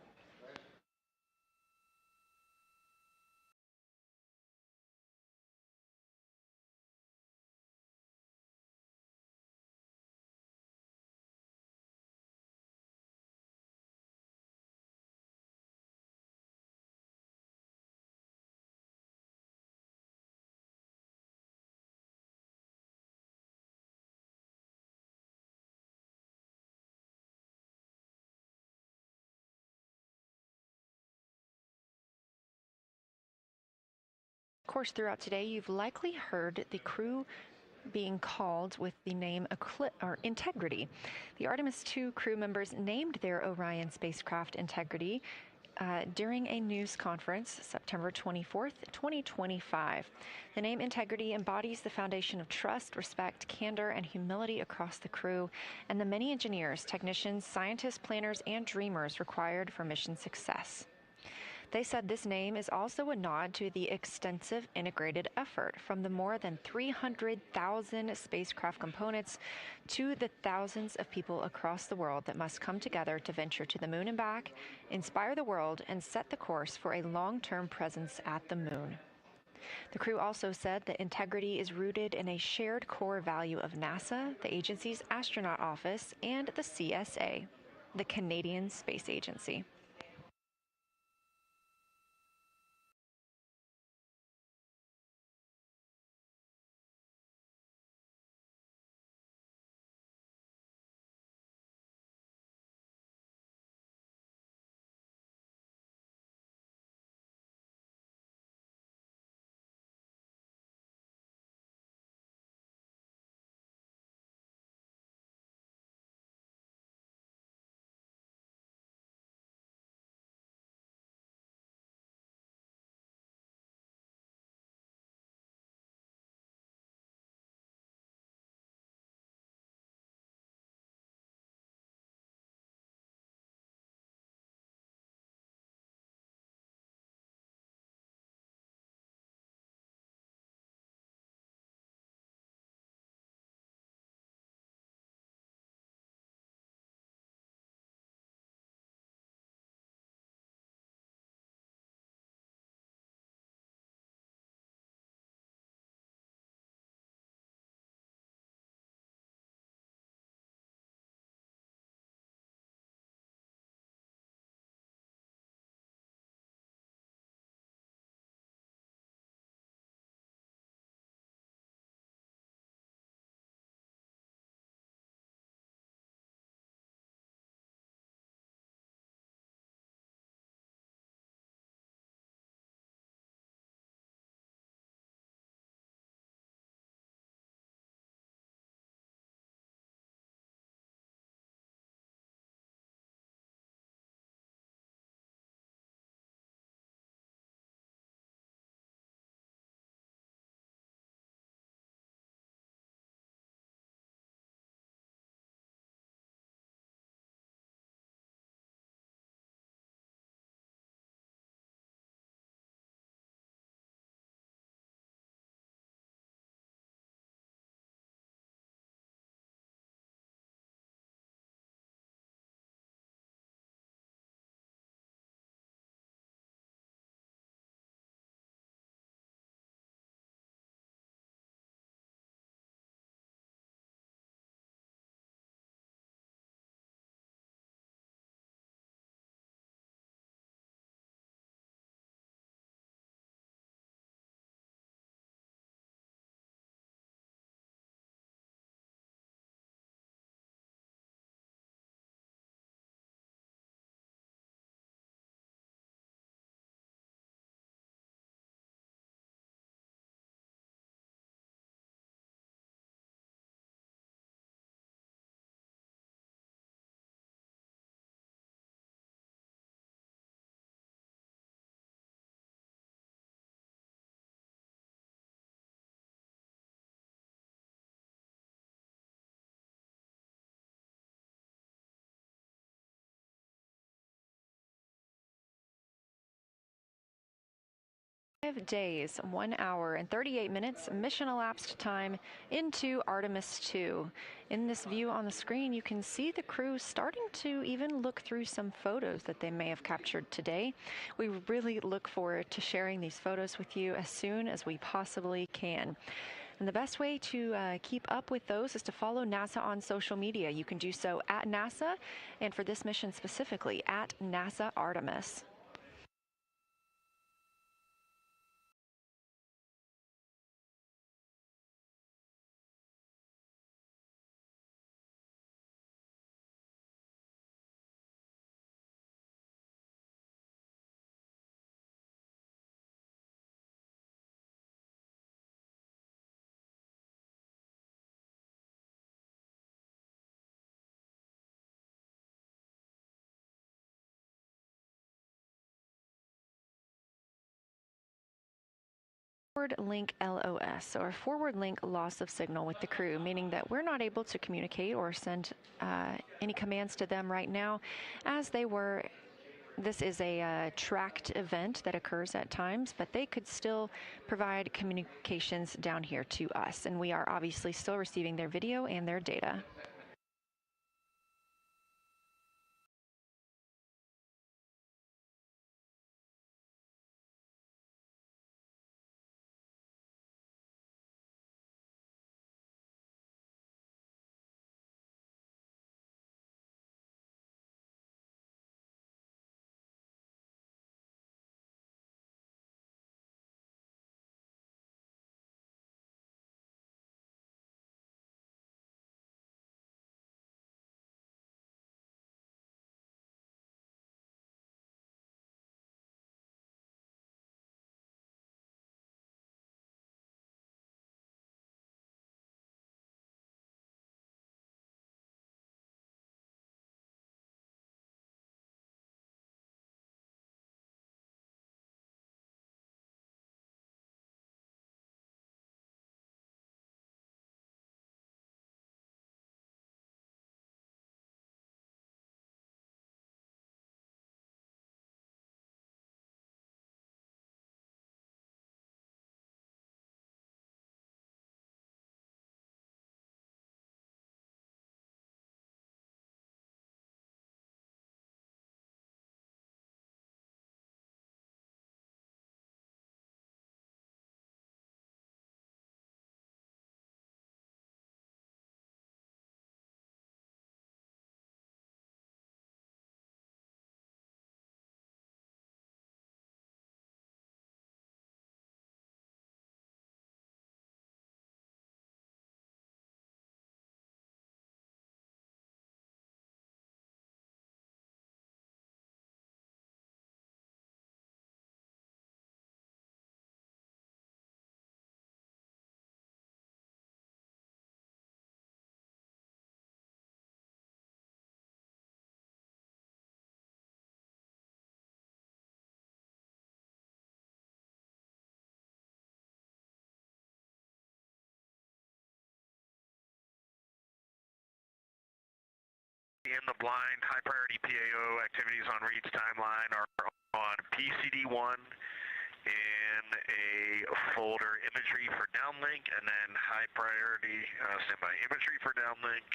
Of course, throughout today, you've likely heard the crew being called with the name Integrity. The Artemis II crew members named their Orion spacecraft Integrity during a news conference September 24th, 2025. The name Integrity embodies the foundation of trust, respect, candor, and humility across the crew and the many engineers, technicians, scientists, planners, and dreamers required for mission success. They said this name is also a nod to the extensive integrated effort from the more than 300,000 spacecraft components to the thousands of people across the world that must come together to venture to the moon and back, inspire the world, and set the course for a long-term presence at the moon. The crew also said that integrity is rooted in a shared core value of NASA, the agency's astronaut office, and the CSA, the Canadian Space Agency. 5 days, 1 hour and 38 minutes mission elapsed time into Artemis II. In this view on the screen, you can see the crew starting to even look through some photos that they may have captured today. We really look forward to sharing these photos with you as soon as we possibly can. And the best way to keep up with those is to follow NASA on social media. You can do so at NASA, and for this mission specifically, at NASA Artemis. Forward link LOS, or forward link loss of signal with the crew, meaning that we're not able to communicate or send any commands to them right now as they were. This is a tracked event that occurs at times, but they could still provide communications down here to us, and we are obviously still receiving their video and their data. In the blind, high priority PAO activities on Reed's timeline are on PCD1 in a folder imagery for downlink, and then high priority standby imagery for downlink,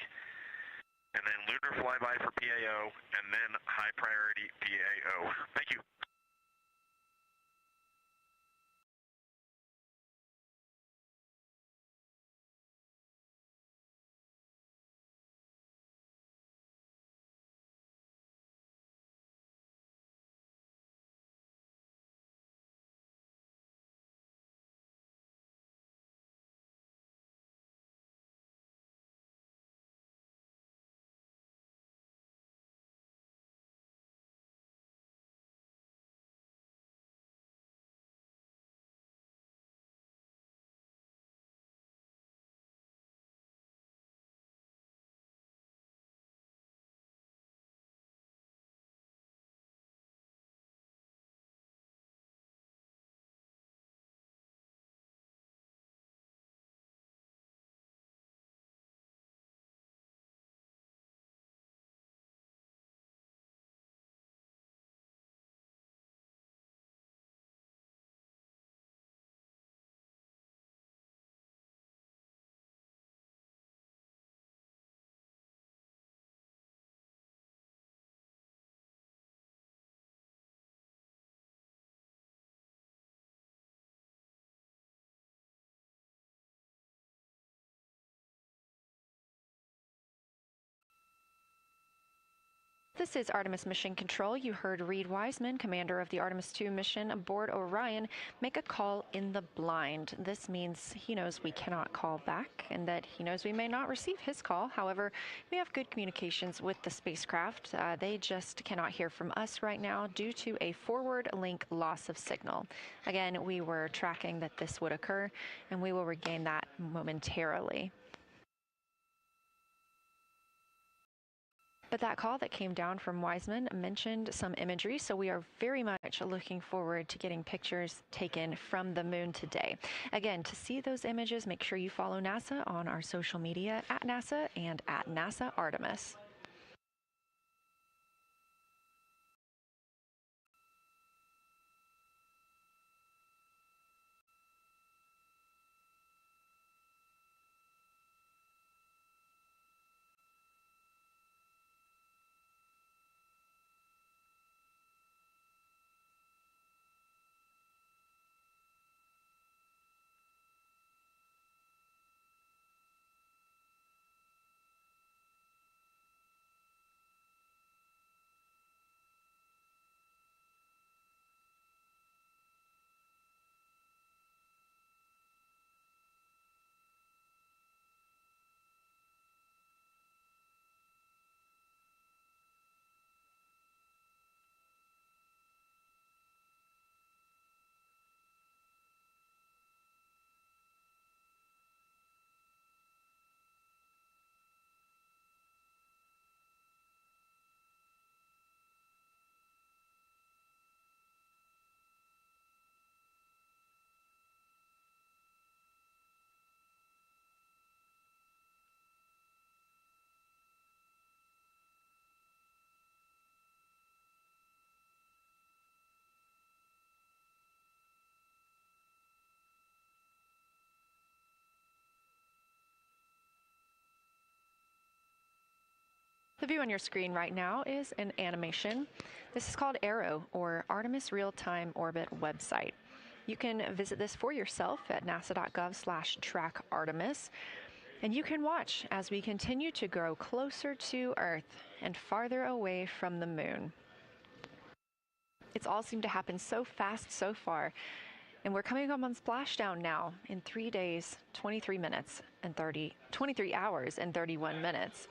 and then lunar flyby for PAO, and then high priority PAO. Thank you. This is Artemis Mission Control. You heard Reed Wiseman, commander of the Artemis II mission aboard Orion, make a call in the blind. This means he knows we cannot call back and that he knows we may not receive his call. However, we have good communications with the spacecraft. They just cannot hear from us right now due to a forward link loss of signal. Again, we were tracking that this would occur, and we will regain that momentarily. But that call that came down from Wiseman mentioned some imagery, so we are very much looking forward to getting pictures taken from the moon today. Again, to see those images, make sure you follow NASA on our social media at NASA and at NASA Artemis. The view on your screen right now is an animation. This is called Arrow, or Artemis Real-Time Orbit website. You can visit this for yourself at nasa.gov/trackartemis, and you can watch as we continue to grow closer to Earth and farther away from the moon. It's all seemed to happen so fast so far, and we're coming up on splashdown now in 3 days, 23 hours and 31 minutes.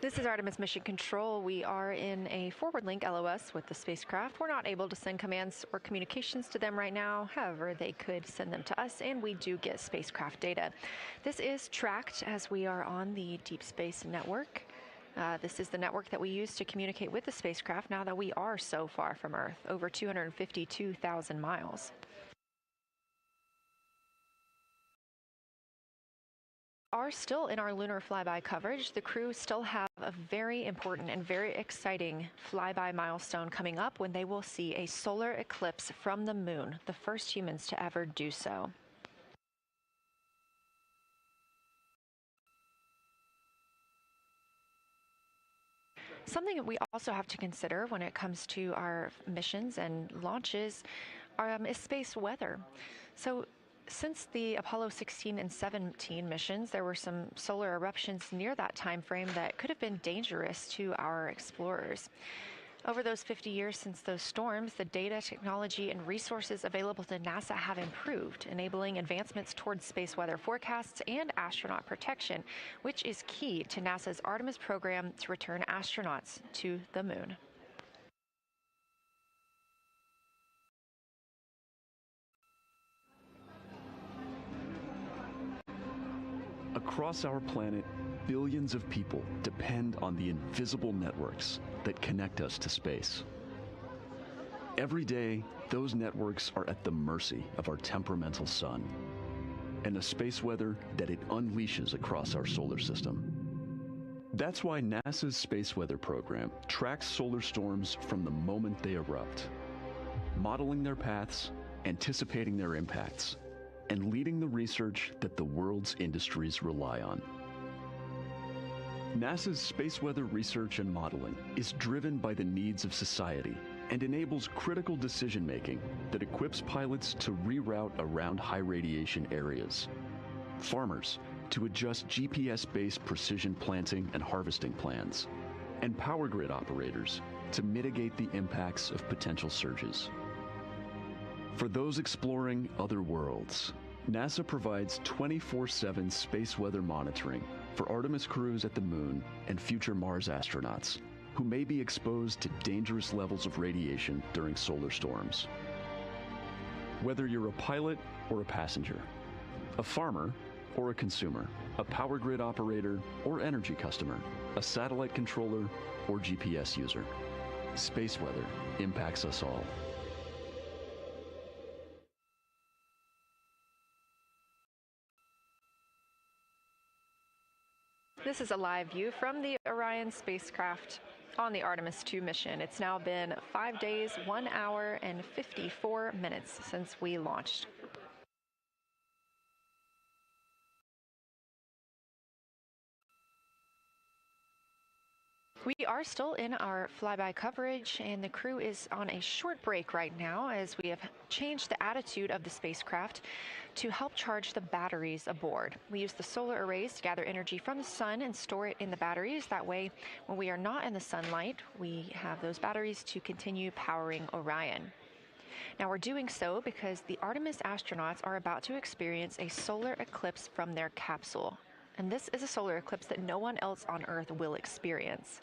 This is Artemis Mission Control. We are in a forward link LOS with the spacecraft. We're not able to send commands or communications to them right now. However, they could send them to us, and we do get spacecraft data. This is tracked as we are on the Deep Space Network. This is the network that we use to communicate with the spacecraft now that we are so far from Earth, over 252,000 miles. Are still in our lunar flyby coverage. The crew still have a very important and very exciting flyby milestone coming up when they will see a solar eclipse from the moon, the first humans to ever do so. Something that we also have to consider when it comes to our missions and launches is space weather. So since the Apollo 16 and 17 missions, there were some solar eruptions near that time frame that could have been dangerous to our explorers. Over those 50 years since those storms, the data, technology, and resources available to NASA have improved, enabling advancements towards space weather forecasts and astronaut protection, which is key to NASA's Artemis program to return astronauts to the moon. Across our planet, billions of people depend on the invisible networks that connect us to space. Every day, those networks are at the mercy of our temperamental sun and the space weather that it unleashes across our solar system. That's why NASA's Space Weather Program tracks solar storms from the moment they erupt, modeling their paths, anticipating their impacts, and leading the research that the world's industries rely on. NASA's space weather research and modeling is driven by the needs of society and enables critical decision-making that equips pilots to reroute around high radiation areas, farmers to adjust GPS-based precision planting and harvesting plans, and power grid operators to mitigate the impacts of potential surges. For those exploring other worlds, NASA provides 24/7 space weather monitoring for Artemis crews at the moon and future Mars astronauts who may be exposed to dangerous levels of radiation during solar storms. Whether you're a pilot or a passenger, a farmer or a consumer, a power grid operator or energy customer, a satellite controller or GPS user, space weather impacts us all. This is a live view from the Orion spacecraft on the Artemis II mission. It's now been 5 days, 1 hour, and 54 minutes since we launched. We are still in our flyby coverage, and the crew is on a short break right now as we have changed the attitude of the spacecraft to help charge the batteries aboard. We use the solar arrays to gather energy from the sun and store it in the batteries. That way, when we are not in the sunlight, we have those batteries to continue powering Orion. Now, we're doing so because the Artemis astronauts are about to experience a solar eclipse from their capsule. And this is a solar eclipse that no one else on Earth will experience.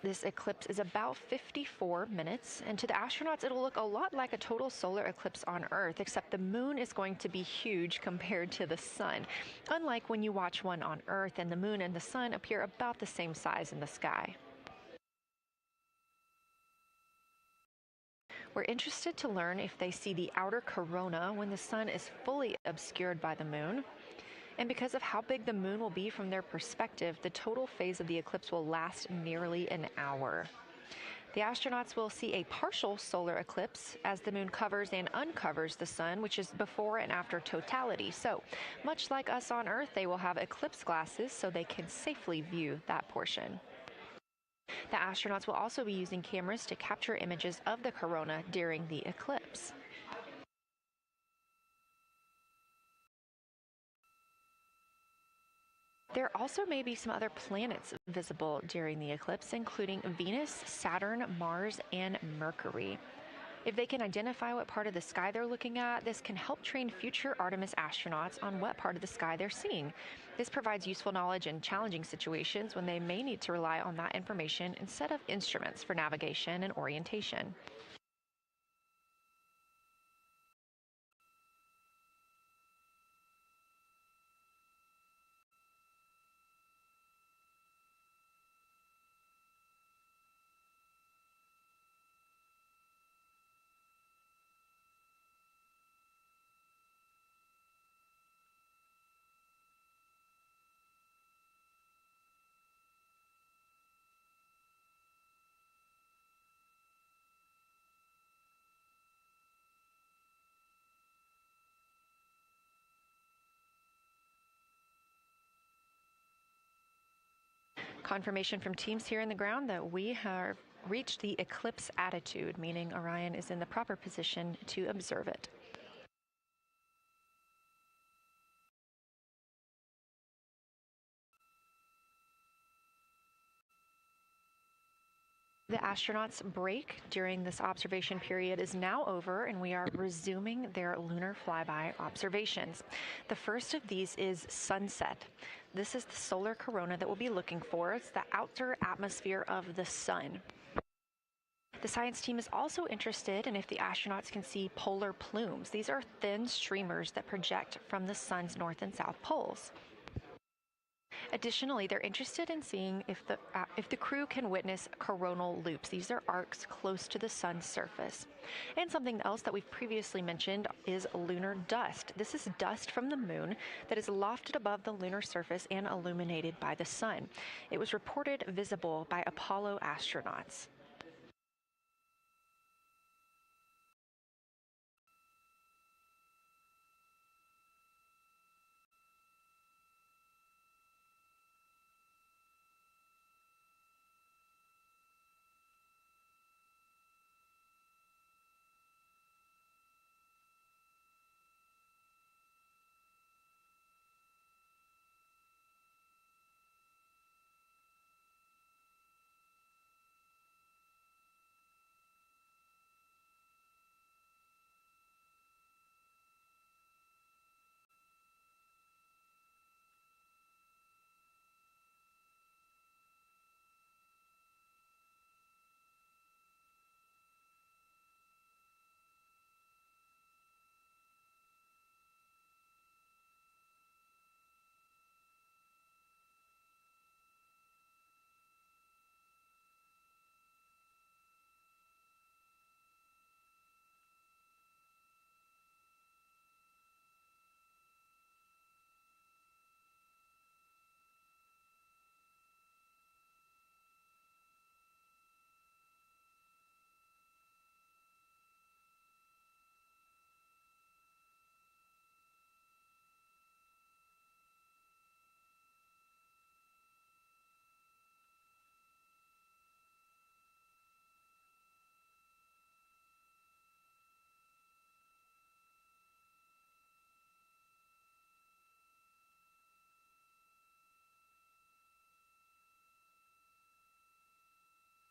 This eclipse is about 54 minutes, and to the astronauts, it'll look a lot like a total solar eclipse on Earth, except the moon is going to be huge compared to the sun, unlike when you watch one on Earth and the moon and the sun appear about the same size in the sky. We're interested to learn if they see the outer corona when the sun is fully obscured by the moon. And because of how big the moon will be from their perspective, the total phase of the eclipse will last nearly an hour. The astronauts will see a partial solar eclipse as the moon covers and uncovers the sun, which is before and after totality. So, much like us on Earth, they will have eclipse glasses so they can safely view that portion. The astronauts will also be using cameras to capture images of the corona during the eclipse. There also may be some other planets visible during the eclipse, including Venus, Saturn, Mars, and Mercury. If they can identify what part of the sky they're looking at, this can help train future Artemis astronauts on what part of the sky they're seeing. This provides useful knowledge in challenging situations when they may need to rely on that information instead of instruments for navigation and orientation. Confirmation from teams here in the ground that we have reached the eclipse attitude, meaning Orion is in the proper position to observe it. The astronauts' break during this observation period is now over, and we are resuming their lunar flyby observations. The first of these is sunset. This is the solar corona that we'll be looking for. It's the outer atmosphere of the sun. The science team is also interested in if the astronauts can see polar plumes. These are thin streamers that project from the sun's north and south poles. Additionally, they're interested in seeing if the crew can witness coronal loops. These are arcs close to the sun's surface. And something else that we've previously mentioned is lunar dust. This is dust from the moon that is lofted above the lunar surface and illuminated by the sun. It was reported visible by Apollo astronauts.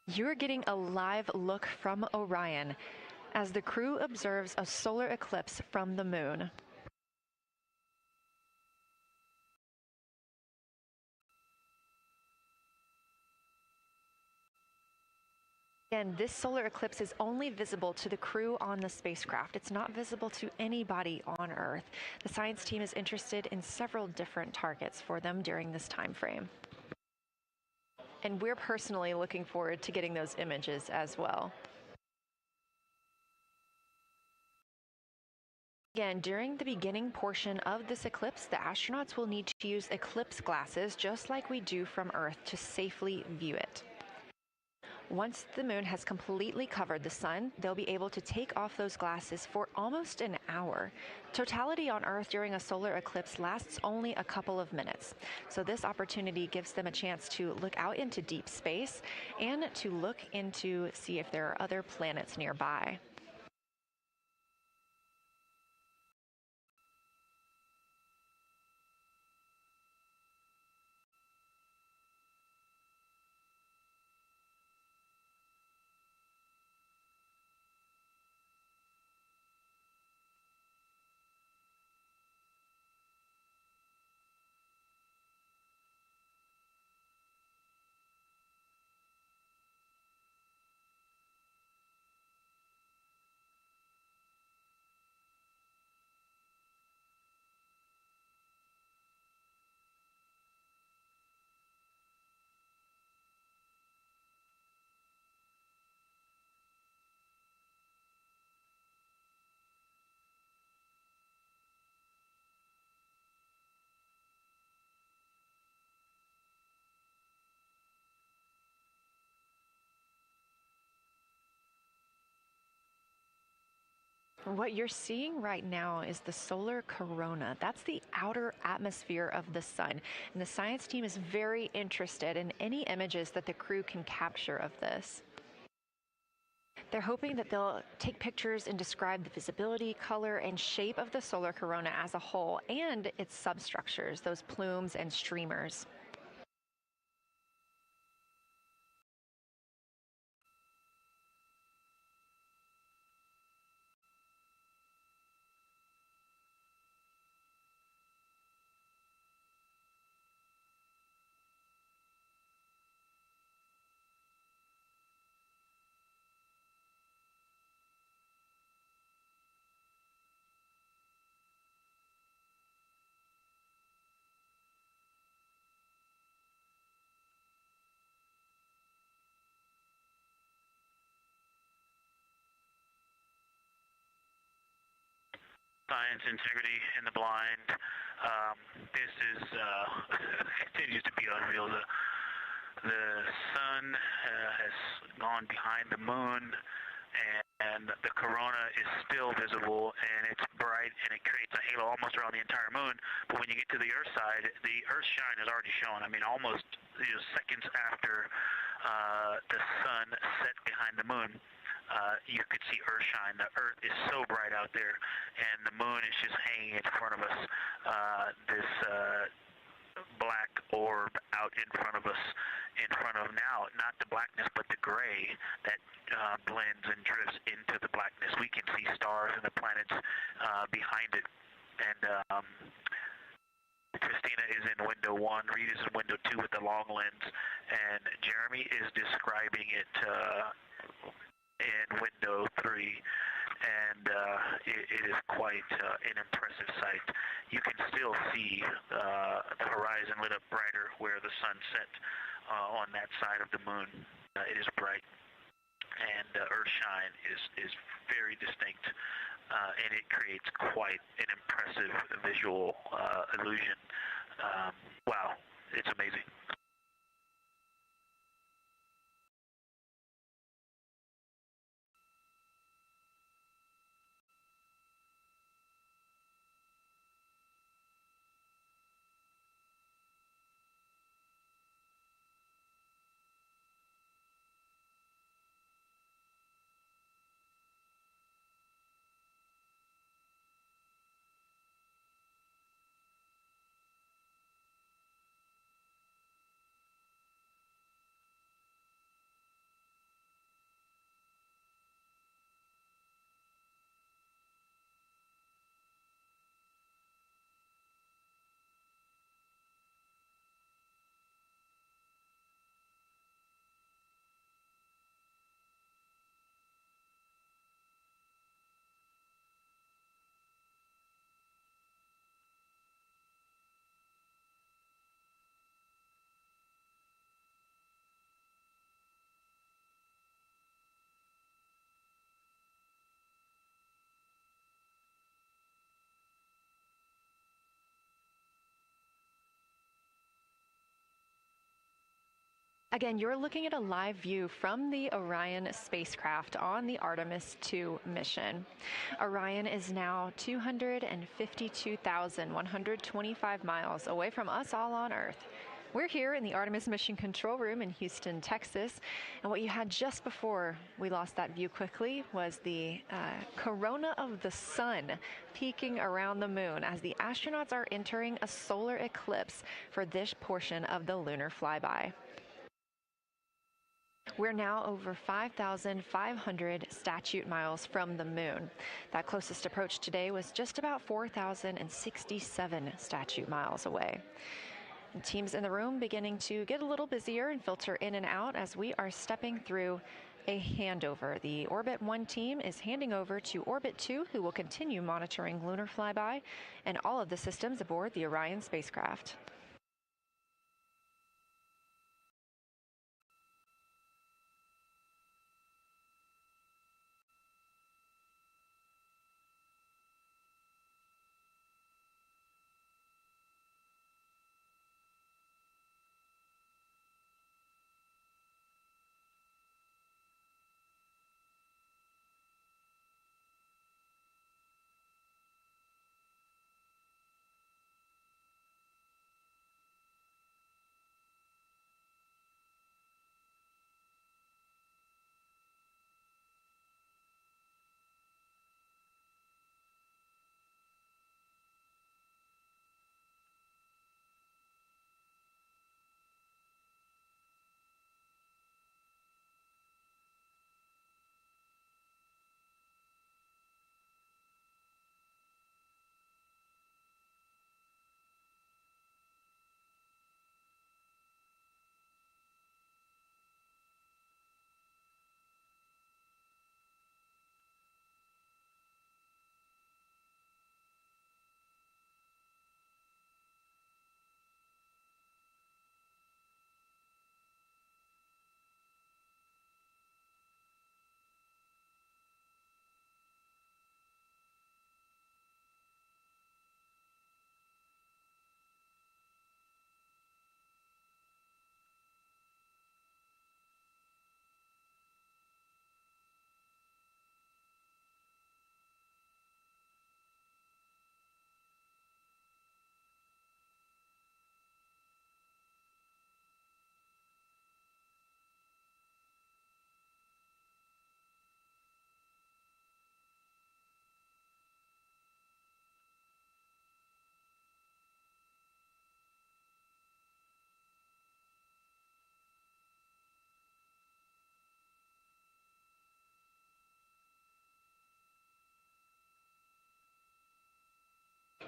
You're getting a live look from Orion as the crew observes a solar eclipse from the moon. Again, this solar eclipse is only visible to the crew on the spacecraft. It's not visible to anybody on Earth. The science team is interested in several different targets for them during this time frame. And we're personally looking forward to getting those images as well. Again, during the beginning portion of this eclipse, the astronauts will need to use eclipse glasses just like we do from Earth to safely view it. Once the moon has completely covered the sun, they'll be able to take off those glasses for almost an hour. Totality on Earth during a solar eclipse lasts only a couple of minutes. So this opportunity gives them a chance to look out into deep space and to look into see if there are other planets nearby. What you're seeing right now is the solar corona. That's the outer atmosphere of the sun. And the science team is very interested in any images that the crew can capture of this. They're hoping that they'll take pictures and describe the visibility, color, and shape of the solar corona as a whole and its substructures, those plumes and streamers. Science, integrity, in the blind. This is continues to be unreal. The sun has gone behind the moon, and the corona is still visible, and it's bright, and it creates a halo almost around the entire moon. But when you get to the Earth side, the Earth shine is already shown. I mean, almost seconds after the sun set behind the moon. You could see Earth shine. The Earth is so bright out there, and the moon is just hanging in front of us. This black orb out in front of us, in front of now, not the blackness, but the gray that blends and drifts into the blackness. We can see stars and the planets behind it. And Christina is in window 1, Reed is in window 2 with the long lens, and Jeremy is describing it in window 3, and it is quite an impressive sight. You can still see the horizon lit up brighter where the sun set on that side of the moon. It is bright, and Earthshine is very distinct, and it creates quite an impressive visual illusion. Wow, it's amazing. Again, you're looking at a live view from the Orion spacecraft on the Artemis II mission. Orion is now 252,125 miles away from us all on Earth. We're here in the Artemis Mission Control Room in Houston, Texas, and what you had just before we lost that view quickly was the corona of the sun peeking around the moon as the astronauts are entering a solar eclipse for this portion of the lunar flyby. We're now over 5,500 statute miles from the moon. That closest approach today was just about 4,067 statute miles away. And teams in the room beginning to get a little busier and filter in and out as we are stepping through a handover. The Orbit 1 team is handing over to Orbit 2, who will continue monitoring lunar flyby and all of the systems aboard the Orion spacecraft.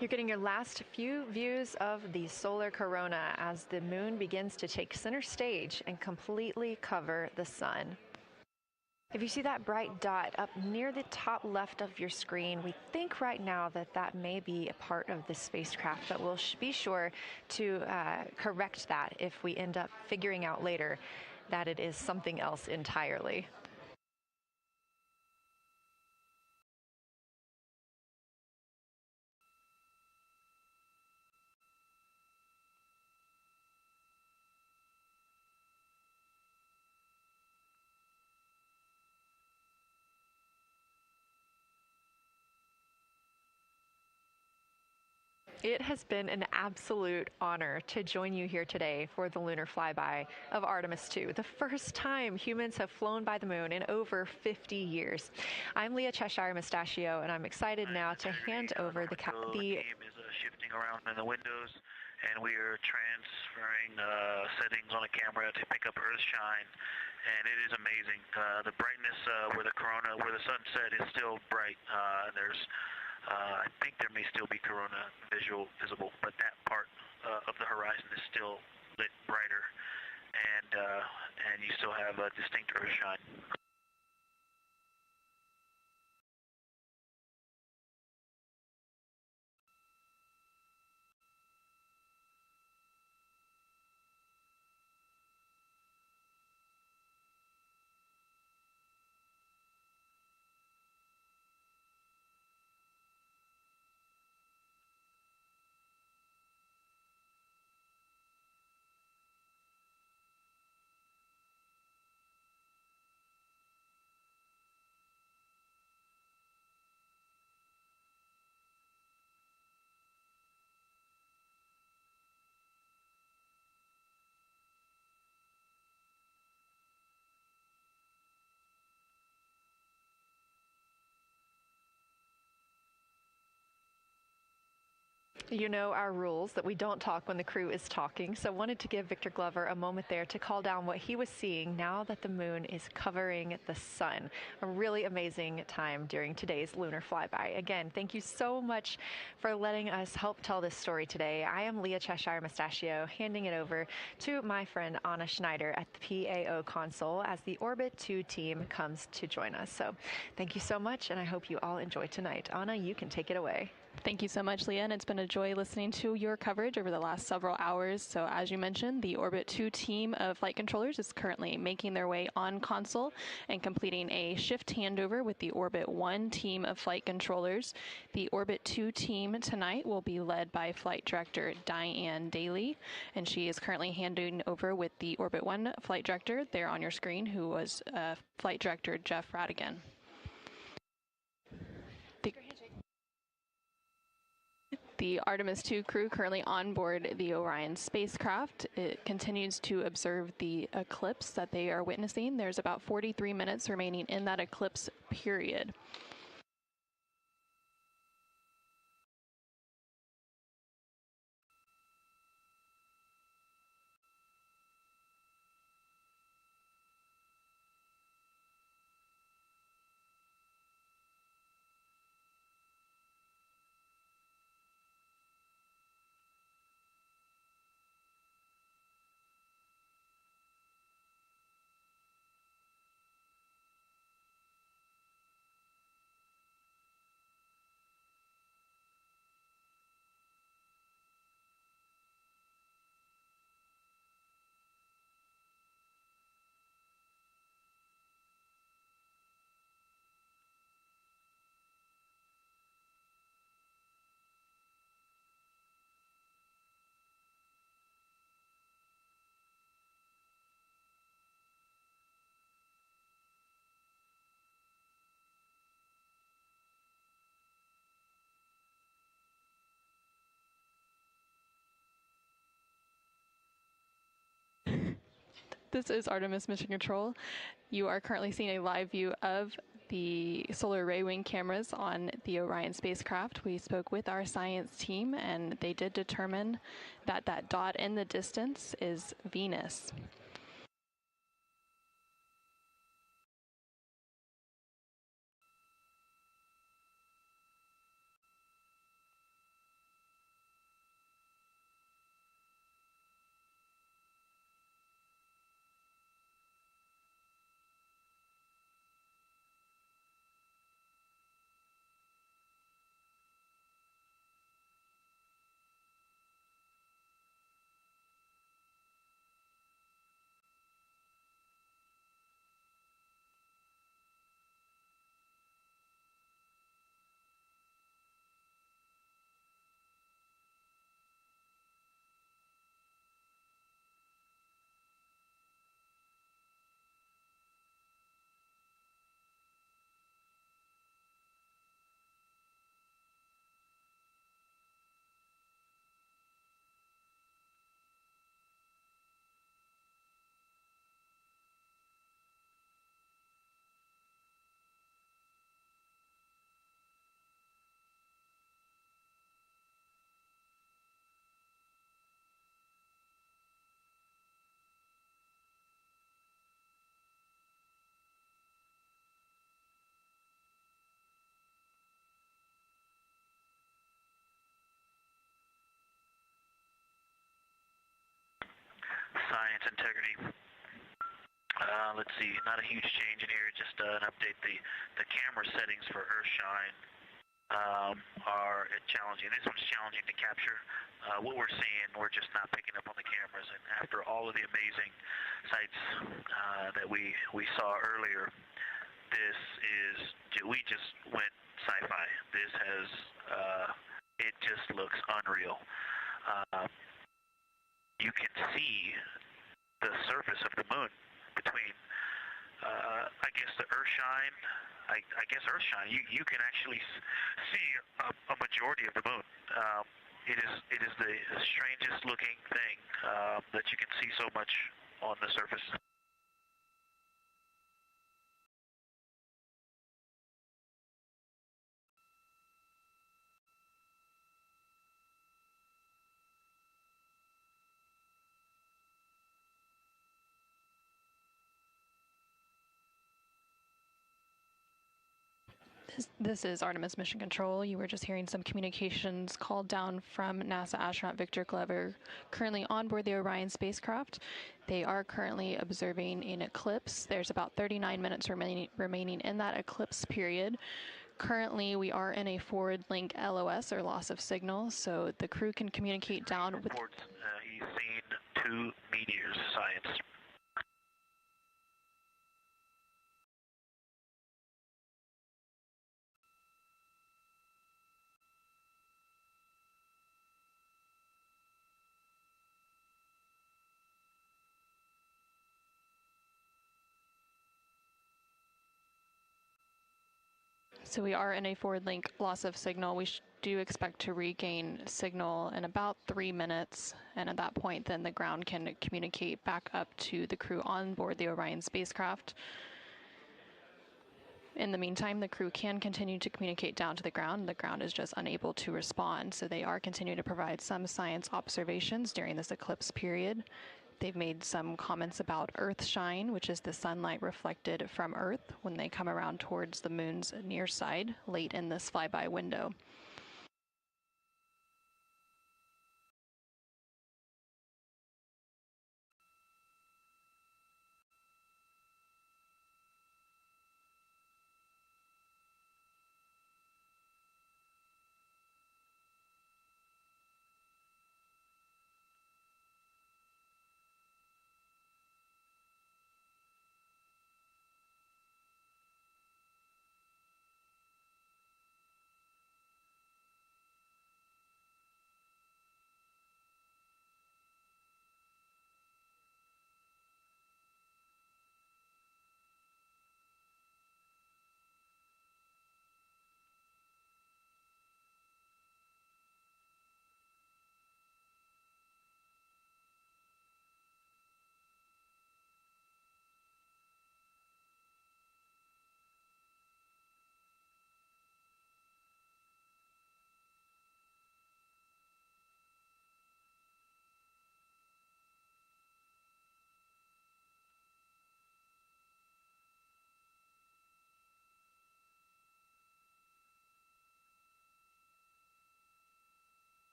You're getting your last few views of the solar corona as the moon begins to take center stage and completely cover the sun. If you see that bright dot up near the top left of your screen, we think right now that that may be a part of the spacecraft, but we'll be sure to correct that if we end up figuring out later that it is something else entirely. It has been an absolute honor to join you here today for the lunar flyby of Artemis II, the first time humans have flown by the moon in over 50 years. I'm Leah Cheshire Mustachio, and I'm excited now to hand over the game is shifting around in the windows, and we are transferring settings on a camera to pick up Earthshine, and it is amazing. The brightness where the sunset is still bright. I think there may still be corona visible, but that part of the horizon is still lit brighter, and you still have a distinct Earthshine. You know our rules that we don't talk when the crew is talking, so wanted to give Victor Glover a moment there to call down what he was seeing now that the moon is covering the sun. A really amazing time during today's lunar flyby. Again, thank you so much for letting us help tell this story today. I am Leah Cheshire Mustachio, handing it over to my friend Anna Schneider at the PAO console as the Orbit 2 team comes to join us. So thank you so much, and I hope you all enjoy tonight. Anna, you can take it away. Thank you so much, Leah, and it's been a joy listening to your coverage over the last several hours. So as you mentioned, the Orbit 2 team of flight controllers is currently making their way on console and completing a shift handover with the Orbit 1 team of flight controllers. The Orbit 2 team tonight will be led by Flight Director Diane Daly, and she is currently handing over with the Orbit 1 flight director there on your screen, who was Flight Director Jeff Radigan. The Artemis II crew currently on board the Orion spacecraft. It continues to observe the eclipse that they are witnessing. There's about 43 minutes remaining in that eclipse period. This is Artemis Mission Control. You are currently seeing a live view of the solar array wing cameras on the Orion spacecraft. We spoke with our science team, and they did determine that that dot in the distance is Venus. science integrity. Let's see, not a huge change in here, just an update. The camera settings for Earthshine are challenging. This one's challenging to capture. What we're seeing, we're just not picking up on the cameras. And after all of the amazing sights that we saw earlier, we just went sci-fi. This has, it just looks unreal. You can see the surface of the moon between, I guess, the Earthshine. I guess Earthshine. You can actually see a majority of the moon. It is the strangest looking thing that you can see so much on the surface. This is Artemis Mission Control. You were just hearing some communications called down from NASA astronaut Victor Glover, currently on board the Orion spacecraft. They are currently observing an eclipse. There's about 39 minutes remaining in that eclipse period. Currently, we are in a forward link LOS, or loss of signal, so the crew can communicate down with... He's seen 2 meteors, science. So we are in a forward link loss of signal. We do expect to regain signal in about 3 minutes, and at that point then the ground can communicate back up to the crew on board the Orion spacecraft. In the meantime, the crew can continue to communicate down to the ground. The ground is just unable to respond, so they are continuing to provide some science observations during this eclipse period. They've made some comments about Earthshine, which is the sunlight reflected from Earth when they come around towards the moon's near side late in this flyby window.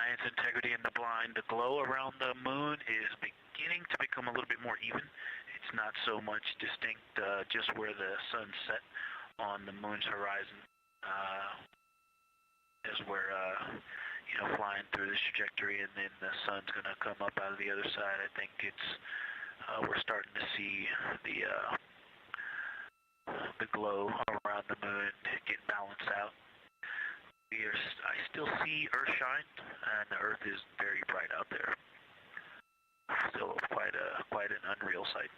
science, integrity in the blind. The glow around the moon is beginning to become a little bit more even. It's not so much distinct just where the sun set on the moon's horizon as we're flying through this trajectory, and then the sun's going to come up out of the other side. I think it's we're starting to see the glow around the moon get balanced out. I still see Earth shine, and the Earth is very bright out there. Still quite an unreal sight.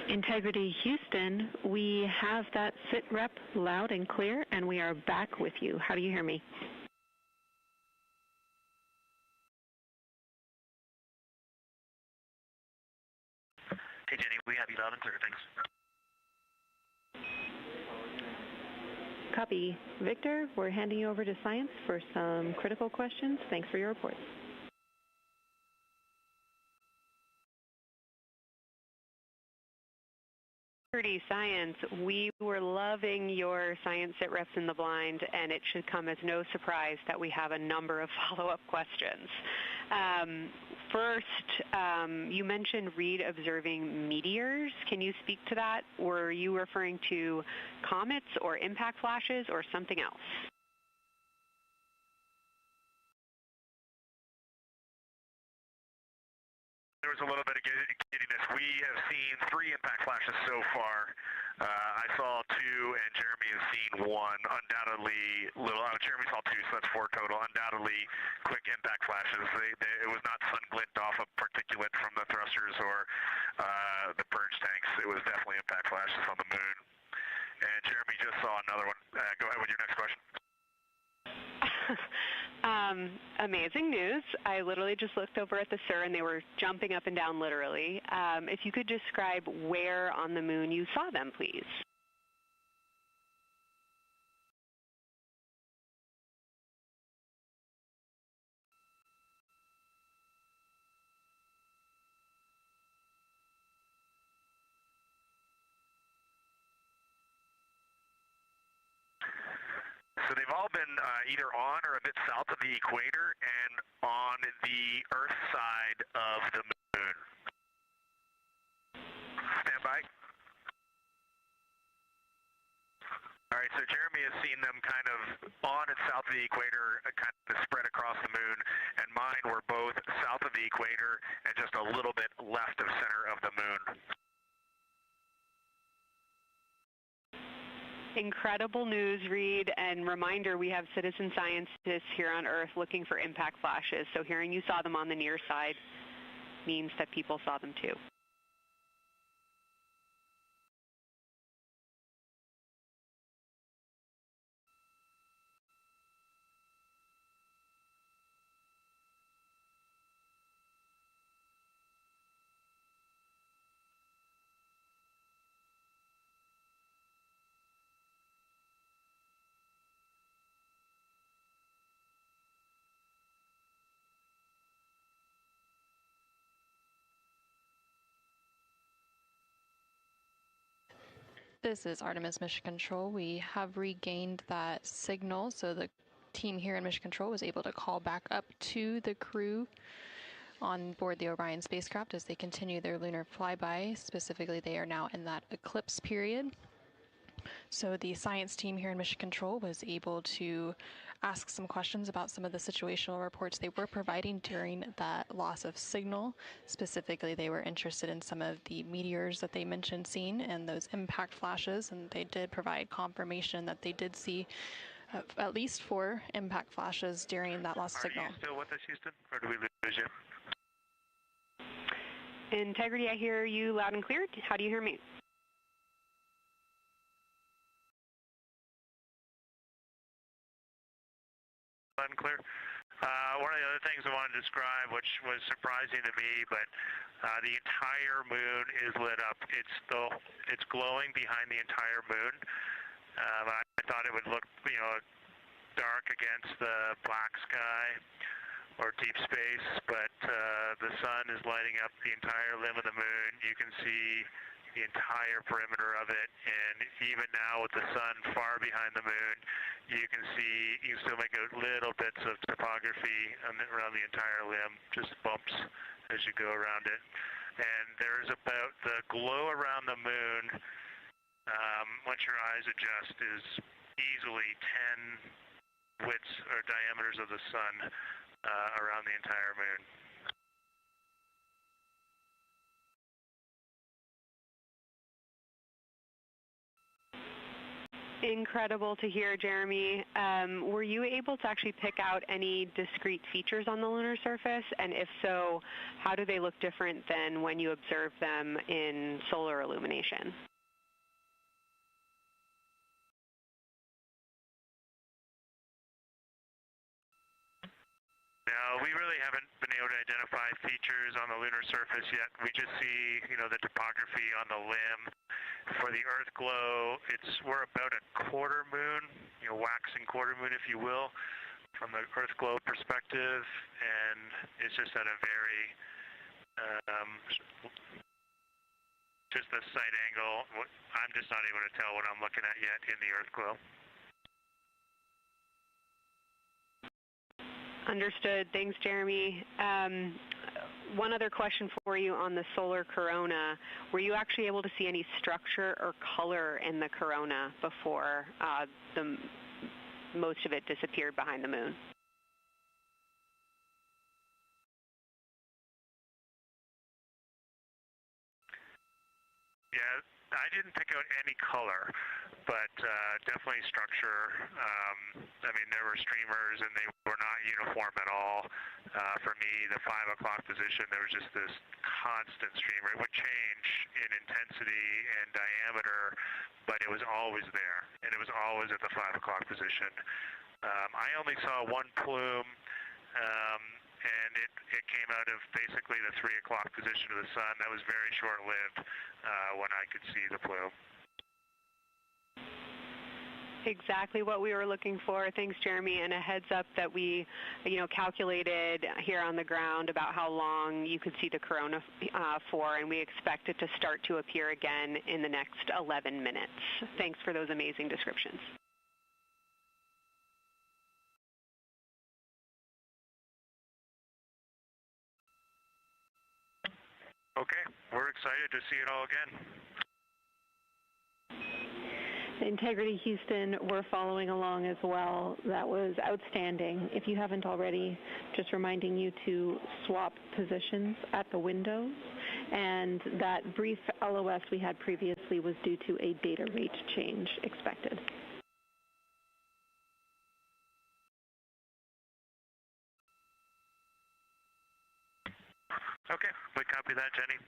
Integrity Houston, we have that sit rep loud and clear, and we are back with you. How do you hear me? Hey, Jenny, we have you loud and clear. Thanks. Copy. Victor, we're handing you over to Science for some critical questions. Thanks for your report. Science, we were loving your science sit reps in the blind, and it should come as no surprise that we have a number of follow-up questions. First, you mentioned Reed observing meteors. Can you speak to that? Were you referring to comets or impact flashes or something else? There was a little bit of giddiness. We have seen 3 impact flashes so far. I saw 2, and Jeremy has seen 1. Undoubtedly, Jeremy saw 2, so that's 4 total. Undoubtedly, quick impact flashes. It was not sun glint off of particulate from the thrusters or the purge tanks. It was definitely impact flashes on the moon. And Jeremy just saw another one. Go ahead with your next question. Amazing news. I literally just looked over at the SIR and they were jumping up and down literally. If you could describe where on the moon you saw them, please. So they've all been either on or a bit south of the equator and on the Earth side of the moon. Stand by. All right, so Jeremy has seen them kind of on and south of the equator, kind of spread across the moon, and mine were both south of the equator and just a little bit left of center of the moon. Incredible news, Reed, and reminder, we have citizen scientists here on Earth looking for impact flashes, so hearing you saw them on the near side means that people saw them too. This is Artemis Mission Control. We have regained that signal, so the team here in Mission Control was able to call back up to the crew on board the Orion spacecraft as they continue their lunar flyby. Specifically, they are now in that eclipse period. So the science team here in Mission Control was able to ask some questions about some of the situational reports they were providing during that loss of signal. Specifically, they were interested in some of the meteors that they mentioned seeing and those impact flashes, and they did provide confirmation that they did see at least 4 impact flashes during that loss of signal. Are you still with us, Houston, or do we lose you? Integrity, I hear you loud and clear. How do you hear me? Loud and clear. One of the other things I wanted to describe, which was surprising to me, but the entire moon is lit up. It's glowing behind the entire moon. I thought it would look, dark against the black sky or deep space, but the sun is lighting up the entire limb of the moon. You can see, the entire perimeter of it, and even now with the sun far behind the moon, you can still make out little bits of topography around the entire limb, just bumps as you go around it. And there's about the glow around the moon, once your eyes adjust, is easily 10 widths or diameters of the sun around the entire moon. Incredible to hear, Jeremy. Were you able to actually pick out any discrete features on the lunar surface? And if so, how do they look different than when you observe them in solar illumination? No, we really haven't been able to identify features on the lunar surface yet. We just see, the topography on the limb. For the Earth glow, we're about a quarter moon, waxing quarter moon, if you will, from the Earth glow perspective, and it's just at a very, just the sight angle. I'm just not able to tell what I'm looking at yet in the Earth glow. Understood. Thanks, Jeremy. One other question for you on the solar corona. Were you actually able to see any structure or color in the corona before most of it disappeared behind the moon? Yeah, I didn't pick out any color, but definitely structure. There were streamers, and they were not uniform at all. For me, the 5 o'clock position, there was just this constant streamer. It would change in intensity and diameter, but it was always there, and it was always at the 5 o'clock position. I only saw one plume, and it came out of basically the 3 o'clock position of the sun. That was very short-lived when I could see the plume. Exactly what we were looking for. Thanks, Jeremy. And a heads up that we, calculated here on the ground about how long you could see the corona for, and we expect it to start to appear again in the next 11 minutes. Thanks for those amazing descriptions. Okay, we're excited to see it all again. Integrity Houston, we're following along as well. That was outstanding. If you haven't already, just reminding you to swap positions at the windows. And that brief LOS we had previously was due to a data rate change expected. Okay, we copy that, Jenny.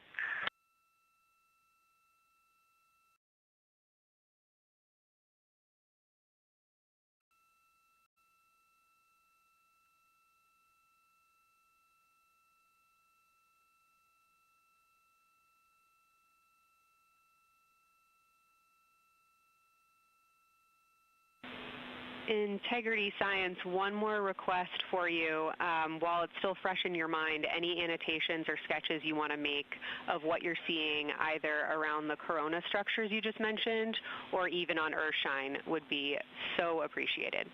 Integrity Science, one more request for you. While it's still fresh in your mind, any annotations or sketches you want to make of what you're seeing either around the corona structures you just mentioned or even on Earthshine would be so appreciated.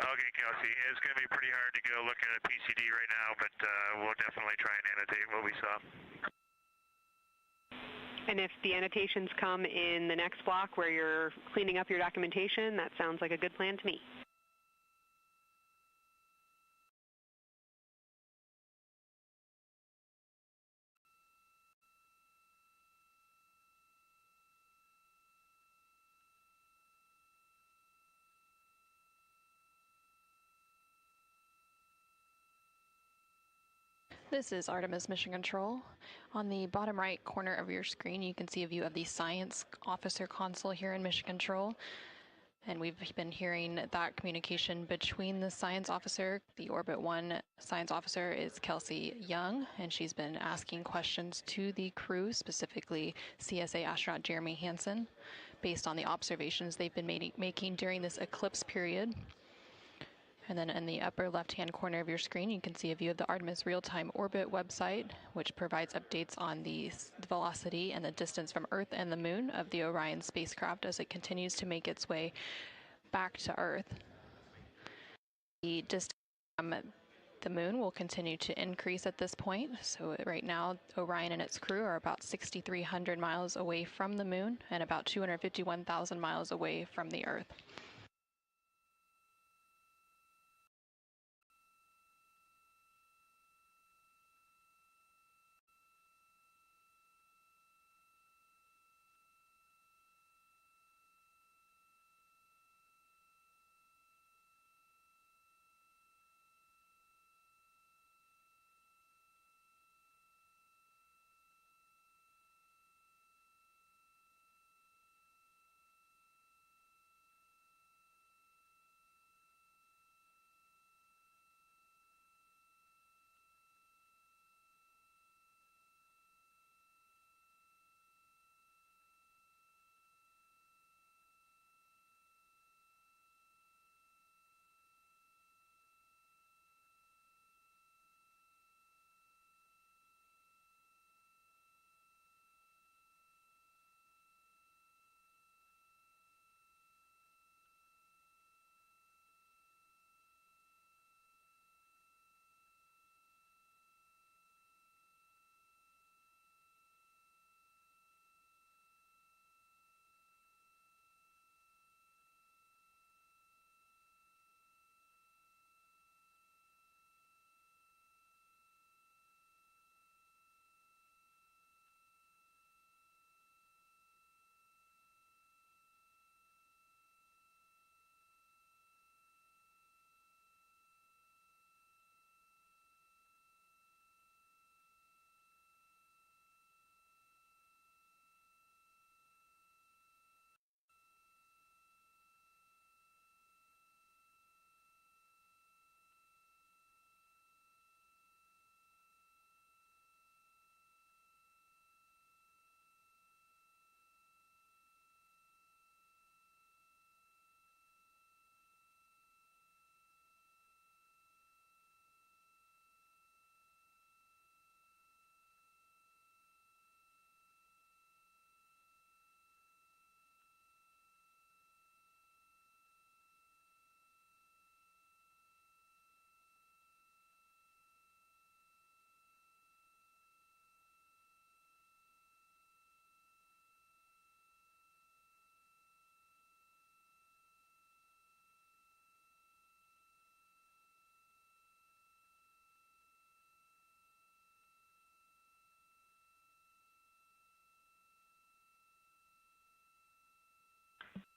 Okay, Kelsey, it's going to be pretty hard to go look at a PCD right now, but we'll definitely try and annotate what we saw. And if the annotations come in the next block where you're cleaning up your documentation, that sounds like a good plan to me. This is Artemis Mission Control. On the bottom right corner of your screen, you can see a view of the Science Officer Console here in Mission Control. And we've been hearing that communication between the science officer. The Orbit 1 science officer is Kelsey Young, and she's been asking questions to the crew, specifically CSA astronaut Jeremy Hansen, based on the observations they've been making during this eclipse period. And then in the upper left-hand corner of your screen, you can see a view of the Artemis Real-Time Orbit website, which provides updates on the velocity and the distance from Earth and the Moon of the Orion spacecraft as it continues to make its way back to Earth. The distance from the Moon will continue to increase at this point. So right now, Orion and its crew are about 6,300 miles away from the Moon and about 251,000 miles away from the Earth.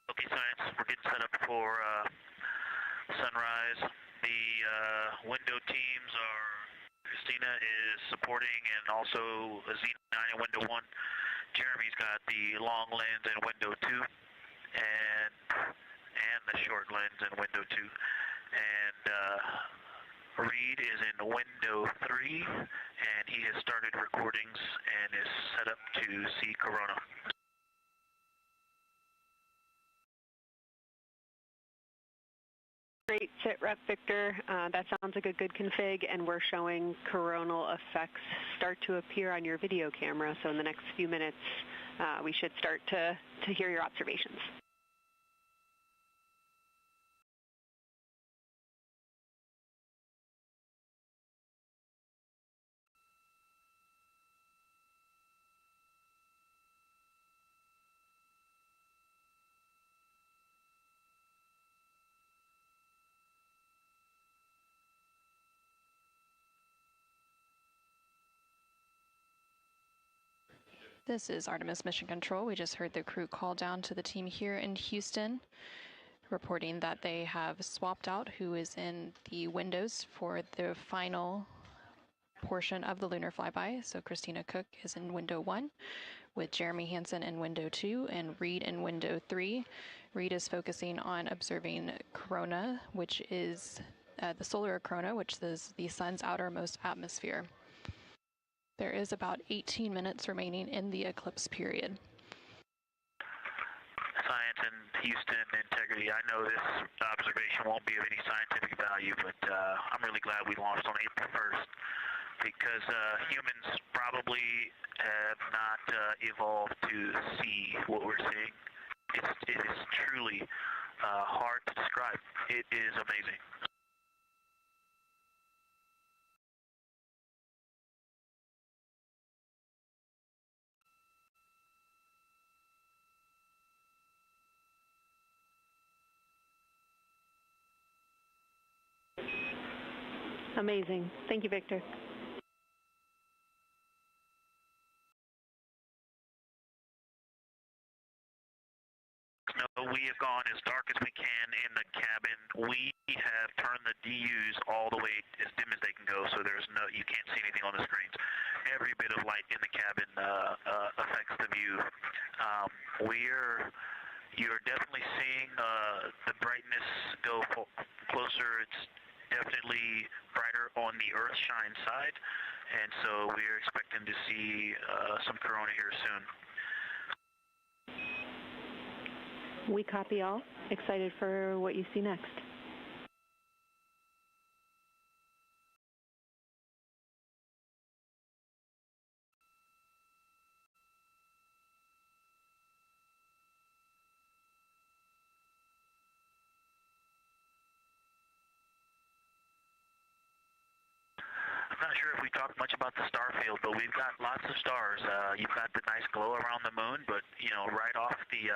Okay, science, we're getting set up for sunrise. The window teams are, Christina is supporting, and also Azina in window 1. Jeremy's got the long lens in window 2, and the short lens in window 2. And Reed is in window 3, and he has started recordings and is set up to see Corona. Great sit rep, Victor. That sounds like a good config, and we're showing coronal effects start to appear on your video camera. So in the next few minutes, we should start to hear your observations. This is Artemis Mission Control. We just heard the crew call down to the team here in Houston, reporting that they have swapped out who is in the windows for the final portion of the lunar flyby. So Christina Cook is in window 1, with Jeremy Hansen in window 2 and Reed in window 3. Reed is focusing on observing corona, which is the solar corona, which is the sun's outermost atmosphere. There is about 18 minutes remaining in the eclipse period. Science in Houston, integrity. I know this observation won't be of any scientific value, but I'm really glad we launched on April 1st because humans probably have not evolved to see what we're seeing. It is truly hard to describe. It is amazing. Amazing. Thank you, Victor. No, we have gone as dark as we can in the cabin. We have turned the DUs all the way as dim as they can go, so you can't see anything on the screens. Every bit of light in the cabin affects the view. You're definitely seeing the brightness go closer. It's definitely brighter on the Earth-shine side, and so we're expecting to see some corona here soon. We copy all. Excited for what you see next. I'm not sure if we talked much about the star field, but we've got lots of stars. You've got the nice glow around the moon, but right off the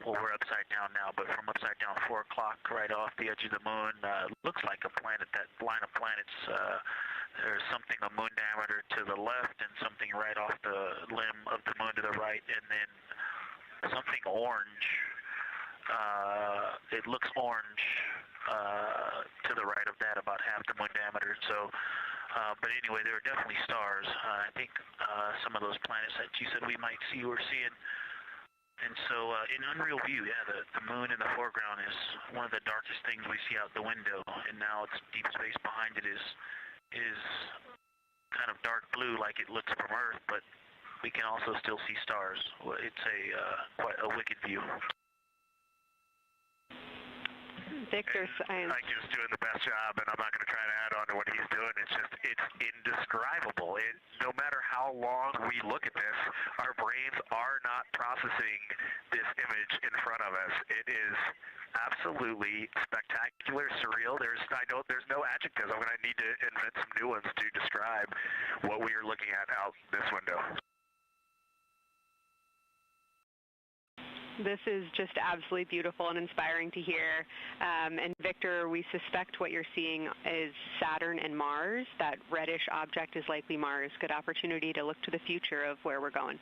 well, we're upside down now, but from upside down 4 o'clock, right off the edge of the moon, looks like a planet. That line of planets, there's something a moon diameter to the left, and something right off the limb of the moon to the right, and then something orange. It looks orange to the right of that, about half the moon diameter. So. But anyway, there are definitely stars. I think some of those planets that you said we might see, we're seeing. And so in unreal view, yeah, the moon in the foreground is one of the darkest things we see out the window. And now it's deep space behind it is kind of dark blue like it looks from Earth, but we can also still see stars. It's quite a wicked view. Victor, science. Ike's doing the best job, and I'm not going to try to add on to what he's doing. It's indescribable. No matter how long we look at this, our brains are not processing this image in front of us. It is absolutely spectacular, surreal. There's no adjectives. I'm going to need to invent some new ones to describe what we are looking at out this window. This is just absolutely beautiful and inspiring to hear. And Victor, we suspect what you're seeing is Saturn and Mars. That reddish object is likely Mars. Good opportunity to look to the future of where we're going.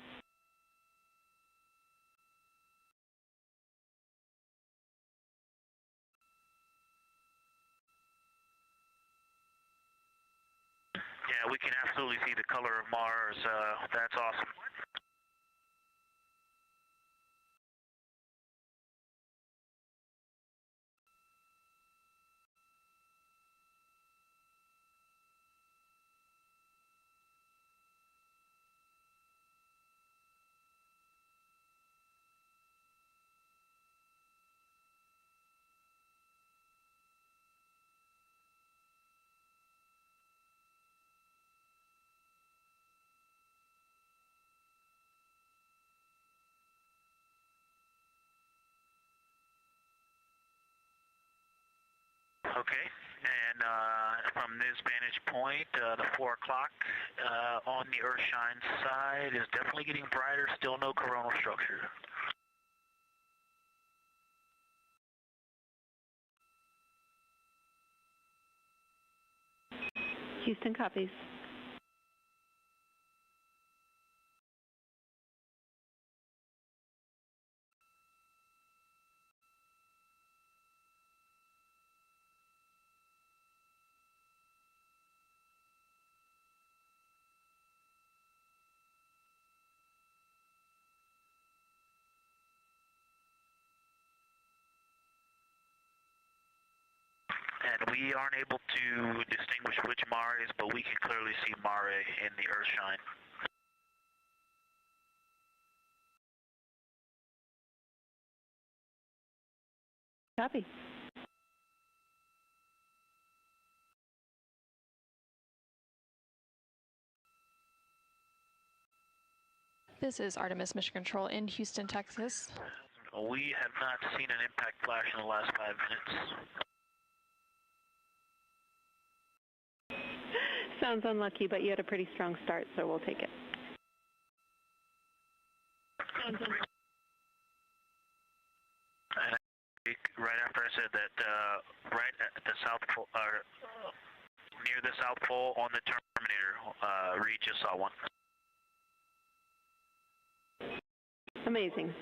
Yeah, we can absolutely see the color of Mars. That's awesome. Okay, and from this vantage point, the 4 o'clock on the Earthshine side is definitely getting brighter, still no coronal structure. Houston copies. and we aren't able to distinguish which Mare is, but we can clearly see Mare in the Earthshine. Copy. This is Artemis Mission Control in Houston, Texas. We have not seen an impact flash in the last 5 minutes. Sounds unlucky, but you had a pretty strong start, so we'll take it. Right after I said that, right at the South Pole, near the South Pole on the Terminator, Reed just saw one. Amazing.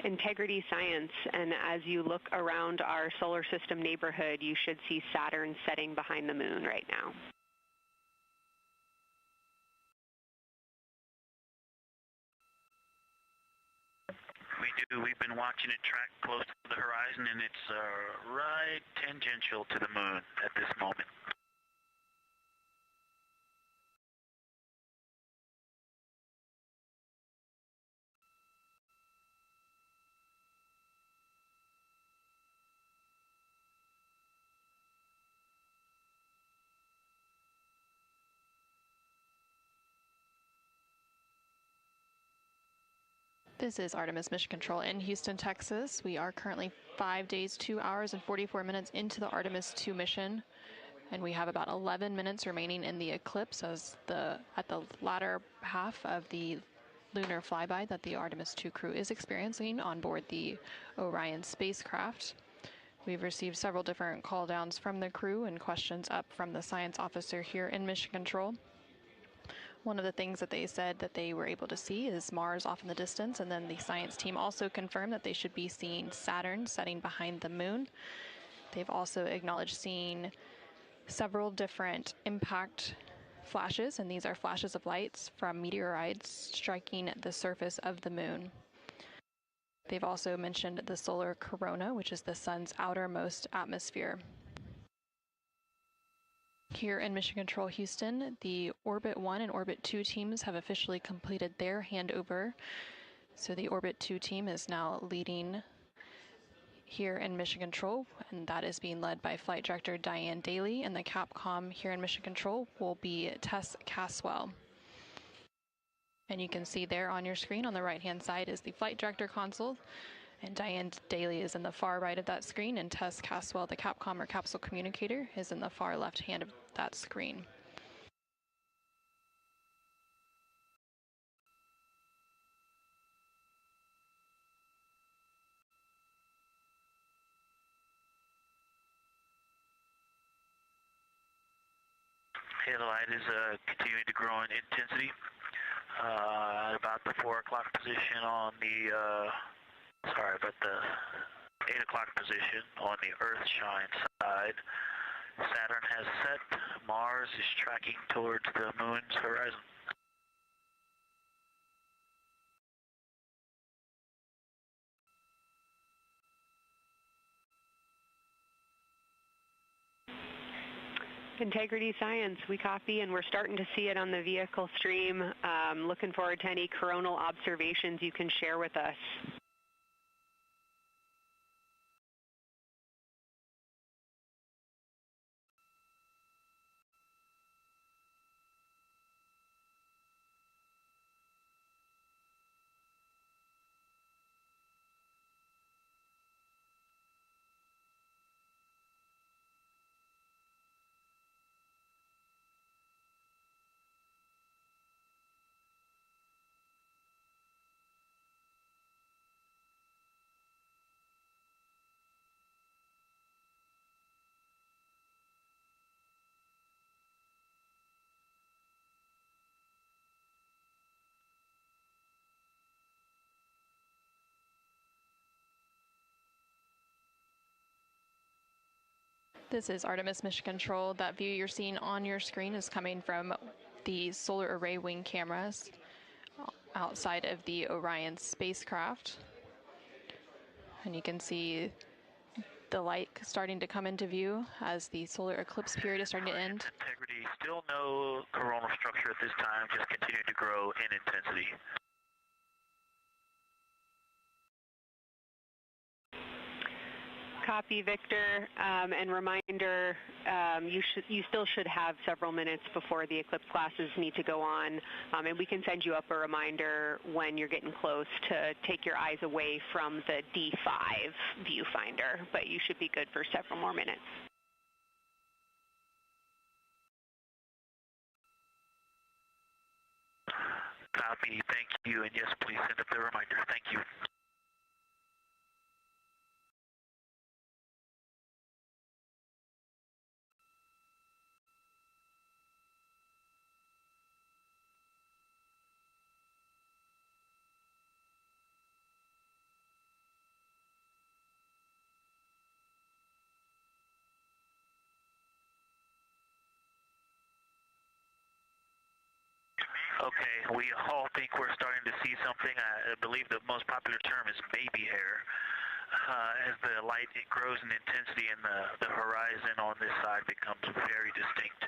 Integrity Science, and as you look around our solar system neighborhood, you should see Saturn setting behind the moon right now. We do. We've been watching it track close to the horizon, and it's right tangential to the moon at this moment. This is Artemis Mission Control in Houston, Texas. We are currently 5 days, 2 hours, and 44 minutes into the Artemis II mission, and we have about 11 minutes remaining in the eclipse as at the latter half of the lunar flyby that the Artemis II crew is experiencing on board the Orion spacecraft. We've received several different call downs from the crew and questions up from the science officer here in Mission Control. One of the things that they said that they were able to see is Mars off in the distance, and then the science team also confirmed that they should be seeing Saturn setting behind the moon. They've also acknowledged seeing several different impact flashes, and these are flashes of lights from meteorites striking the surface of the moon. They've also mentioned the solar corona, which is the sun's outermost atmosphere. Here in Mission Control Houston, the Orbit 1 and Orbit 2 teams have officially completed their handover. So the Orbit 2 team is now leading here in Mission Control, and that is being led by Flight Director Diane Daly, and the Capcom here in Mission Control will be Tess Caswell. And you can see there on your screen on the right-hand side is the Flight Director console, and Diane Daly is in the far right of that screen, and Tess Caswell, the Capcom or capsule communicator, is in the far left hand of that screen. Okay, the light is continuing to grow in intensity. At about the 4 o'clock position on the about the 8 o'clock position on the Earthshine side. Saturn has set. Mars is tracking towards the moon's horizon. Integrity Science, we copy, and we're starting to see it on the vehicle stream. Looking forward to any coronal observations you can share with us. This is Artemis Mission Control. That view you're seeing on your screen is coming from the solar array wing cameras outside of the Orion spacecraft. And you can see the light starting to come into view as the solar eclipse period is starting to end. Integrity, still no coronal structure at this time, just continue to grow in intensity. Copy, Victor. And reminder, you still should have several minutes before the eclipse classes need to go on, and we can send you up a reminder when you're getting close to take your eyes away from the D5 viewfinder, but you should be good for several more minutes. Copy, thank you, and yes, please send up the reminder. Thank you. Okay, we all think we're starting to see something. I believe the most popular term is baby hair. As the light grows in intensity and the horizon on this side becomes very distinct.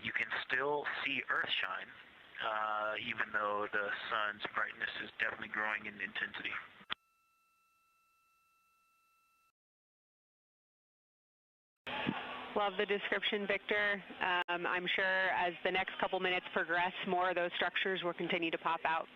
You can still see Earth shine, even though the sun's brightness is definitely growing in intensity. Love the description, Victor. I'm sure as the next couple minutes progress, more of those structures will continue to pop out.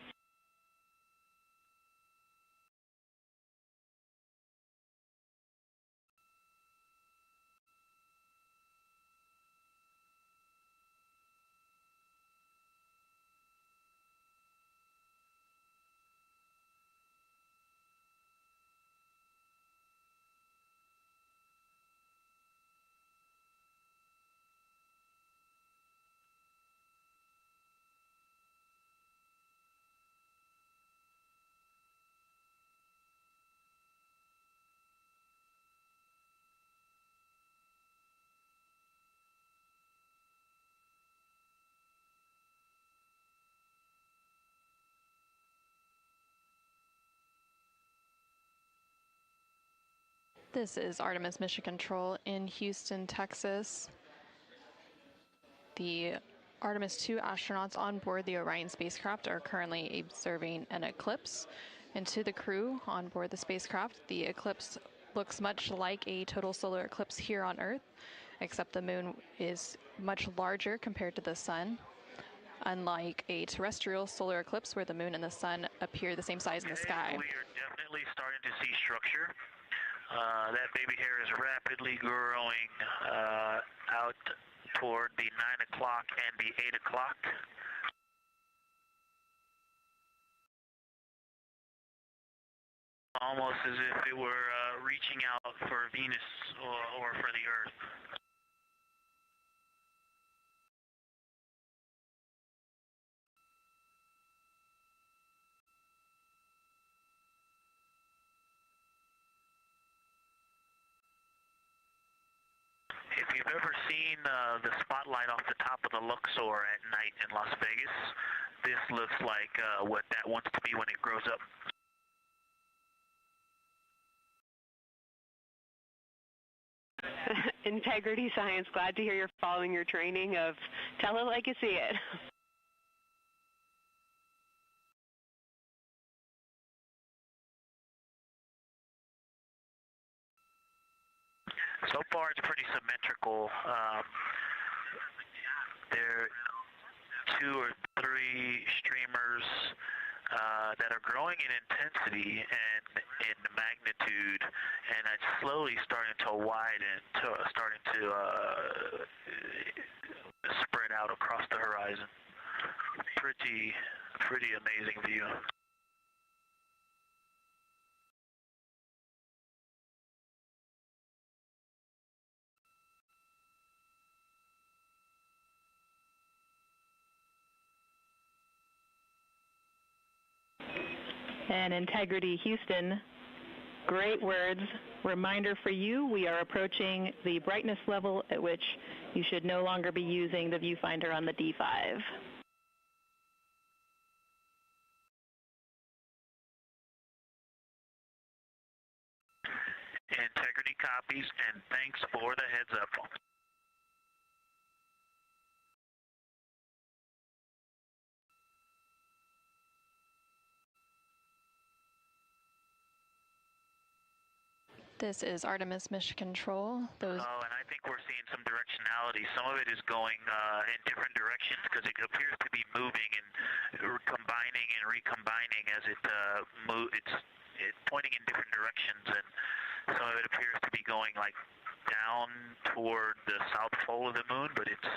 This is Artemis Mission Control in Houston, Texas. The Artemis II astronauts on board the Orion spacecraft are currently observing an eclipse. And to the crew on board the spacecraft, the eclipse looks much like a total solar eclipse here on Earth, except the moon is much larger compared to the sun, unlike a terrestrial solar eclipse where the moon and the sun appear the same size in the sky. We are definitely starting to see structure. That baby hair is rapidly growing out toward the 9 o'clock and the 8 o'clock. Almost as if it were reaching out for Venus or for the Earth. If you've ever seen the spotlight off the top of the Luxor at night in Las Vegas, this looks like what that wants to be when it grows up. Integrity Science, glad to hear you're following your training of tell it like you see it. So far, it's pretty symmetrical. There are 2 or 3 streamers that are growing in intensity and in magnitude, and it's slowly starting to widen, starting to spread out across the horizon. Pretty amazing view. And Integrity Houston, great words. Reminder for you, we are approaching the brightness level at which you should no longer be using the viewfinder on the D5. Integrity copies, and thanks for the heads up. This is Artemis Mission Control. And I think we're seeing some directionality. Some of it is going in different directions because it appears to be moving and combining and recombining as it it's pointing in different directions, and some of it appears to be going like down toward the south pole of the moon, but it's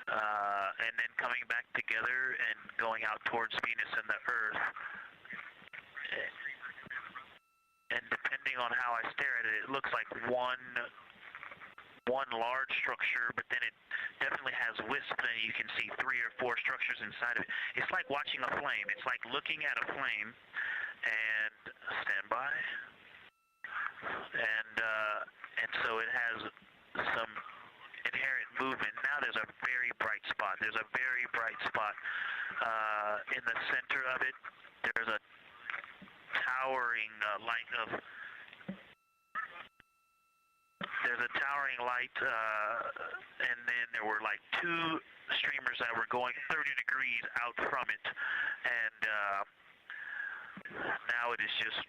and then coming back together and going out towards Venus and the Earth. And depending on how I stare at it, it looks like one large structure, but then it definitely has wisps, and you can see 3 or 4 structures inside of it. It's like watching a flame. It's like looking at a flame, and stand by. And so it has some inherent movement. Now there's a very bright spot. There's a very bright spot in the center of it. There's a towering light of and then there were like 2 streamers that were going 30 degrees out from it, and now it is just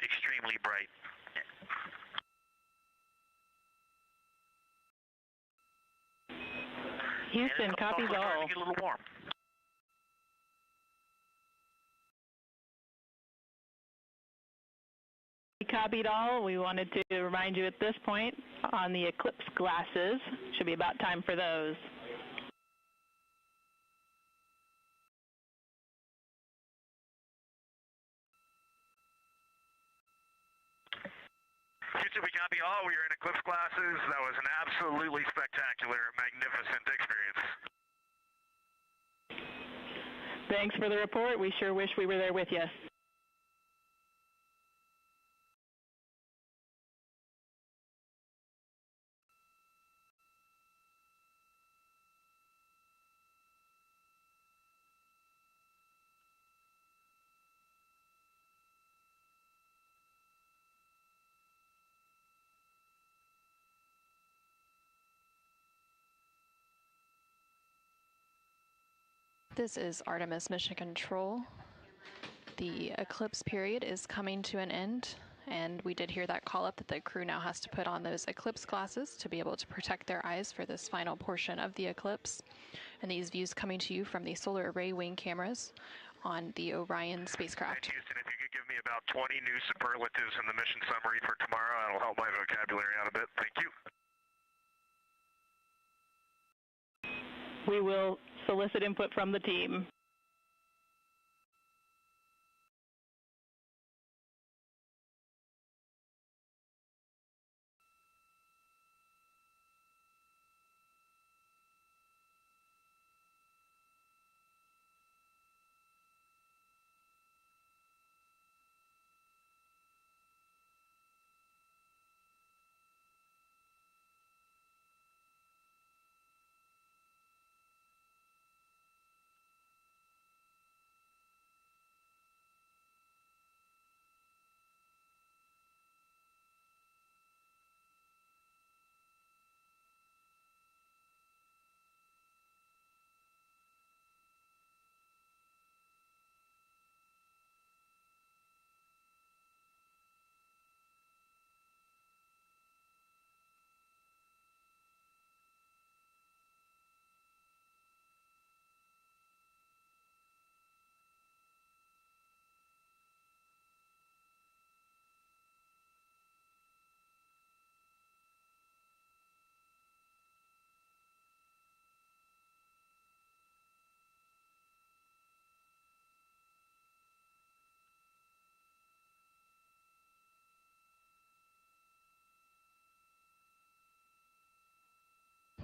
extremely bright. Houston, copies all. Starting to get a little warm. Copied all. We wanted to remind you at this point on the eclipse glasses. Should be about time for those. Houston, we copy all. We are in eclipse glasses. That was an absolutely spectacular, magnificent experience. Thanks for the report. We sure wish we were there with you. This is Artemis Mission Control. The eclipse period is coming to an end, and we did hear that call up that the crew now has to put on those eclipse glasses to be able to protect their eyes for this final portion of the eclipse. And these views coming to you from the solar array wing cameras on the Orion spacecraft. Houston, if you could give me about 20 new superlatives in the mission summary for tomorrow, that'll help my vocabulary out a bit. Thank you. We will solicit input from the team.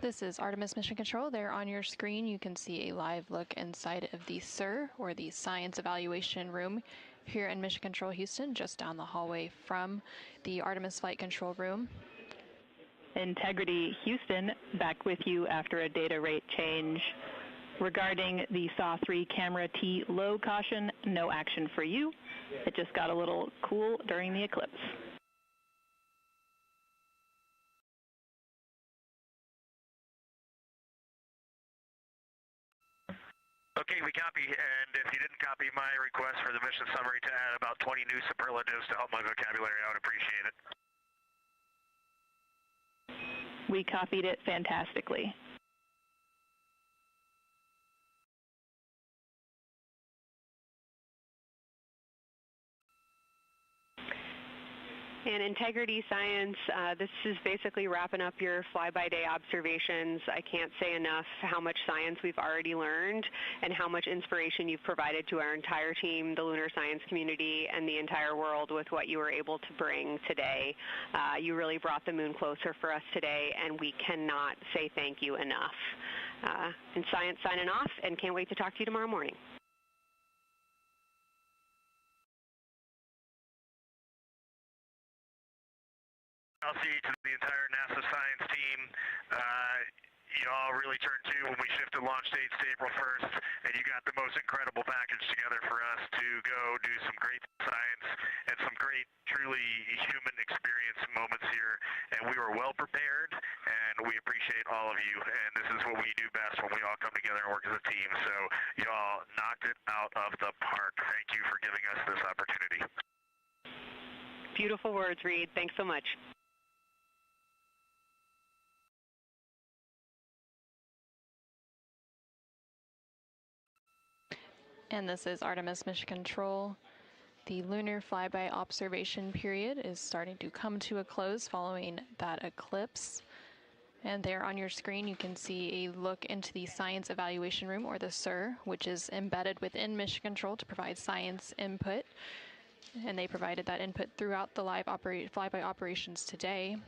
This is Artemis Mission Control. There on your screen you can see a live look inside of the SIR, or the Science Evaluation Room, here in Mission Control Houston, just down the hallway from the Artemis Flight Control Room. Integrity Houston, back with you after a data rate change. Regarding the SAW-3 camera T low caution, no action for you. It just got a little cool during the eclipse. Okay, we copy, and if you didn't copy my request for the mission summary to add about 20 new superlatives to help my vocabulary, I would appreciate it. We copied it fantastically. And Integrity Science, this is basically wrapping up your fly-by-day observations. I can't say enough how much science we've already learned and how much inspiration you've provided to our entire team, the lunar science community, and the entire world with what you were able to bring today. You really brought the moon closer for us today, and we cannot say thank you enough. And Science signing off, and can't wait to talk to you tomorrow morning. I'll see to the entire NASA science team. You all really turned to when we shifted launch dates to April 1st, and you got the most incredible package together for us to go do some great science and some great, truly human experience moments here. And we were well prepared, and we appreciate all of you. And this is what we do best when we all come together and work as a team. So you all knocked it out of the park. Thank you for giving us this opportunity. Beautiful words, Reed. Thanks so much. And this is Artemis Mission Control. The lunar flyby observation period is starting to come to a close following that eclipse. And there on your screen you can see a look into the Science Evaluation Room, or the ICEERA, which is embedded within Mission Control to provide science input. And they provided that input throughout the live flyby operations today.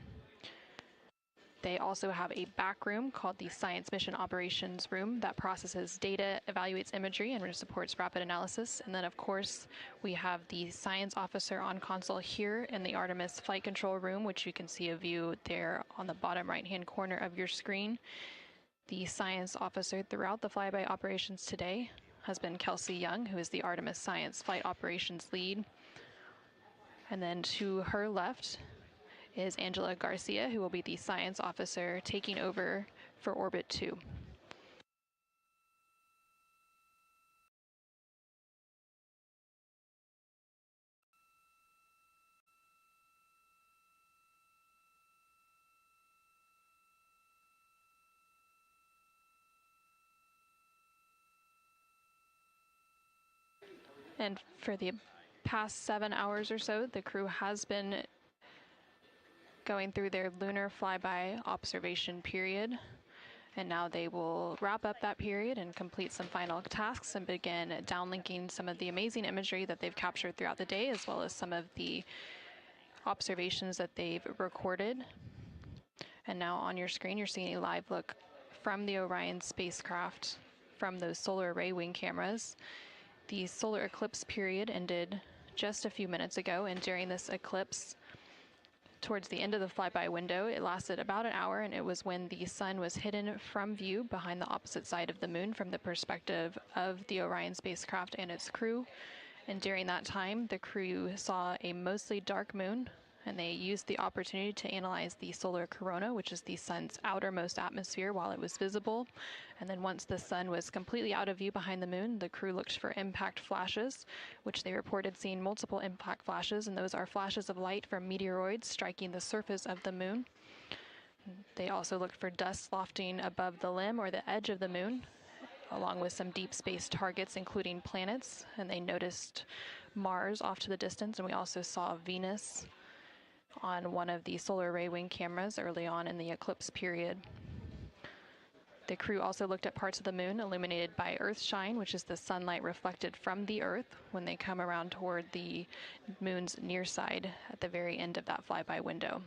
They also have a back room called the Science Mission Operations Room that processes data, evaluates imagery, and supports rapid analysis. And then, of course, we have the science officer on console here in the Artemis Flight Control Room, which you can see a view there on the bottom right-hand corner of your screen. The science officer throughout the flyby operations today has been Kelsey Young, who is the Artemis Science Flight Operations Lead. And then to her left is Angela Garcia, who will be the science officer taking over for Orbit 2. And for the past 7 hours or so, the crew has been going through their lunar flyby observation period. And now they will wrap up that period and complete some final tasks and begin downlinking some of the amazing imagery that they've captured throughout the day, as well as some of the observations that they've recorded. And now on your screen, you're seeing a live look from the Orion spacecraft from those solar array wing cameras. The solar eclipse period ended just a few minutes ago, and during this eclipse, towards the end of the flyby window, it lasted about an hour, and it was when the sun was hidden from view behind the opposite side of the moon from the perspective of the Orion spacecraft and its crew. And during that time, the crew saw a mostly dark moon, and they used the opportunity to analyze the solar corona, which is the sun's outermost atmosphere, while it was visible. And then once the sun was completely out of view behind the moon, the crew looked for impact flashes, which they reported seeing multiple impact flashes, and those are flashes of light from meteoroids striking the surface of the moon. They also looked for dust lofting above the limb or the edge of the moon, along with some deep space targets, including planets, and they noticed Mars off to the distance, and we also saw Venus on one of the solar array wing cameras early on in the eclipse period. The crew also looked at parts of the moon illuminated by Earthshine, which is the sunlight reflected from the Earth when they come around toward the moon's near side at the very end of that flyby window.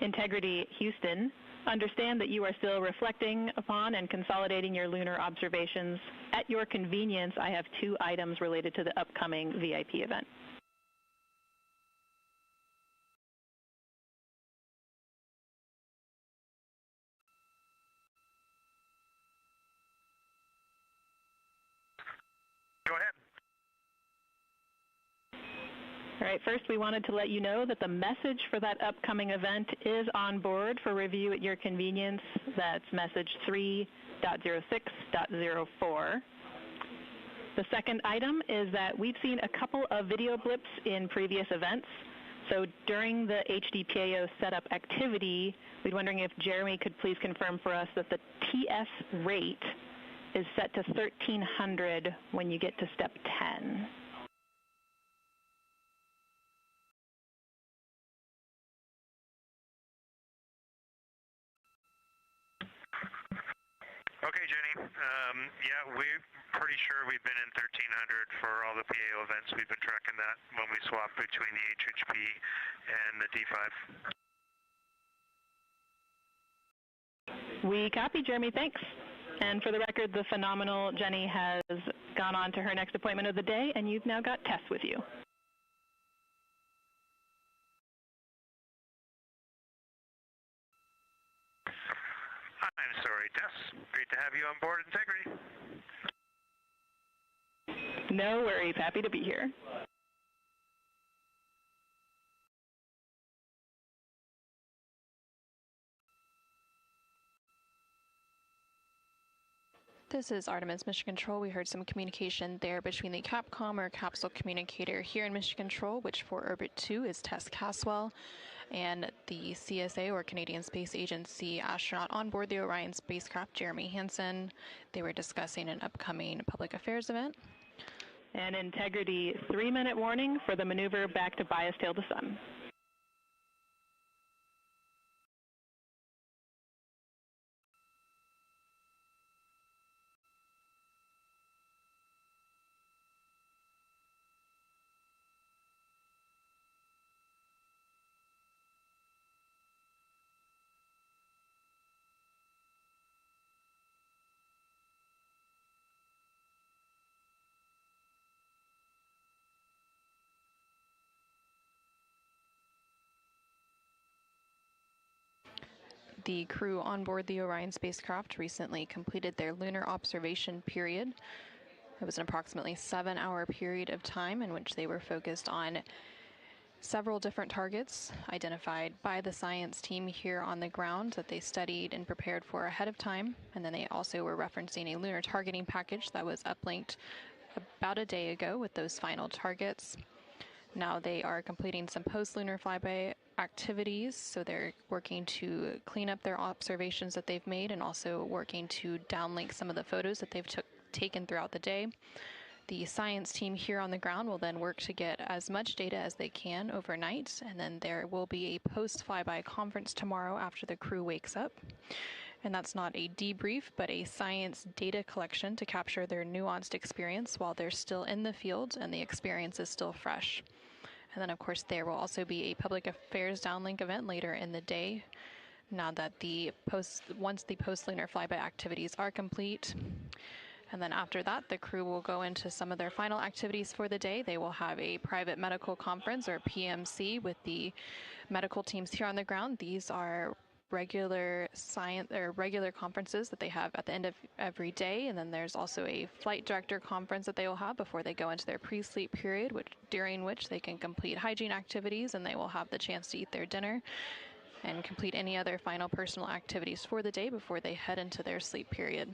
Integrity Houston, understand that you are still reflecting upon and consolidating your lunar observations. At your convenience, I have 2 items related to the upcoming VIP event. Go ahead. All right, first we wanted to let you know that the message for that upcoming event is on board for review at your convenience. That's message 3.06.04. The second item is that we've seen a couple of video blips in previous events. So during the HDPAO setup activity, we're wondering if Jeremy could please confirm for us that the TS rate is set to 1300 when you get to step 10. Okay, Jenny. Yeah, we're pretty sure we've been in 1300 for all the PAO events. We've been tracking that when we swap between the HHP and the D5. We copy, Jeremy. Thanks. And for the record, the phenomenal Jenny has gone on to her next appointment of the day, and you've now got Tess with you. I'm sorry, Tess. Great to have you on board Integrity. No worries. Happy to be here. This is Artemis Mission Control. We heard some communication there between the Capcom or capsule communicator here in Mission Control, which for Orbit 2 is Tess Caswell, and the CSA or Canadian Space Agency astronaut on board the Orion spacecraft, Jeremy Hansen. They were discussing an upcoming public affairs event. And Integrity, 3-minute warning for the maneuver back to bias tail to sun. The crew on board the Orion spacecraft recently completed their lunar observation period. It was an approximately 7-hour period of time in which they were focused on several different targets identified by the science team here on the ground that they studied and prepared for ahead of time. And then they also were referencing a lunar targeting package that was uplinked about a day ago with those final targets. Now they are completing some post-lunar flyby activities, so they're working to clean up their observations that they've made and also working to downlink some of the photos that they've taken throughout the day. The science team here on the ground will then work to get as much data as they can overnight, and then there will be a post-flyby conference tomorrow after the crew wakes up. And that's not a debrief, but a science data collection to capture their nuanced experience while they're still in the field and the experience is still fresh. And then, of course, there will also be a public affairs downlink event later in the day. Now that once the post-lunar flyby activities are complete. And then after that, the crew will go into some of their final activities for the day. They will have a private medical conference, or PMC, with the medical teams here on the ground. These are regular conferences that they have at the end of every day, and then there's also a flight director conference that they will have before they go into their pre-sleep period, during which they can complete hygiene activities and they will have the chance to eat their dinner and complete any other final personal activities for the day before they head into their sleep period.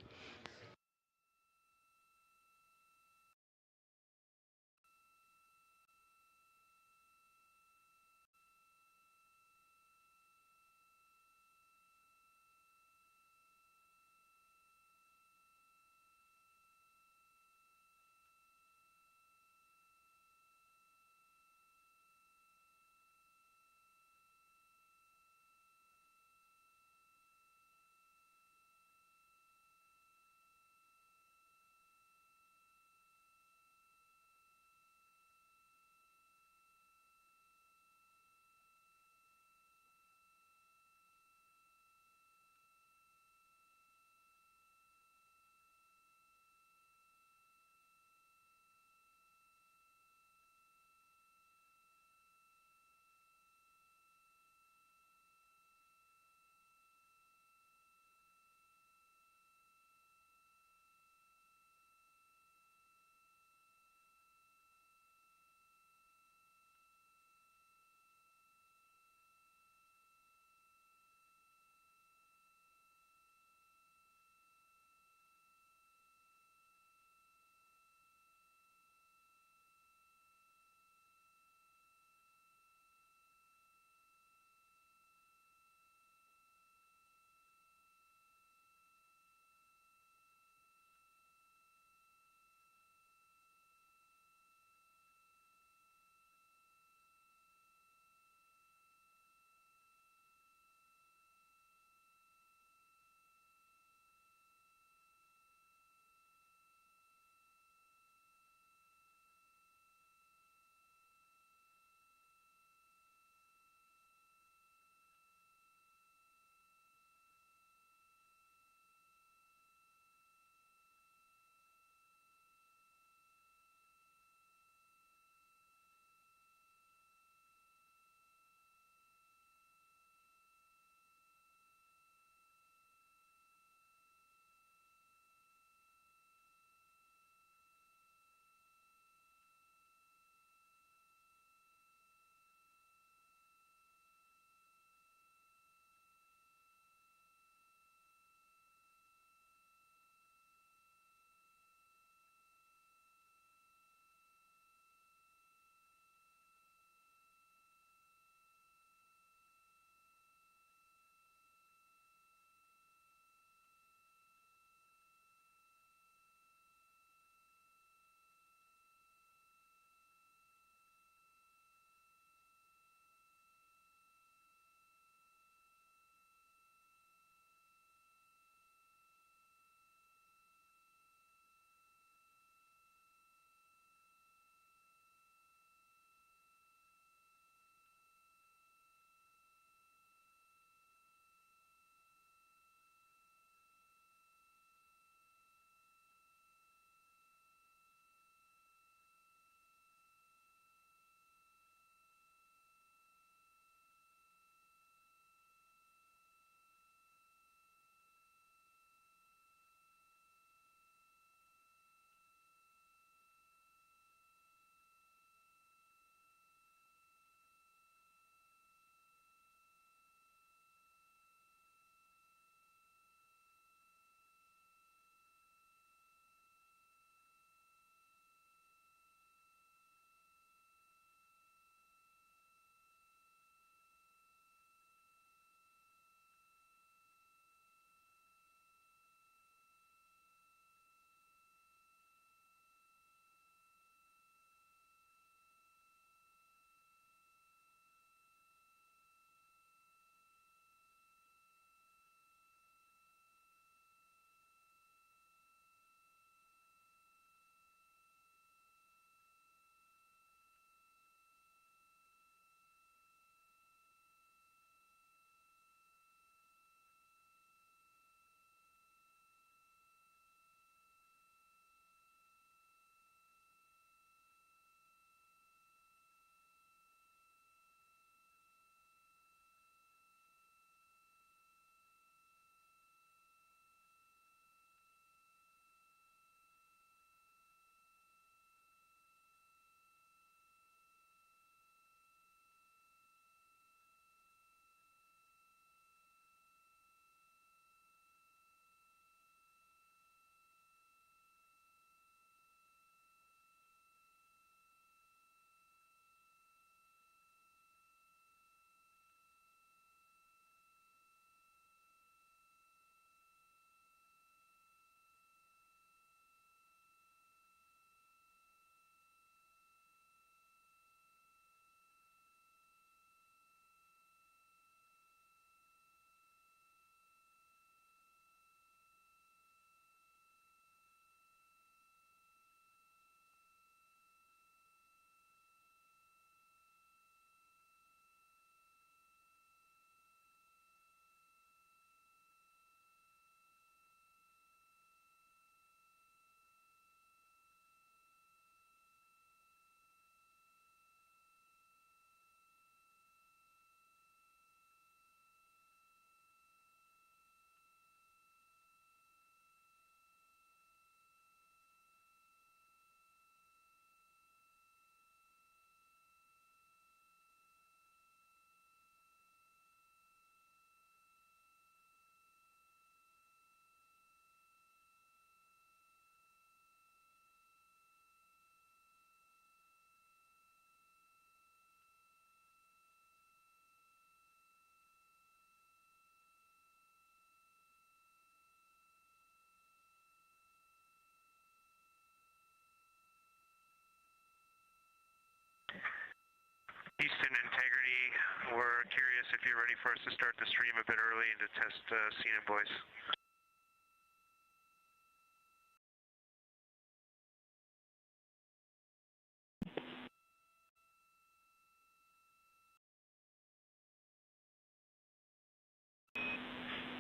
Houston Integrity, we're curious if you're ready for us to start the stream a bit early and to test scene and voice.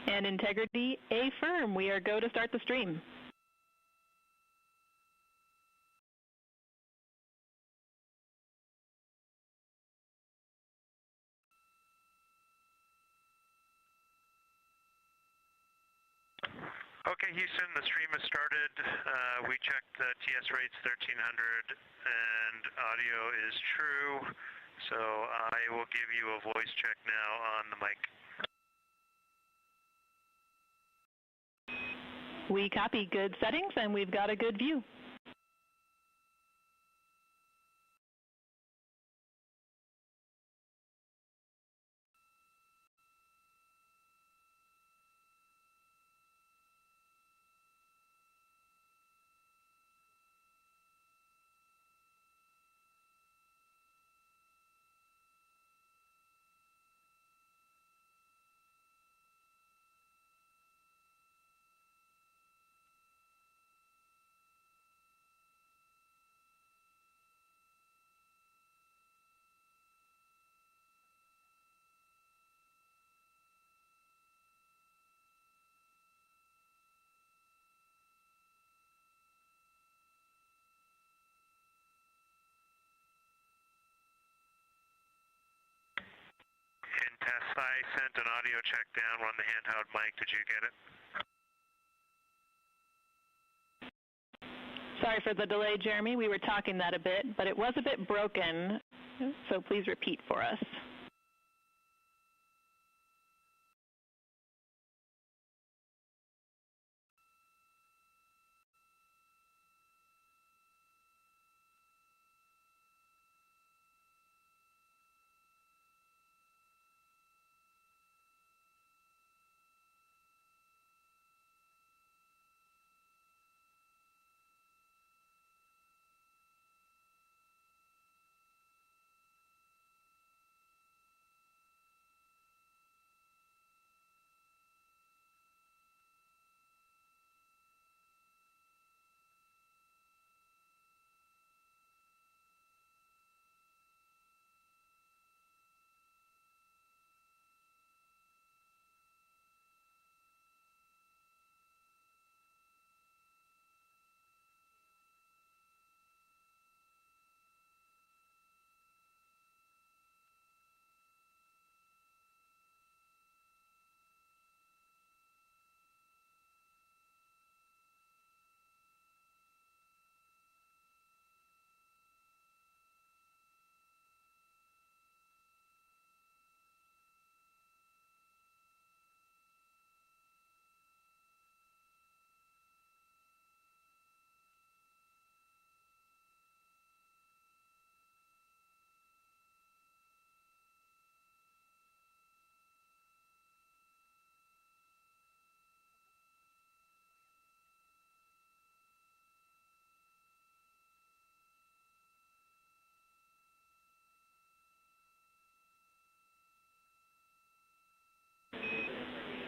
And Integrity, affirm, we are go to start the stream. Okay, Houston, the stream has started. We checked the TS rates 1300 and audio is true. So I will give you a voice check now on the mic. We copy, good settings, and we've got a good view. In test, I sent an audio check down on the handheld mic. Did you get it? Sorry for the delay, Jeremy. We were talking that a bit, but it was a bit broken, so please repeat for us.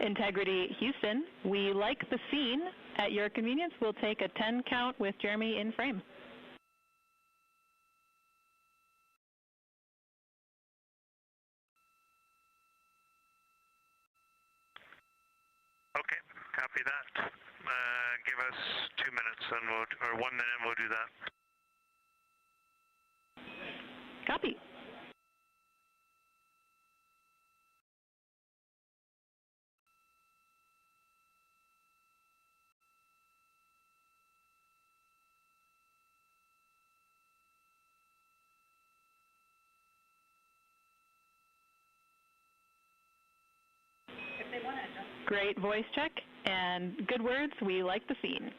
Integrity, Houston, we like the scene. At your convenience, we'll take a 10 count with Jeremy in frame. Okay, copy that. Give us 2 minutes and or 1 minute and we'll do that. Copy. Great voice check and good words. We like the scene.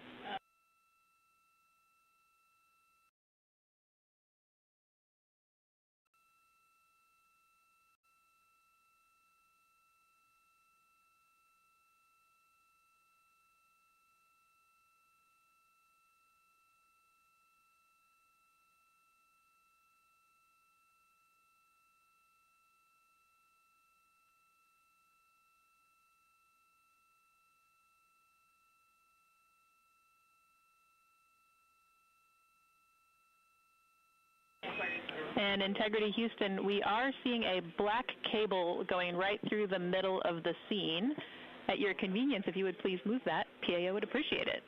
And Integrity Houston, we are seeing a black cable going right through the middle of the scene. At your convenience, if you would please move that, PAO would appreciate it.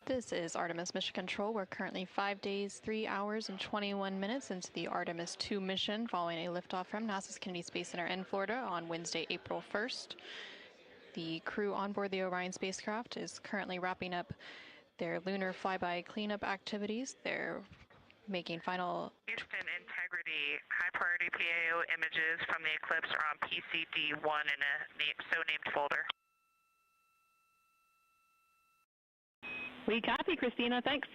This is Artemis Mission Control. We're currently 5 days, 3 hours, and 21 minutes into the Artemis II mission following a liftoff from NASA's Kennedy Space Center in Florida on Wednesday, April 1st. The crew on board the Orion spacecraft is currently wrapping up their lunar flyby cleanup activities. They're making final... Houston Integrity, high priority PAO images from the eclipse are on PCD-1 in a so-named folder. We copy, Christina. Thanks.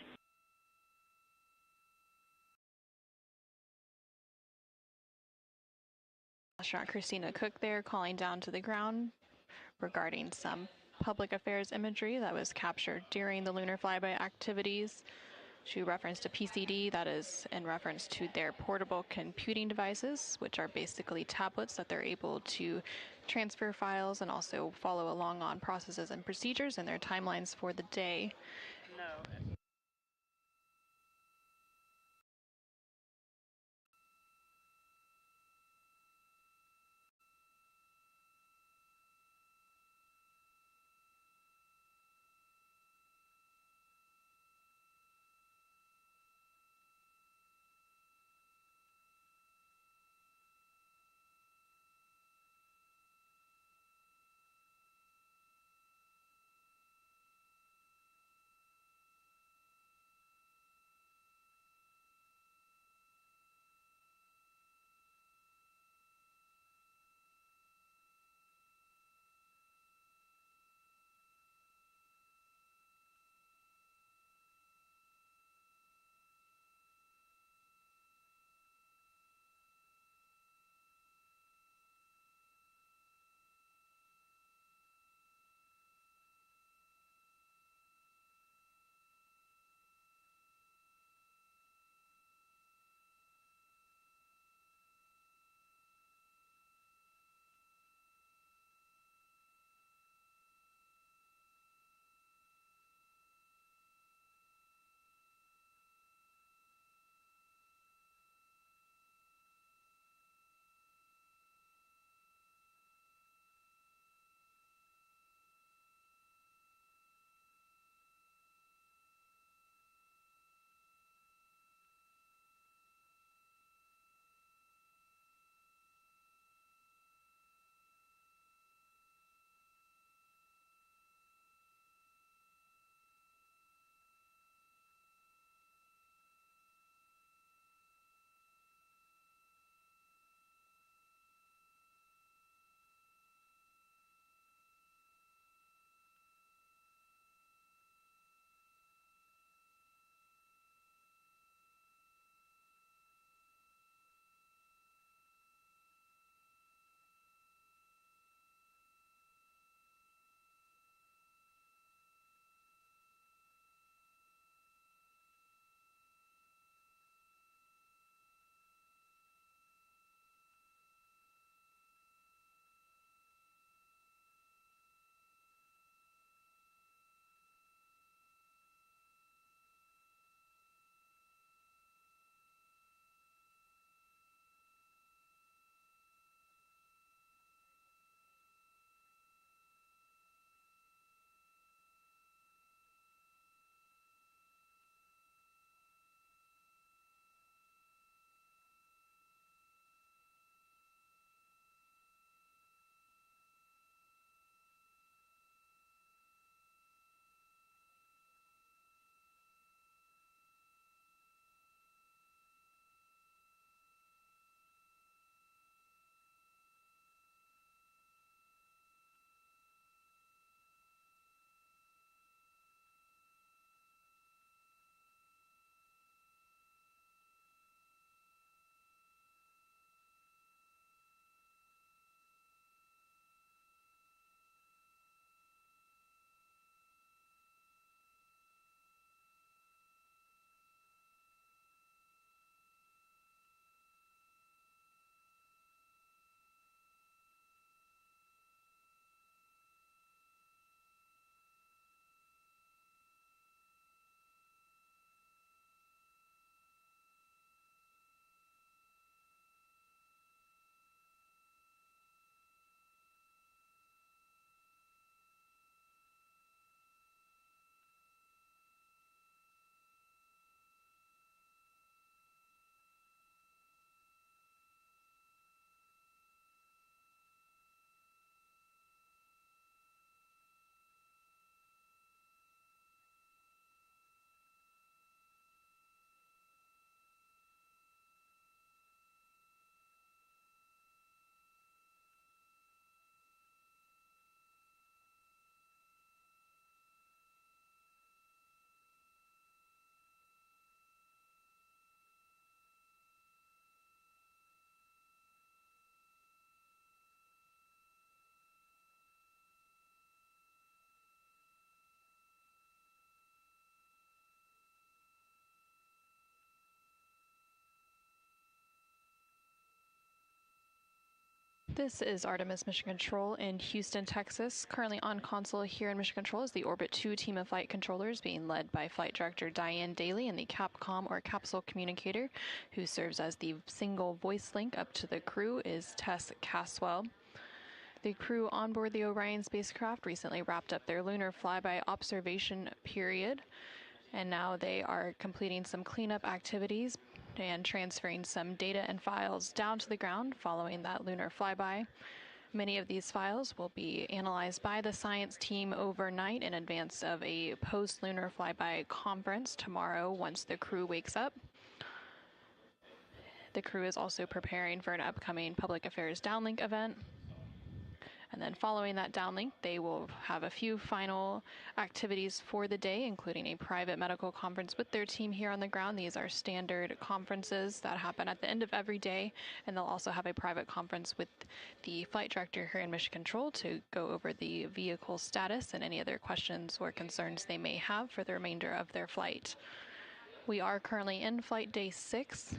Astronaut Christina Cook there calling down to the ground regarding some public affairs imagery that was captured during the lunar flyby activities. She referenced a PCD, that is in reference to their portable computing devices, which are basically tablets that they're able to transfer files and also follow along on processes and procedures and their timelines for the day. This is Artemis Mission Control in Houston, Texas. Currently on console here in Mission Control is the Orbit 2 team of flight controllers being led by Flight Director Diane Daly and the Capcom or Capsule Communicator, who serves as the single voice link up to the crew, is Tess Caswell. The crew on board the Orion spacecraft recently wrapped up their lunar flyby observation period, and now they are completing some cleanup activities and transferring some data and files down to the ground following that lunar flyby. Many of these files will be analyzed by the science team overnight in advance of a post-lunar flyby conference tomorrow once the crew wakes up. The crew is also preparing for an upcoming public affairs downlink event. And then following that downlink, they will have a few final activities for the day, including a private medical conference with their team here on the ground. These are standard conferences that happen at the end of every day, and they'll also have a private conference with the flight director here in Mission Control to go over the vehicle status and any other questions or concerns they may have for the remainder of their flight. We are currently in flight day 6,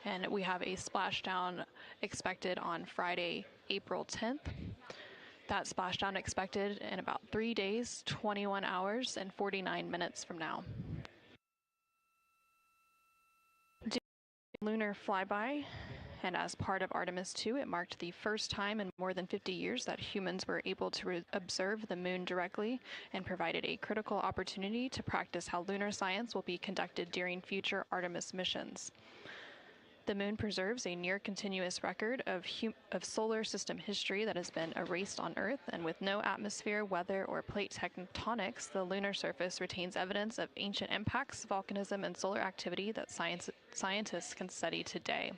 and we have a splashdown expected on Friday, April 10th. That splashdown expected in about 3 days, 21 hours, and 49 minutes from now. Lunar flyby, and as part of Artemis II, it marked the first time in more than 50 years that humans were able to observe the moon directly and provided a critical opportunity to practice how lunar science will be conducted during future Artemis missions. The moon preserves a near-continuous record of solar system history that has been erased on Earth, and with no atmosphere, weather, or plate tectonics, the lunar surface retains evidence of ancient impacts, volcanism, and solar activity that scientists can study today.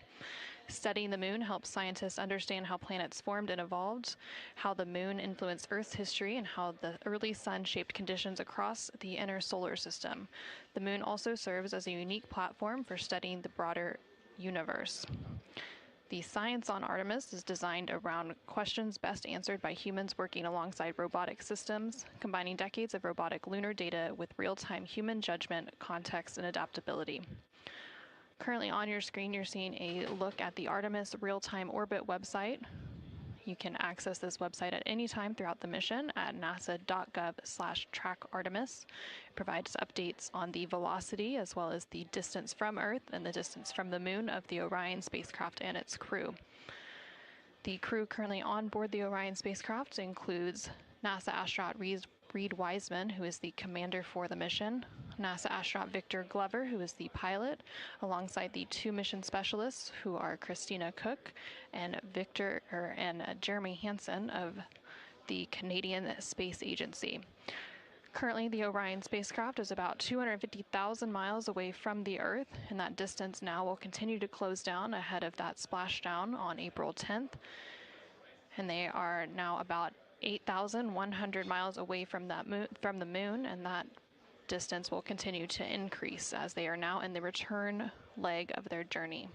Studying the moon helps scientists understand how planets formed and evolved, how the moon influenced Earth's history, and how the early sun shaped conditions across the inner solar system. The moon also serves as a unique platform for studying the broader universe. The science on Artemis is designed around questions best answered by humans working alongside robotic systems, combining decades of robotic lunar data with real-time human judgment, context, and adaptability. Currently on your screen, you're seeing a look at the Artemis real-time orbit website. You can access this website at any time throughout the mission at nasa.gov/trackartemis. It provides updates on the velocity as well as the distance from Earth and the distance from the moon of the Orion spacecraft and its crew. The crew currently on board the Orion spacecraft includes NASA astronaut Reed Wiseman, who is the commander for the mission, NASA astronaut Victor Glover, who is the pilot, alongside the 2 mission specialists, who are Christina Cook and Jeremy Hansen of the Canadian Space Agency. Currently, the Orion spacecraft is about 250,000 miles away from the Earth, and that distance now will continue to close down ahead of that splashdown on April 10th. And they are now about 8,100 miles away from the moon, and that distance will continue to increase as they are now in the return leg of their journey.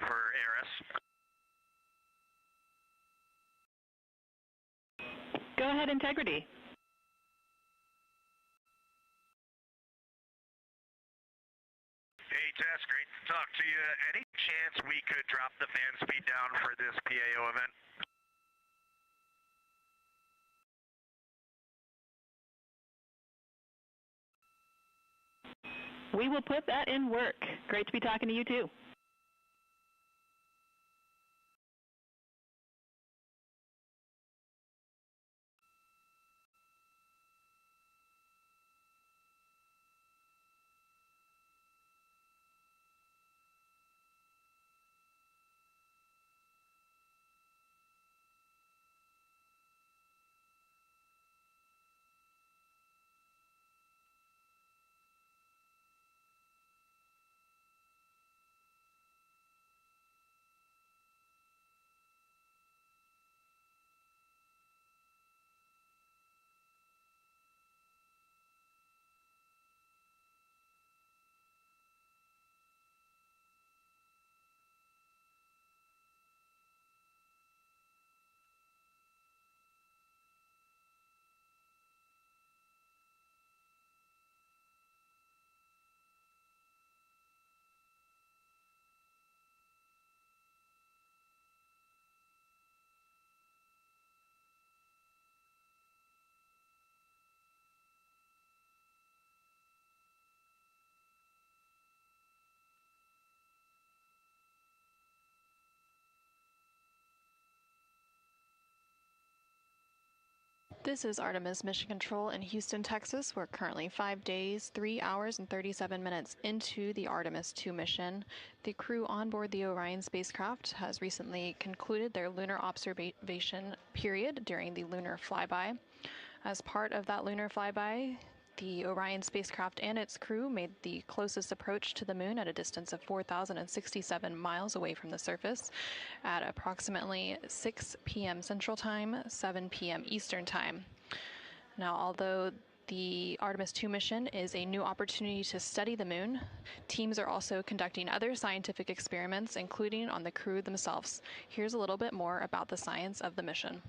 for ARS. Go ahead, Integrity. Hey, Tess, great to talk to you. Any chance we could drop the fan speed down for this PAO event? We will put that in work. Great to be talking to you, too. This is Artemis Mission Control in Houston, Texas. We're currently 5 days, 3 hours, and 37 minutes into the Artemis II mission. The crew on board the Orion spacecraft has recently concluded their lunar observation period during the lunar flyby. As part of that lunar flyby, the Orion spacecraft and its crew made the closest approach to the moon at a distance of 4,067 miles away from the surface at approximately 6 p.m. Central Time, 7 p.m. Eastern Time. Now, although the Artemis II mission is a new opportunity to study the moon, teams are also conducting other scientific experiments, including on the crew themselves. Here's a little bit more about the science of the mission.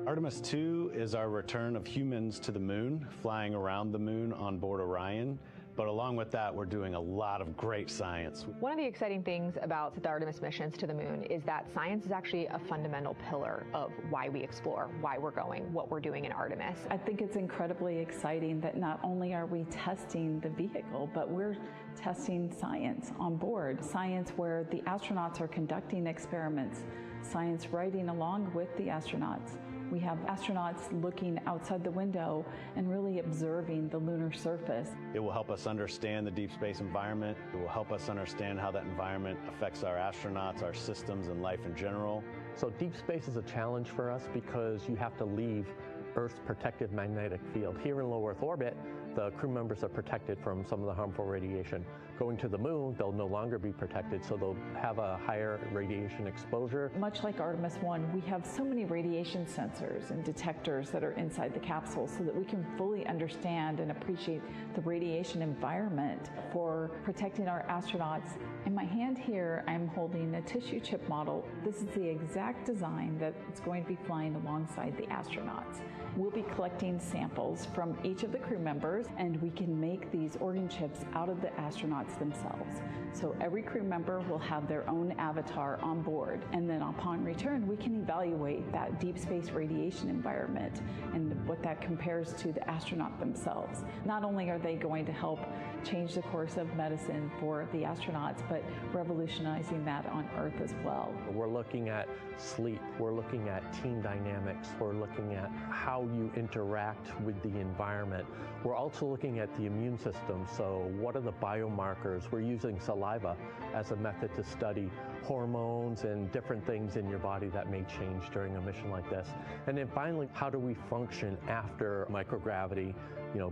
Artemis II is our return of humans to the moon, flying around the moon on board Orion. But along with that, we're doing a lot of great science. One of the exciting things about the Artemis missions to the moon is that science is actually a fundamental pillar of why we explore, why we're going, what we're doing in Artemis. I think it's incredibly exciting that not only are we testing the vehicle, but we're testing science on board. Science where the astronauts are conducting experiments, science riding along with the astronauts. We have astronauts looking outside the window and really observing the lunar surface. It will help us understand the deep space environment. It will help us understand how that environment affects our astronauts, our systems, and life in general. So deep space is a challenge for us because you have to leave Earth's protective magnetic field. Here in low Earth orbit, the crew members are protected from some of the harmful radiation. Going to the moon, they'll no longer be protected, so they'll have a higher radiation exposure. Much like Artemis I, we have so many radiation sensors and detectors that are inside the capsule so that we can fully understand and appreciate the radiation environment for protecting our astronauts. In my hand here, I'm holding a tissue chip model. This is the exact design that's going to be flying alongside the astronauts. We'll be collecting samples from each of the crew members, and we can make these organ chips out of the astronauts themselves. So every crew member will have their own avatar on board, and then upon return, we can evaluate that deep space radiation environment and what that compares to the astronaut themselves. Not only are they going to help change the course of medicine for the astronauts, but revolutionizing that on Earth as well. We're looking at sleep, we're looking at team dynamics, we're looking at how you interact with the environment. We're also looking at the immune system, so what are the biomarkers? We're using saliva as a method to study hormones and different things in your body that may change during a mission like this. And then finally, how do we function after microgravity,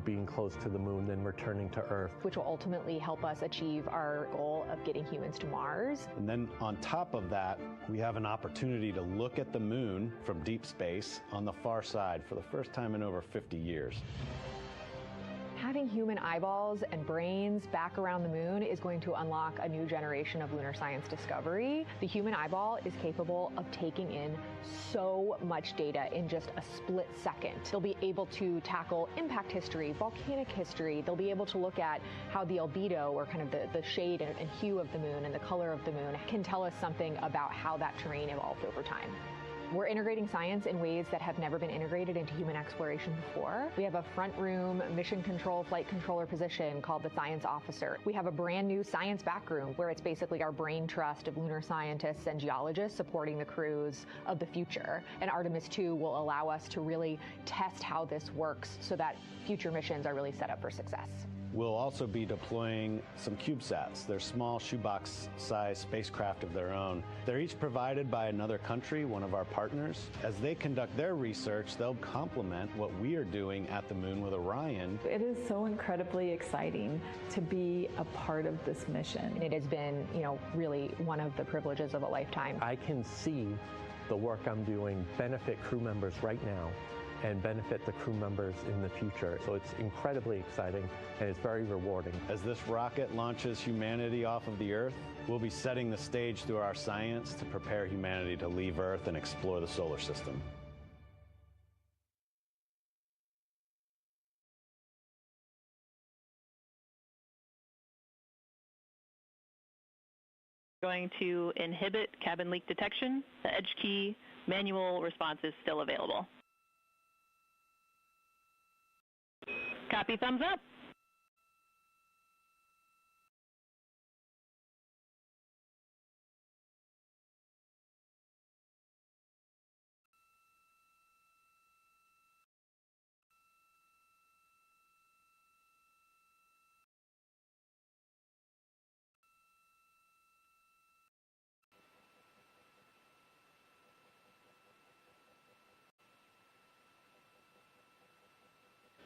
being close to the moon, then returning to Earth? Which will ultimately help us achieve our goal of getting humans to Mars. And then on top of that, we have an opportunity to look at the moon from deep space on the far side for the first time in over 50 years. Having human eyeballs and brains back around the moon is going to unlock a new generation of lunar science discovery. The human eyeball is capable of taking in so much data in just a split second. They'll be able to tackle impact history, volcanic history. They'll be able to look at how the albedo, or kind of the shade and hue of the moon and the color of the moon, can tell us something about how that terrain evolved over time. We're integrating science in ways that have never been integrated into human exploration before. We have a front room mission control flight controller position called the Science Officer. We have a brand new science back room where it's basically our brain trust of lunar scientists and geologists supporting the crews of the future. And Artemis II will allow us to really test how this works so that future missions are really set up for success. We'll also be deploying some CubeSats. They're small shoebox-sized spacecraft of their own. They're each provided by another country, one of our partners. As they conduct their research, they'll complement what we are doing at the moon with Orion. It is so incredibly exciting to be a part of this mission. It has been, really one of the privileges of a lifetime. I can see the work I'm doing benefit crew members right now and benefit the crew members in the future. So it's incredibly exciting and it's very rewarding. As this rocket launches humanity off of the Earth, we'll be setting the stage through our science to prepare humanity to leave Earth and explore the solar system. Going to inhibit cabin leak detection. The edge key manual response is still available. Copy, thumbs up.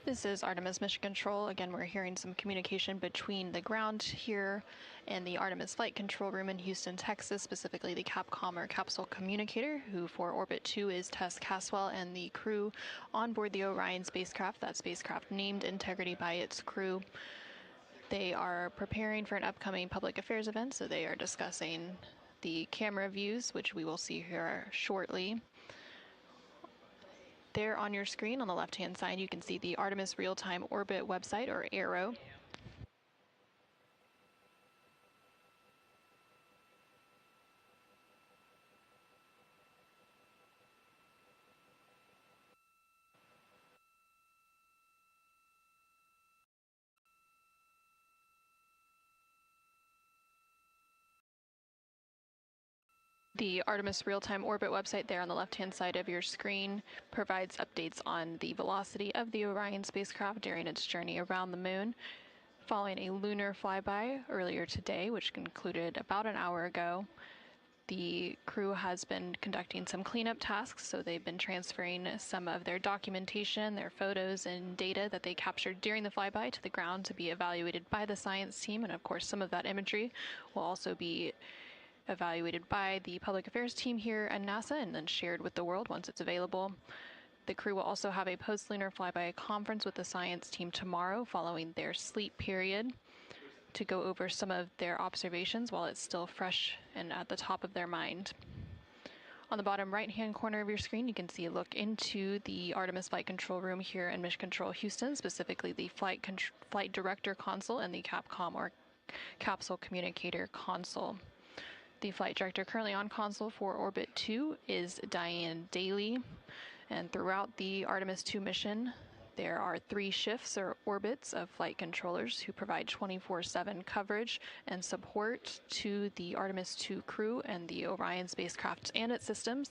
This is Artemis Mission Control. Again, we're hearing some communication between the ground here and the Artemis Flight Control Room in Houston, Texas, specifically the Capcom or Capsule Communicator, who for Orbit 2 is Tess Caswell, and the crew on board the Orion spacecraft, that spacecraft named Integrity by its crew. They are preparing for an upcoming public affairs event, so they are discussing the camera views, which we will see here shortly. There on your screen on the left-hand side, you can see the Artemis Real-Time Orbit website, or ARO. The Artemis Real-Time Orbit website there on the left-hand side of your screen provides updates on the velocity of the Orion spacecraft during its journey around the moon. Following a lunar flyby earlier today, which concluded about an hour ago, the crew has been conducting some cleanup tasks, so they've been transferring some of their documentation, their photos and data that they captured during the flyby to the ground to be evaluated by the science team, and of course some of that imagery will also be evaluated by the public affairs team here at NASA and then shared with the world once it's available. The crew will also have a post-lunar flyby conference with the science team tomorrow following their sleep period to go over some of their observations while it's still fresh and at the top of their mind. On the bottom right-hand corner of your screen, you can see a look into the Artemis Flight Control Room here in Mission Control Houston, specifically the Flight Director Console and the Capcom or Capsule Communicator Console. The flight director currently on console for Orbit 2 is Diane Daly, and throughout the Artemis II mission, there are 3 shifts or orbits of flight controllers who provide 24/7 coverage and support to the Artemis II crew and the Orion spacecraft and its systems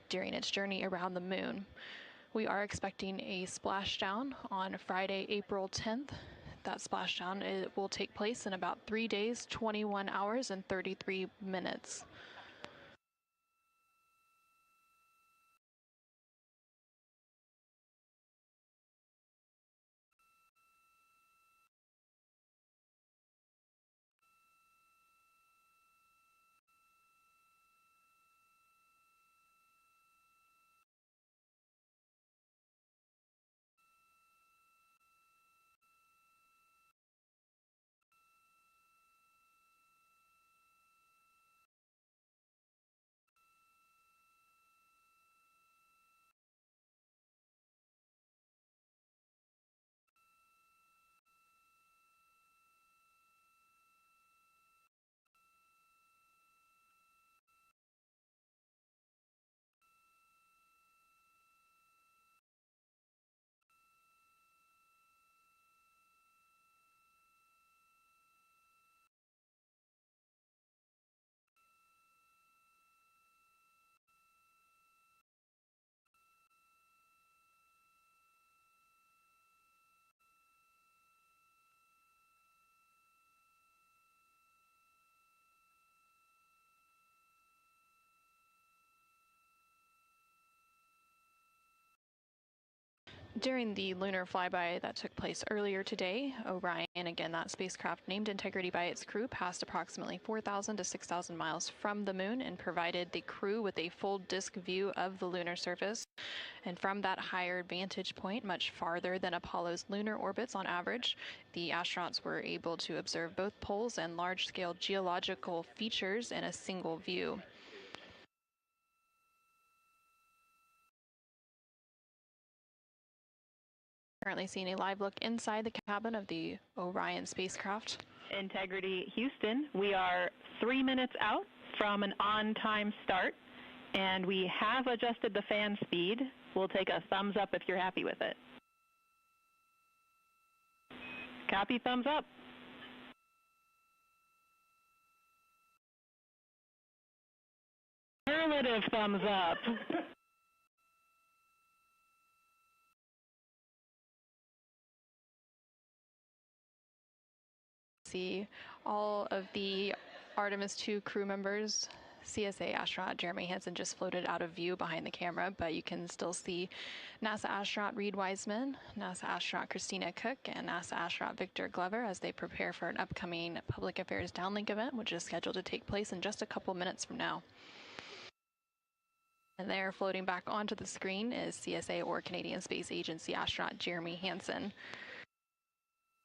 during its journey around the moon. We are expecting a splashdown on Friday, April 10th. That splashdown, it will take place in about 3 days, 21 hours, and 33 minutes. During the lunar flyby that took place earlier today, Orion, again that spacecraft named Integrity by its crew, passed approximately 4,000 to 6,000 miles from the moon and provided the crew with a full disk view of the lunar surface. And from that higher vantage point, much farther than Apollo's lunar orbits on average, the astronauts were able to observe both poles and large-scale geological features in a single view. Currently seeing a live look inside the cabin of the Orion spacecraft. Integrity Houston, we are 3 minutes out from an on-time start, and we have adjusted the fan speed. We'll take a thumbs up if you're happy with it. Copy, thumbs up. Superlative thumbs up. See all of the Artemis II crew members. CSA astronaut Jeremy Hansen just floated out of view behind the camera, but you can still see NASA astronaut Reed Wiseman, NASA astronaut Christina Cook, and NASA astronaut Victor Glover as they prepare for an upcoming Public Affairs Downlink event, which is scheduled to take place in just a couple minutes from now. And there, floating back onto the screen, is CSA or Canadian Space Agency astronaut Jeremy Hansen.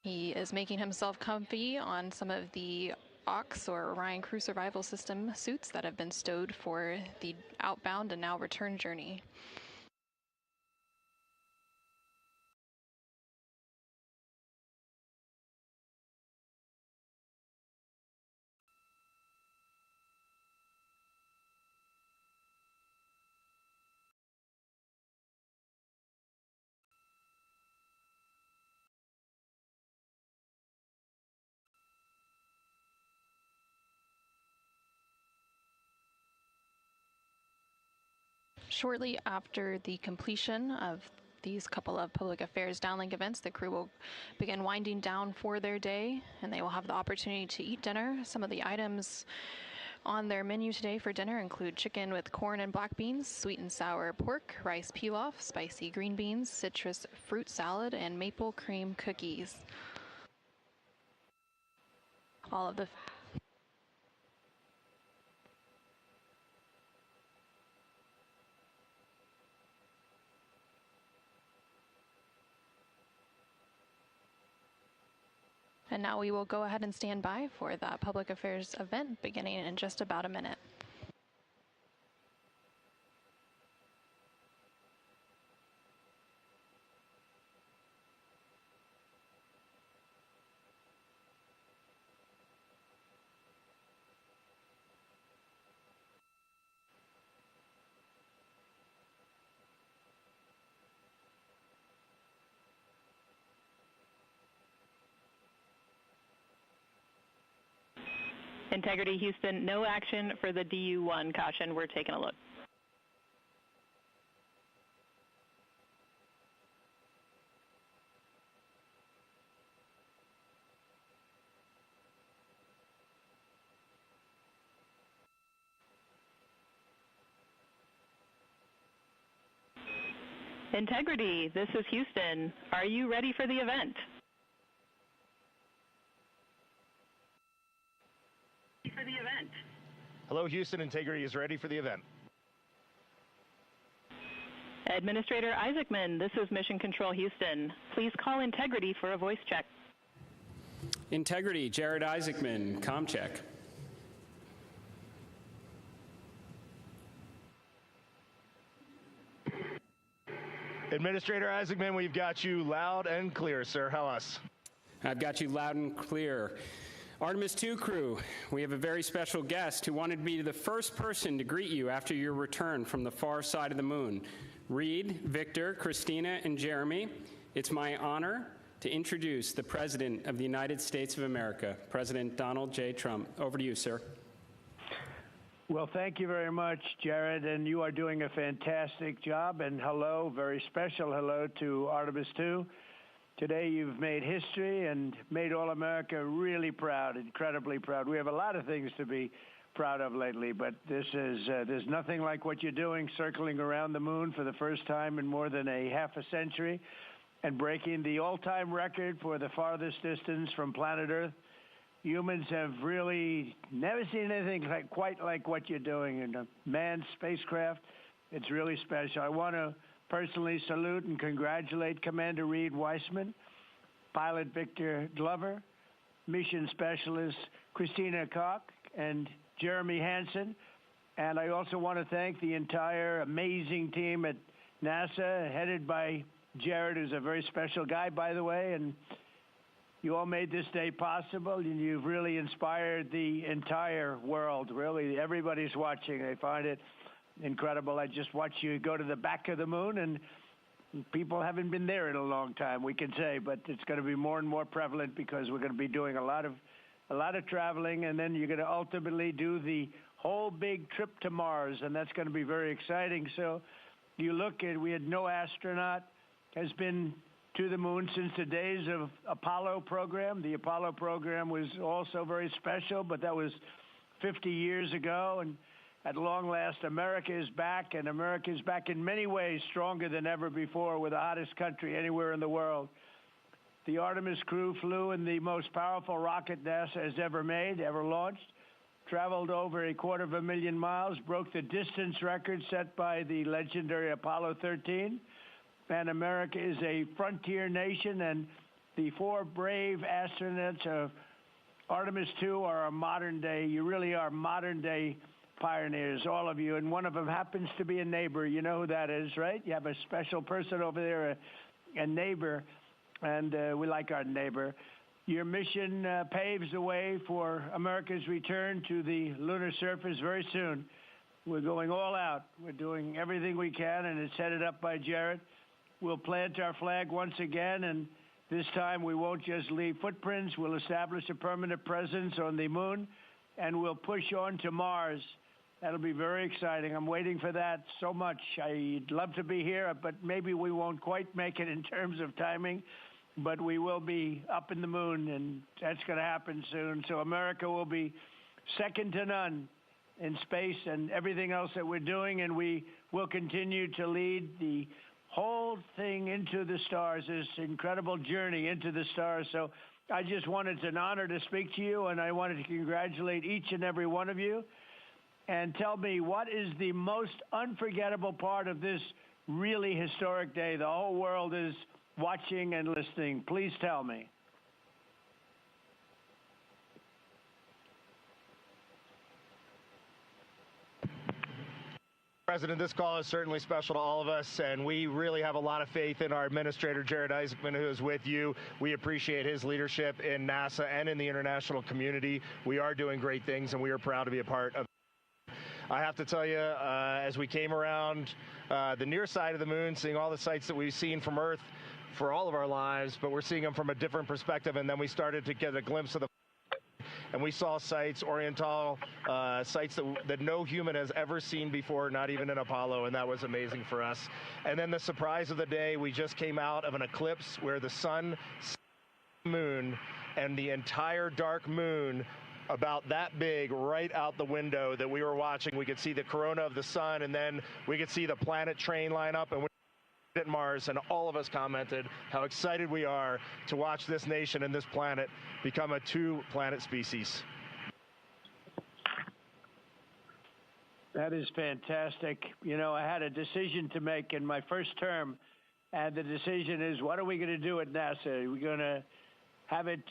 He is making himself comfy on some of the OX or Orion Crew Survival System suits that have been stowed for the outbound and now return journey. Shortly after the completion of these couple of public affairs downlink events, the crew will begin winding down for their day, and they will have the opportunity to eat dinner. Some of the items on their menu today for dinner include chicken with corn and black beans, sweet and sour pork, rice pilaf, spicy green beans, citrus fruit salad, and maple cream cookies. All of the And now we will go ahead and stand by for that public affairs event beginning in just about a minute. Integrity Houston, no action for the DU-1. Caution, we're taking a look. Integrity, this is Houston. Are you ready for the event? Hello, Houston. Integrity is ready for the event. Administrator Isaacman, this is Mission Control Houston. Please call Integrity for a voice check. Integrity, Jared Isaacman, comm check. Administrator Isaacman, we've got you loud and clear, sir. How us? I've got you loud and clear. Artemis II crew, we have a very special guest who wanted to be the first person to greet you after your return from the far side of the moon. Reed, Victor, Christina, and Jeremy, it's my honor to introduce the President of the United States of America, President Donald J. Trump. Over to you, sir. Well, thank you very much, Jared, and you are doing a fantastic job. And hello, very special hello to Artemis II. Today you've made history and made all America really proud, incredibly proud. We have a lot of things to be proud of lately. But this is, there's nothing like what you're doing, circling around the moon for the first time in more than a half a century and breaking the all-time record for the farthest distance from planet Earth. Humans have really never seen anything quite like what you're doing in a manned spacecraft. It's really special. I want to personally salute and congratulate Commander Reed Weissman, Pilot Victor Glover, Mission Specialist Christina Koch, and Jeremy Hansen. And I also want to thank the entire amazing team at NASA, headed by Jared, who's a very special guy, by the way, and you all made this day possible, and you've really inspired the entire world. Really, everybody's watching. They find it incredible. I just watched you go to the back of the moon, and people haven't been there in a long time, we can say, but it's going to be more and more prevalent because we're going to be doing a lot of traveling, and then you're going to ultimately do the whole big trip to Mars, and that's going to be very exciting. So you look at, we had no astronaut has been to the moon since the days of Apollo program. The Apollo program was also very special, but that was 50 years ago, and at long last, America is back, and America is back in many ways stronger than ever before. We're the hottest country anywhere in the world. The Artemis crew flew in the most powerful rocket NASA has ever made, ever launched, traveled over 250,000 miles, broke the distance record set by the legendary Apollo 13. And America is a frontier nation, and the 4 brave astronauts of Artemis II are a modern day, you really are modern day pioneers, all of you, and one of them happens to be a neighbor. You know who that is, right? You have a special person over there, a neighbor, and we like our neighbor. Your mission paves the way for America's return to the lunar surface very soon. We're going all out. We're doing everything we can, and it's headed up by Jared. We'll plant our flag once again, and this time we won't just leave footprints. We'll establish a permanent presence on the moon, and we'll push on to Mars. That'll be very exciting. I'm waiting for that so much. I'd love to be here, but maybe we won't quite make it in terms of timing, but we will be up in the moon, and that's going to happen soon. So America will be second to none in space and everything else that we're doing, and we will continue to lead the whole thing into the stars, this incredible journey into the stars. So I just wanted, it's an honor to speak to you, and I wanted to congratulate each and every one of you. And tell me, what is the most unforgettable part of this really historic day? The whole world is watching and listening. Please tell me. President, this call is certainly special to all of us, and we really have a lot of faith in our administrator, Jared Isaacman, who is with you. We appreciate his leadership in NASA and in the international community. We are doing great things, and we are proud to be a part of it. I have to tell you, as we came around the near side of the moon, seeing all the sights that we've seen from Earth for all of our lives, but we're seeing them from a different perspective, and then we started to get a glimpse of the and we saw sites, Oriental sites that no human has ever seen before, not even in Apollo, and that was amazing for us. And then the surprise of the day, we just came out of an eclipse where the sun, moon, and the entire dark moon about that big right out the window that we were watching. We could see the corona of the sun, and then we could see the planet train line up, and we at Mars, and all of us commented how excited we are to watch this nation and this planet become a 2-planet species. That is fantastic. You know, I had a decision to make in my first term, and the decision is, what are we going to do at NASA? Are we going to have it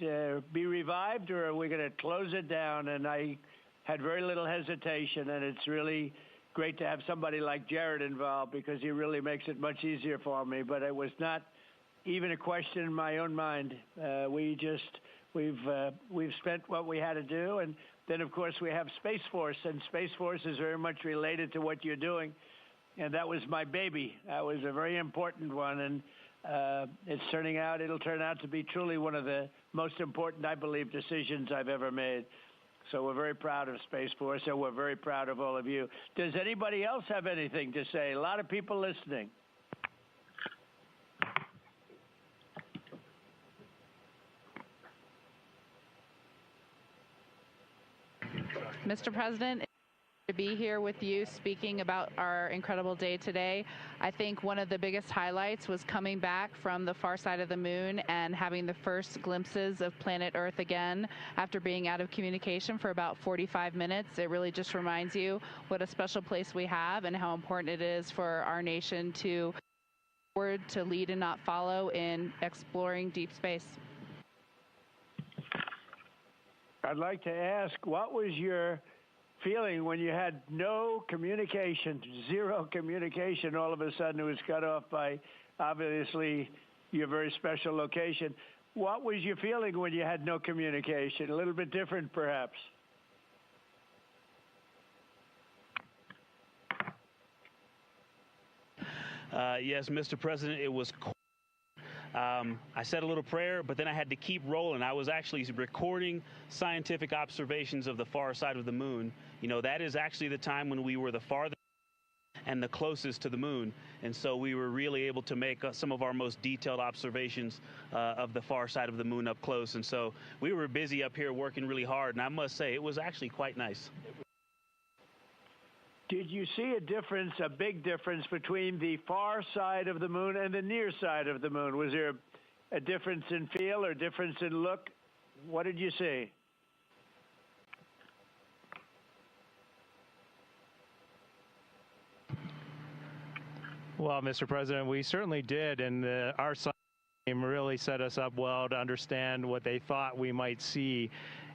be revived, or are we going to close it down? And I had very little hesitation, and it's really great to have somebody like Jared involved because he really makes it much easier for me. But it was not even a question in my own mind. We've spent what we had to do, and then of course we have Space Force, and Space Force is very much related to what you're doing, and that was my baby. That was a very important one, and it'll turn out to be truly one of the most important, I believe, decisions I've ever made. So we're very proud of Space Force, and we're very proud of all of you. Does anybody else have anything to say? A lot of people listening. Mr. President, to be here with you speaking about our incredible day today. I think one of the biggest highlights was coming back from the far side of the moon and having the first glimpses of planet Earth again after being out of communication for about 45 minutes. It really just reminds you what a special place we have and how important it is for our nation to lead and not follow in exploring deep space. I'd like to ask, what was your feeling when you had no communication, zero communication? All of a sudden it was cut off by, obviously, your very special location. What was your feeling when you had no communication? A little bit different, perhaps. Yes, Mr. President, it was I said a little prayer, but then I had to keep rolling. I was actually recording scientific observations of the far side of the moon. You know, that is actually the time when we were the farthest and the closest to the moon. And so we were really able to make some of our most detailed observations of the far side of the moon up close. And so we were busy up here working really hard. And I must say, it was actually quite nice. Did you see a difference, a big difference, between the far side of the moon and the near side of the moon? Was there a difference in feel or difference in look? What did you see? Well, Mr. President, we certainly did, and our science team really set us up well to understand what they thought we might see.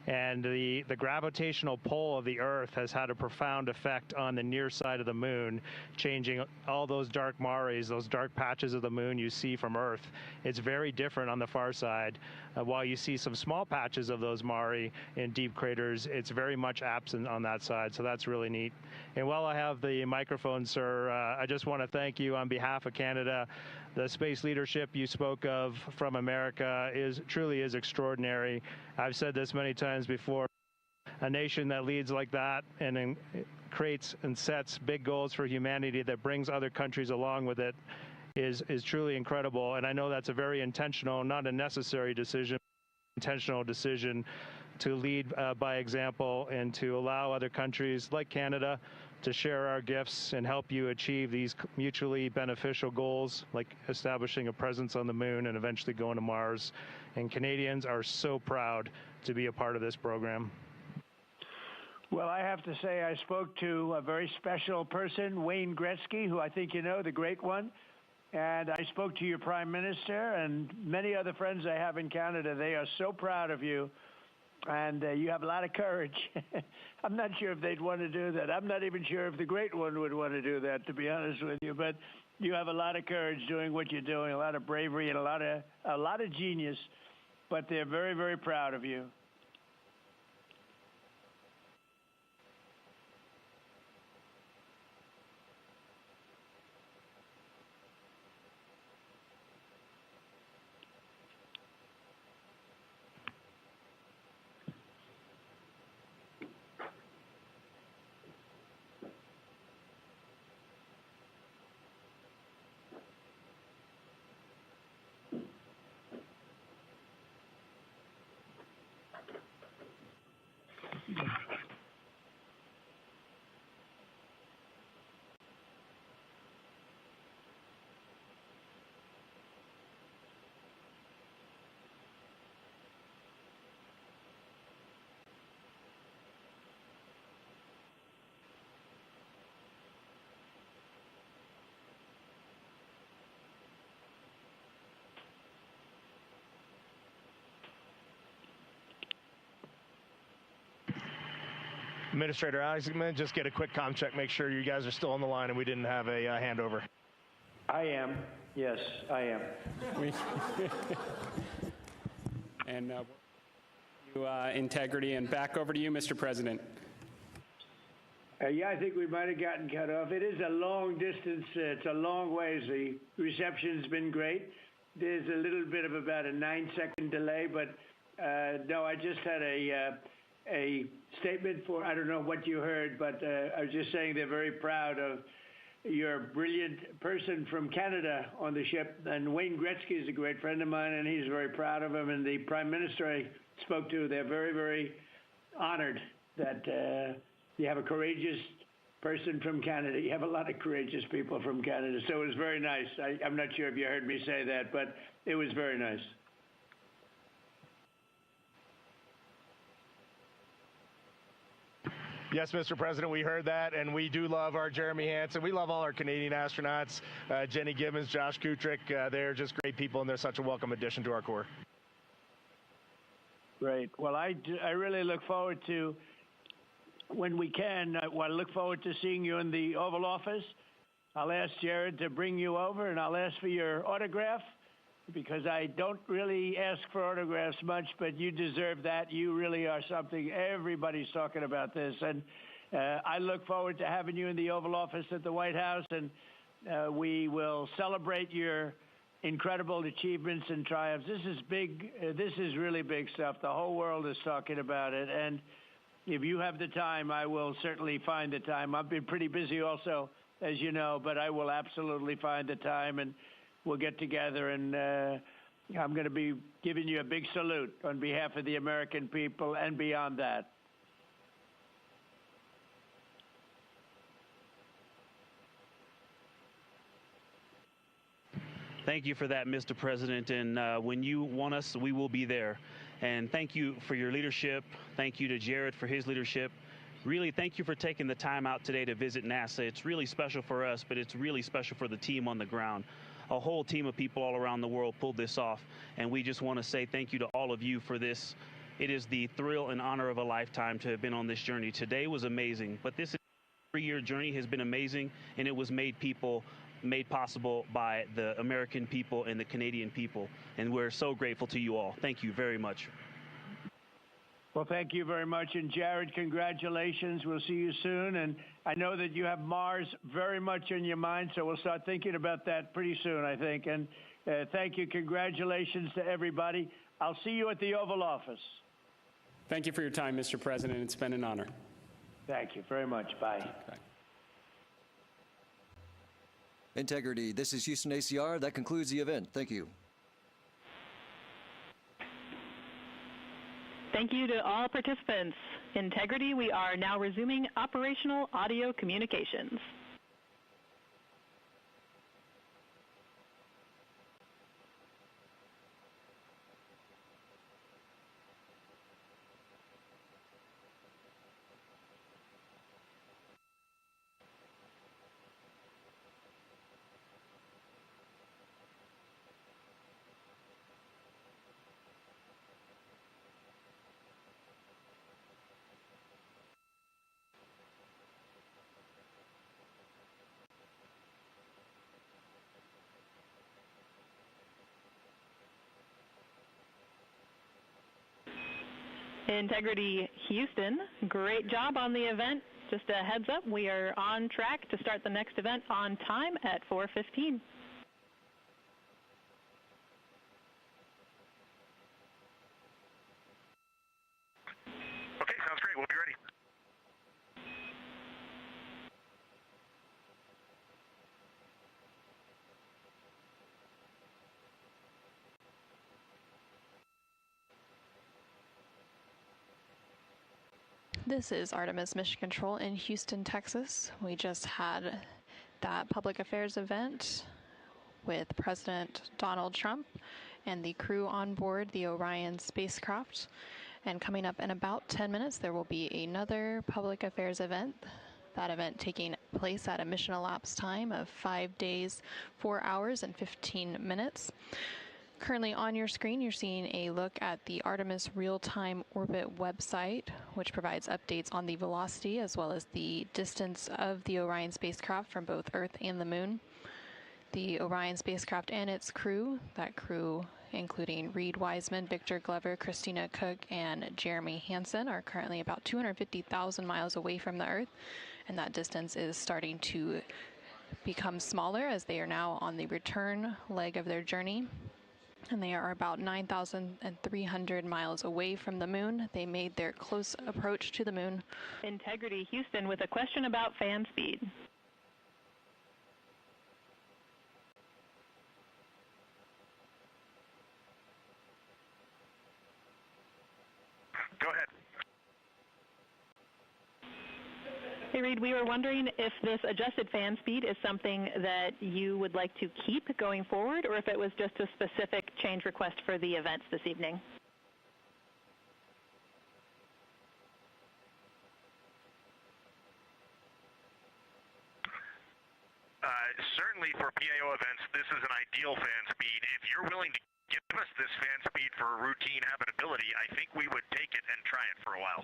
And the gravitational pull of the Earth has had a profound effect on the near side of the moon, changing all those dark mares, those dark patches of the moon you see from Earth. It's very different on the far side. While you see some small patches of those mare in deep craters, it's very much absent on that side, so that's really neat. And while I have the microphone, sir, I just want to thank you on behalf of Canada. The space leadership you spoke of from America truly is extraordinary. I've said this many times before. A nation that leads like that and creates and sets big goals for humanity that brings other countries along with it is truly incredible. And I know that's a very intentional, not a necessary decision, intentional decision to lead by example and to allow other countries like Canada to share our gifts and help you achieve these mutually beneficial goals, like establishing a presence on the moon and eventually going to Mars. And Canadians are so proud to be a part of this program. Well, I have to say I spoke to a very special person, Wayne Gretzky, who I think you know, the great one. And I spoke to your Prime Minister and many other friends I have in Canada. They are so proud of you. And you have a lot of courage. I'm not sure if they'd want to do that. I'm not even sure if the great one would want to do that, to be honest with you. But you have a lot of courage doing what you're doing, a lot of bravery and a lot of genius. But they're very, very proud of you. Administrator Alex, I'm going to just get a quick comm check, make sure you guys are still on the line and we didn't have a handover. I am. Yes, I am. And integrity, and back over to you, Mr. President. Yeah, I think we might have gotten cut off. It is a long distance. It's a long ways. The reception's been great. There's a little bit of about a 9-second delay, but no, I just had a statement for, I don't know what you heard, but I was just saying they're very proud of your brilliant person from Canada on the ship. And Wayne Gretzky is a great friend of mine, and he's very proud of him. And the Prime Minister I spoke to, they're very, very honored that you have a courageous person from Canada. You have a lot of courageous people from Canada, so it was very nice. I'm not sure if you heard me say that, but it was very nice. Yes, Mr. President, we heard that, and we do love our Jeremy Hansen. We love all our Canadian astronauts, Jenny Gibbons, Josh Kutrick. They're just great people, and they're such a welcome addition to our Corps. Great. Well, I really look forward to, when we can, I look forward to seeing you in the Oval Office. I'll ask Jared to bring you over, and I'll ask for your autograph, because I don't really ask for autographs much, but you deserve that. You really are something. Everybody's talking about this. And I look forward to having you in the Oval Office at the White House, and we will celebrate your incredible achievements and triumphs. This is big. This is really big stuff. The whole world is talking about it. And if you have the time, I will certainly find the time. I've been pretty busy also, as you know, but I will absolutely find the time, and we'll get together, and I'm going to be giving you a big salute on behalf of the American people and beyond that. Thank you for that, Mr. President. And when you want us, we will be there. And thank you for your leadership. Thank you to Jared for his leadership. Really, thank you for taking the time out today to visit NASA. It's really special for us, but it's really special for the team on the ground. A whole team of people all around the world pulled this off, and we just want to say thank you to all of you for this. It is the thrill and honor of a lifetime to have been on this journey. Today was amazing, but this 3-year journey has been amazing, and it was made possible by the American people and the Canadian people, and we're so grateful to you all. Thank you very much. Well, thank you very much. And Jared, congratulations. We'll see you soon. And I know that you have Mars very much in your mind, so we'll start thinking about that pretty soon, I think. And thank you. Congratulations to everybody. I'll see you at the Oval Office. Thank you for your time, Mr. President. It's been an honor. Thank you very much. Bye. Bye. Integrity. This is Houston ACR. That concludes the event. Thank you. Thank you to all participants. Integrity, we are now resuming operational audio communications. Integrity Houston, great job on the event. Just a heads up, we are on track to start the next event on time at 4:15. Okay, sounds great. We'll be ready. This is Artemis Mission Control in Houston, Texas. We just had that public affairs event with President Donald Trump and the crew on board the Orion spacecraft. And coming up in about 10 minutes, there will be another public affairs event. That event taking place at a mission elapsed time of 5 days, 4 hours, and 15 minutes. Currently on your screen, you're seeing a look at the Artemis Real-Time Orbit website, which provides updates on the velocity as well as the distance of the Orion spacecraft from both Earth and the Moon. The Orion spacecraft and its crew, that crew including Reed Wiseman, Victor Glover, Christina Cook, and Jeremy Hansen, are currently about 250,000 miles away from the Earth, and that distance is starting to become smaller as they are now on the return leg of their journey. And they are about 9,300 miles away from the Moon. They made their close approach to the Moon. Integrity Houston with a question about fan speed. Go ahead. Hey, Reed, we were wondering if this adjusted fan speed is something that you would like to keep going forward, or if it was just a specific change request for the events this evening. Certainly for PAO events, this is an ideal fan speed. If you're willing to give us this fan speed for routine habitability, I think we would take it and try it for a while.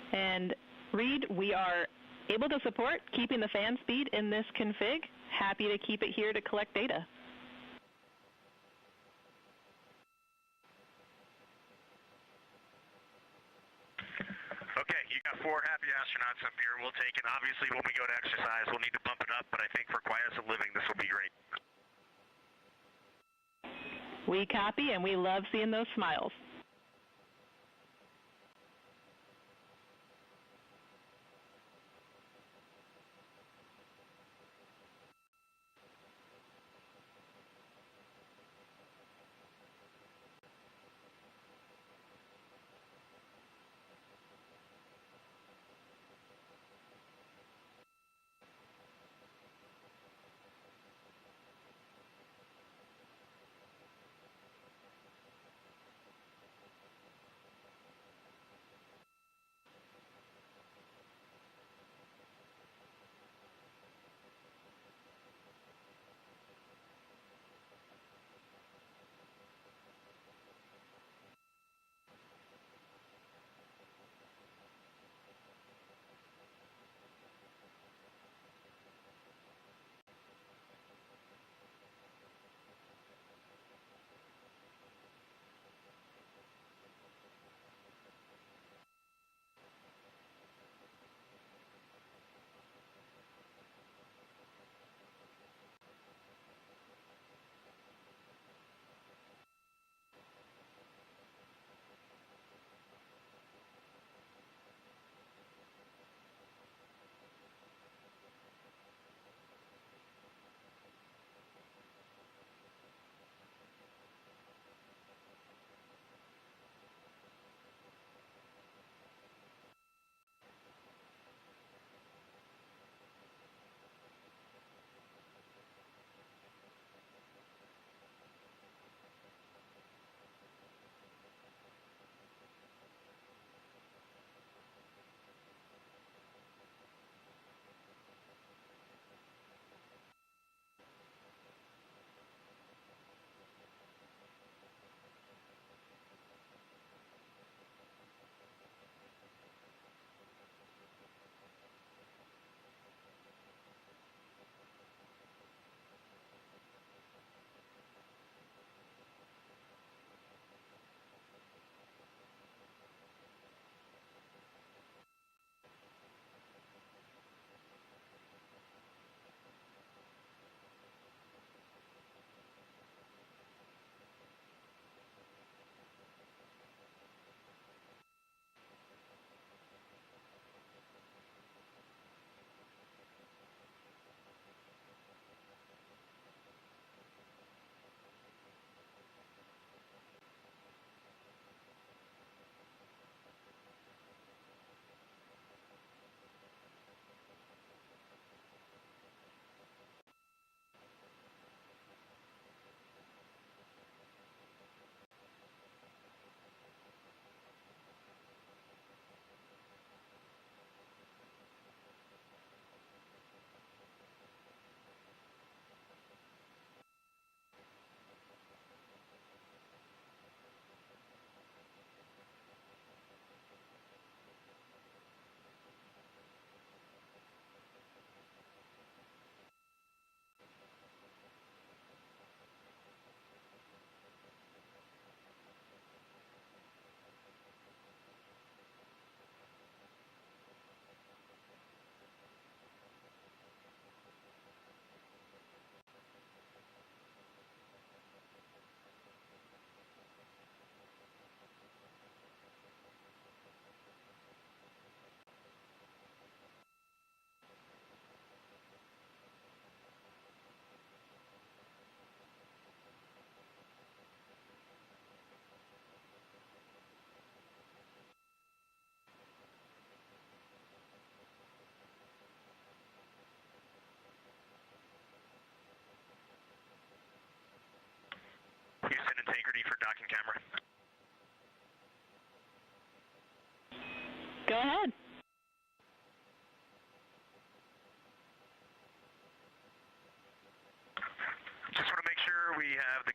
And Reed, we are able to support keeping the fan speed in this config. Happy to keep it here to collect data. Okay, you got 4 happy astronauts up here. We'll take it. Obviously, when we go to exercise, we'll need to bump it up, but I think for quiescent living, this will be great. We copy, and we love seeing those smiles.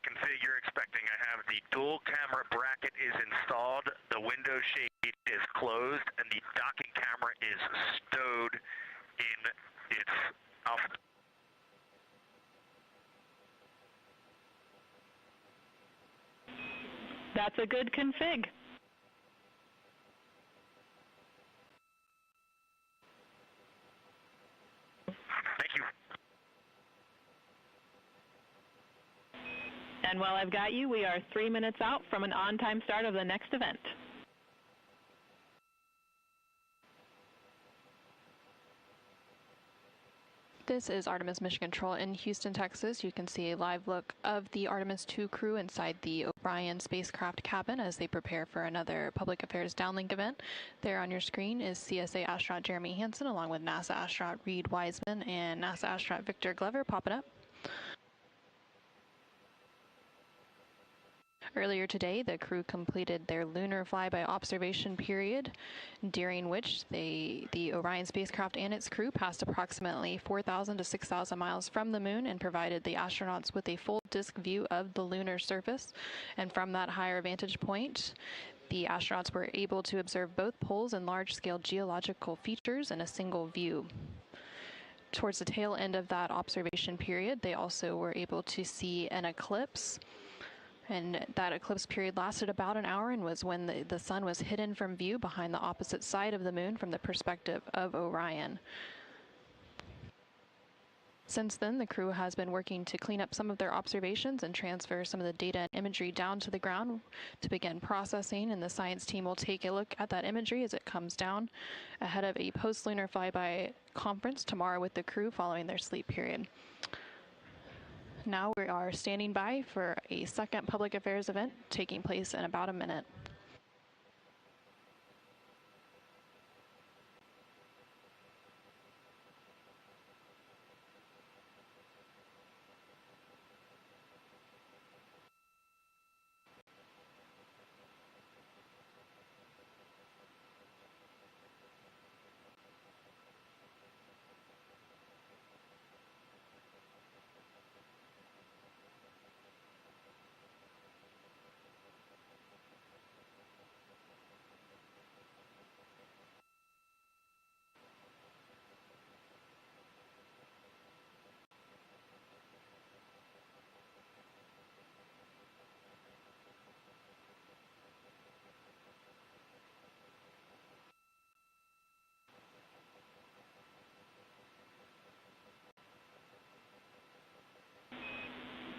config you're expecting. I have the dual camera bracket is installed, the window shade is closed, and the docking camera is stowed in its alpha. That's a good config. Thank you. And while I've got you, we are 3 minutes out from an on-time start of the next event. This is Artemis Mission Control in Houston, Texas. You can see a live look of the Artemis II crew inside the Orion spacecraft cabin as they prepare for another Public Affairs Downlink event. There on your screen is CSA astronaut Jeremy Hansen along with NASA astronaut Reed Wiseman and NASA astronaut Victor Glover popping up. Earlier today, the crew completed their lunar flyby observation period, during which the Orion spacecraft and its crew passed approximately 4,000 to 6,000 miles from the moon and provided the astronauts with a full disk view of the lunar surface. And from that higher vantage point, the astronauts were able to observe both poles and large-scale geological features in a single view. Towards the tail end of that observation period, they also were able to see an eclipse. And that eclipse period lasted about an hour and was when the sun was hidden from view behind the opposite side of the moon from the perspective of Orion. Since then, the crew has been working to clean up some of their observations and transfer some of the data and imagery down to the ground to begin processing, and the science team will take a look at that imagery as it comes down ahead of a post-lunar flyby conference tomorrow with the crew following their sleep period. Now we are standing by for a second public affairs event taking place in about a minute.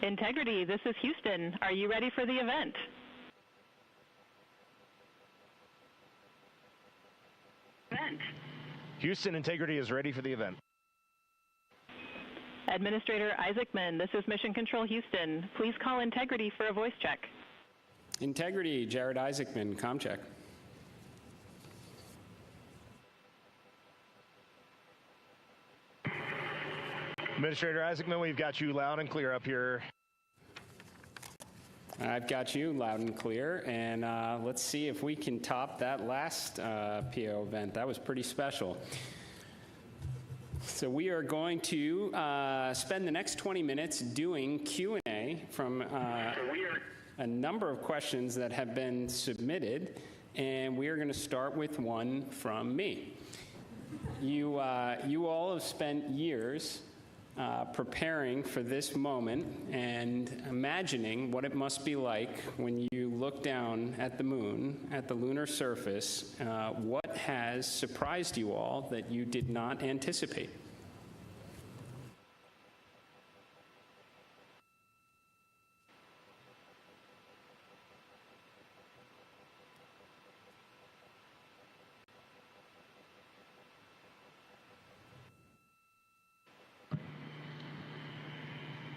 Integrity, this is Houston. Are you ready for the event? Houston, Integrity is ready for the event. Administrator Isaacman, this is Mission Control Houston. Please call Integrity for a voice check. Integrity, Jared Isaacman, ComCheck. Administrator Isaacman, we've got you loud and clear up here. I've got you loud and clear, and let's see if we can top that last PO event. That was pretty special. So we are going to spend the next 20 minutes doing Q&A from a number of questions that have been submitted, and we are going to start with one from me. You all have spent years preparing for this moment and imagining what it must be like when you look down at the moon, at the lunar surface. What has surprised you all that you did not anticipate?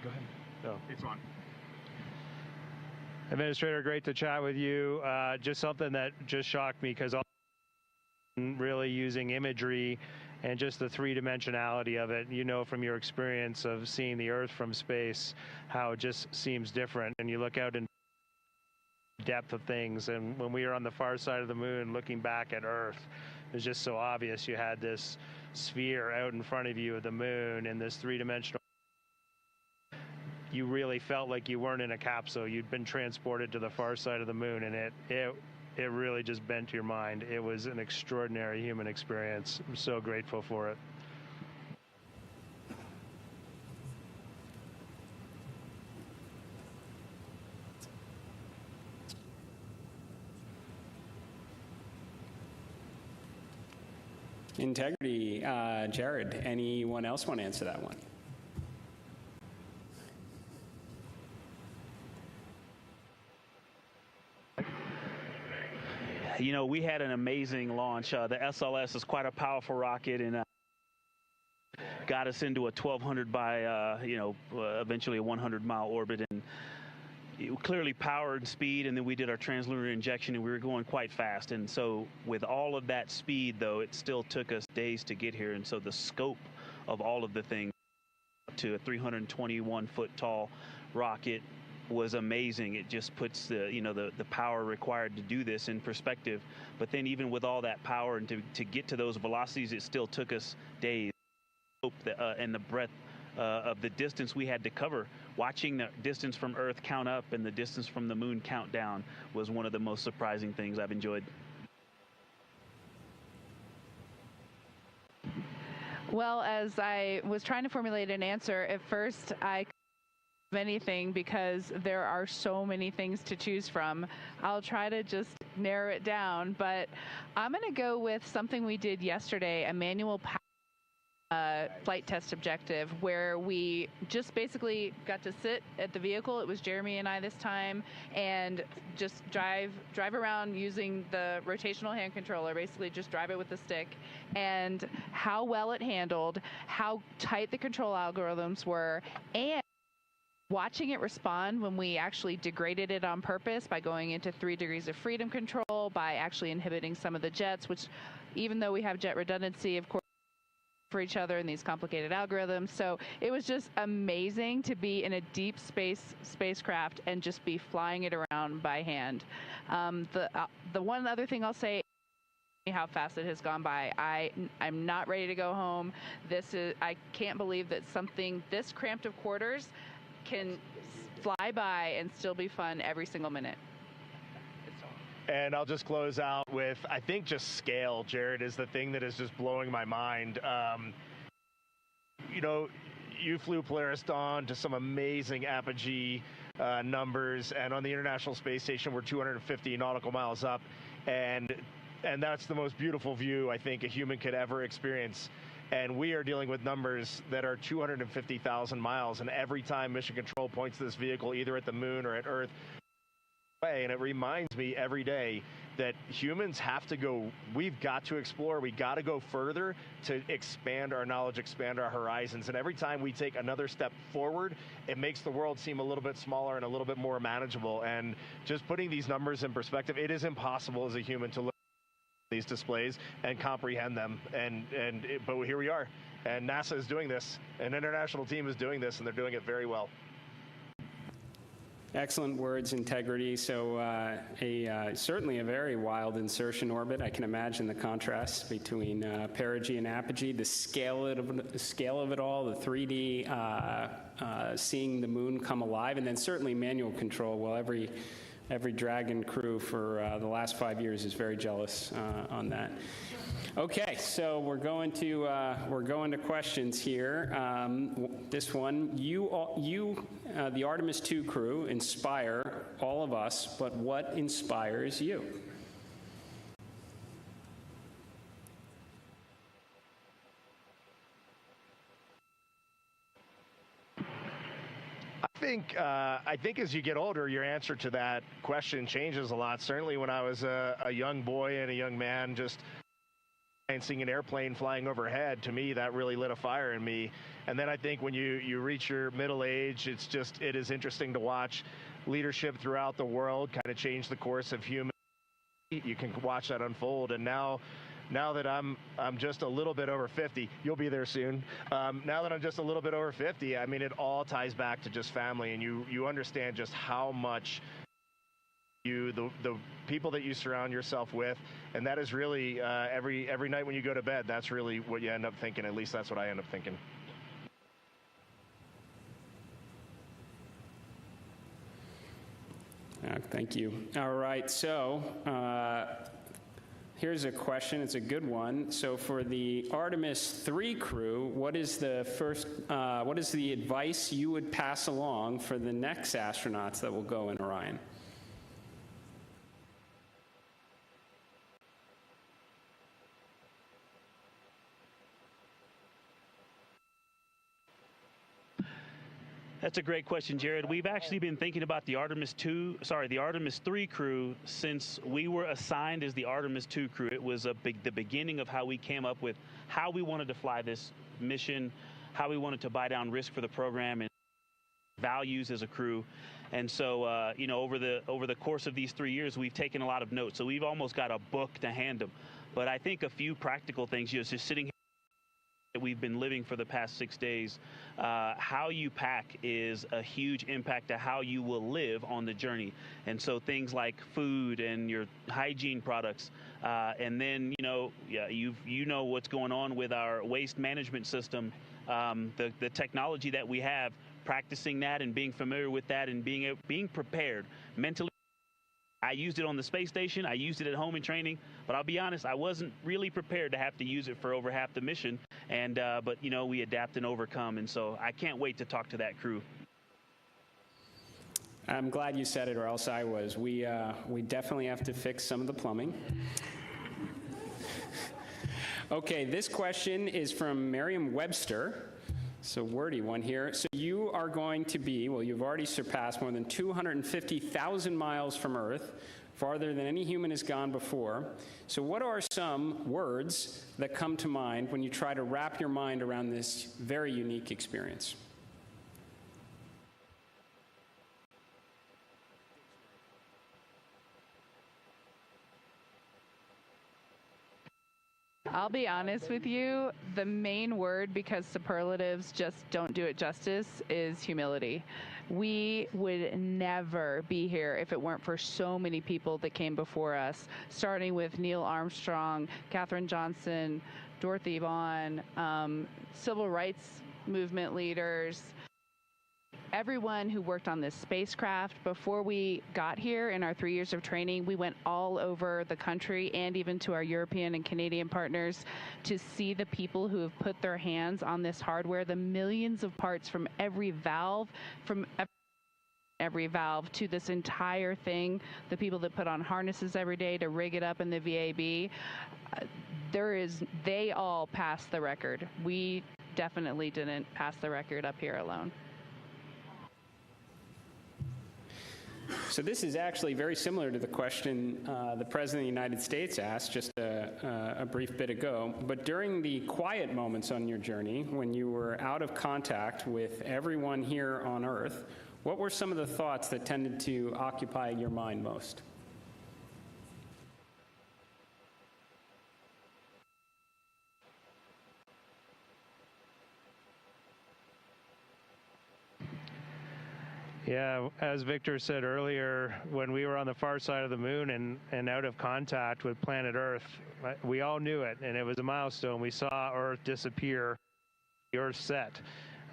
Go ahead. No, it's on. Administrator, great to chat with you. Just something that just shocked me because really using imagery and just the three-dimensionality of it, you know from your experience of seeing the Earth from space, how it just seems different. And you look out in depth of things, and when we were on the far side of the moon looking back at Earth, it was just so obvious you had this sphere out in front of you of the moon and this three-dimensional. you really felt like you weren't in a capsule. You'd been transported to the far side of the moon, and it really just bent your mind. It was an extraordinary human experience. I'm so grateful for it. Integrity, Jared, anyone else want to answer that one? You know, we had an amazing launch. The SLS is quite a powerful rocket, and got us into a 1,200 by, eventually a 100-mile orbit, and it clearly powered speed. And then we did our translunar injection, and we were going quite fast. And so with all of that speed, though, it still took us days to get here. And so the scope of all of the things to a 321-foot tall rocket was amazing. It just puts the power required to do this in perspective. But then even with all that power and to get to those velocities, it still took us days. And the breadth of the distance we had to cover, watching the distance from Earth count up and the distance from the moon count down was one of the most surprising things I've enjoyed. Well, as I was trying to formulate an answer, at first I couldn't think of anything because there are so many things to choose from. I'll try to just narrow it down, but I'm going to go with something we did yesterday, a manual flight test objective, where we just basically got to sit at the vehicle. It was Jeremy and I this time, and just drive around using the rotational hand controller, basically just drive it with the stick, and how well it handled, how tight the control algorithms were, and watching it respond when we actually degraded it on purpose by going into 3 degrees of freedom control, by actually inhibiting some of the jets, which even though we have jet redundancy, of course, for each other in these complicated algorithms. So it was just amazing to be in a deep spacecraft and just be flying it around by hand. The one other thing I'll say, how fast it has gone by. I'm not ready to go home. I can't believe that something this cramped of quarters can fly by and still be fun every single minute. And I'll just close out with, I think just scale, Jared, is the thing that is just blowing my mind. You flew Polaris Dawn to some amazing apogee numbers, and on the International Space Station, we're 250 nautical miles up, and that's the most beautiful view I think a human could ever experience. And we are dealing with numbers that are 250,000 miles, and every time Mission Control points this vehicle either at the moon or at Earth, and it reminds me every day that humans have to go, we've got to explore, we got to go further to expand our knowledge, expand our horizons. And every time we take another step forward, it makes the world seem a little bit smaller and a little bit more manageable. And just putting these numbers in perspective, it is impossible as a human to look at these displays and comprehend them. But here we are, and NASA is doing this, an international team is doing this, and they're doing it very well. Excellent words, Integrity. So certainly a very wild insertion orbit. I can imagine the contrast between perigee and apogee, the scale of it all, the 3D, seeing the moon come alive, and then certainly manual control. Well, every Dragon crew for the last 5 years is very jealous on that. Okay, so we're going to questions here. This one, the Artemis II crew, inspire all of us, but what inspires you? I think as you get older, your answer to that question changes a lot. Certainly when I was a young boy and a young man, just seeing an airplane flying overhead, to me, that really lit a fire in me. And then I think when you reach your middle age, it is interesting to watch leadership throughout the world kind of change the course of human. You can watch that unfold. And now that I'm just a little bit over 50, you'll be there soon. Now that I'm just a little bit over 50, I mean, it all ties back to just family, and you understand just how much the people that you surround yourself with, and that is really every night when you go to bed, that's really what you end up thinking. At least that's what I end up thinking. Thank you. All right, so here's a question. It's a good one. So for the Artemis III crew, what is the advice you would pass along for the next astronauts that will go in Orion? That's a great question, Jared. We've actually been thinking about the Artemis III crew since we were assigned as the Artemis II crew. It was the beginning of how we came up with how we wanted to fly this mission, how we wanted to buy down risk for the program, and values as a crew. And so, you know, over the course of these 3 years, we've taken a lot of notes. So we've almost got a book to hand them. But I think a few practical things, just sitting here, we've been living for the past 6 days, how you pack is a huge impact to how you will live on the journey. And so things like food and your hygiene products, and then, you know, you know what's going on with our waste management system, the technology that we have, practicing that and being familiar with that and being prepared mentally. I used it on the space station. I used it at home in training, but I'll be honest, I wasn't really prepared to have to use it for over half the mission. And but you know, we adapt and overcome, and so I can't wait to talk to that crew. I'm glad you said it, or else I was. We definitely have to fix some of the plumbing. Okay, this question is from Merriam-Webster. So wordy one here. So you are going to be, well, you've already surpassed more than 250,000 miles from Earth, farther than any human has gone before. So what are some words that come to mind when you try to wrap your mind around this very unique experience? I'll be honest with you, the main word, because superlatives just don't do it justice, is humility. We would never be here if it weren't for so many people that came before us, starting with Neil Armstrong, Katherine Johnson, Dorothy Vaughan, civil rights movement leaders, everyone who worked on this spacecraft. Before we got here in our 3 years of training, we went all over the country and even to our European and Canadian partners to see the people who have put their hands on this hardware, the millions of parts from every valve, to this entire thing, the people that put on harnesses every day to rig it up in the VAB. They all passed the record. We definitely didn't pass the record up here alone. So this is actually very similar to the question the President of the United States asked just a brief bit ago. But during the quiet moments on your journey, when you were out of contact with everyone here on Earth, what were some of the thoughts that tended to occupy your mind most? Yeah, as Victor said earlier, when we were on the far side of the moon and out of contact with planet Earth, we all knew it, and it was a milestone. We saw Earth disappear, the Earth set.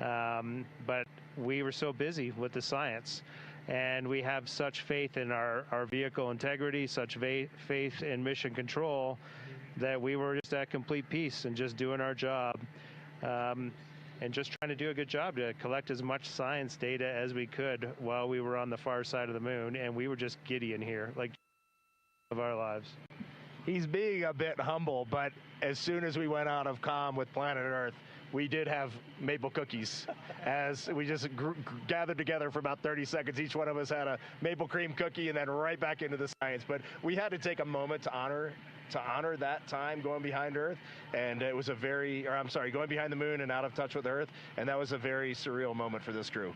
But we were so busy with the science, and we have such faith in our vehicle integrity, such faith in mission control, that we were just at complete peace and just doing our job. And just trying to do a good job to collect as much science data as we could while we were on the far side of the moon, and we were just giddy in here, like of our lives. He's being a bit humble, but as soon as we went out of comm with planet Earth, we did have maple cookies. As we just gathered together for about 30 seconds, each one of us had a maple cream cookie, and then right back into the science. But we had to take a moment to honor that time going behind Earth, and it was going behind the moon and out of touch with Earth, and that was a very surreal moment for this crew.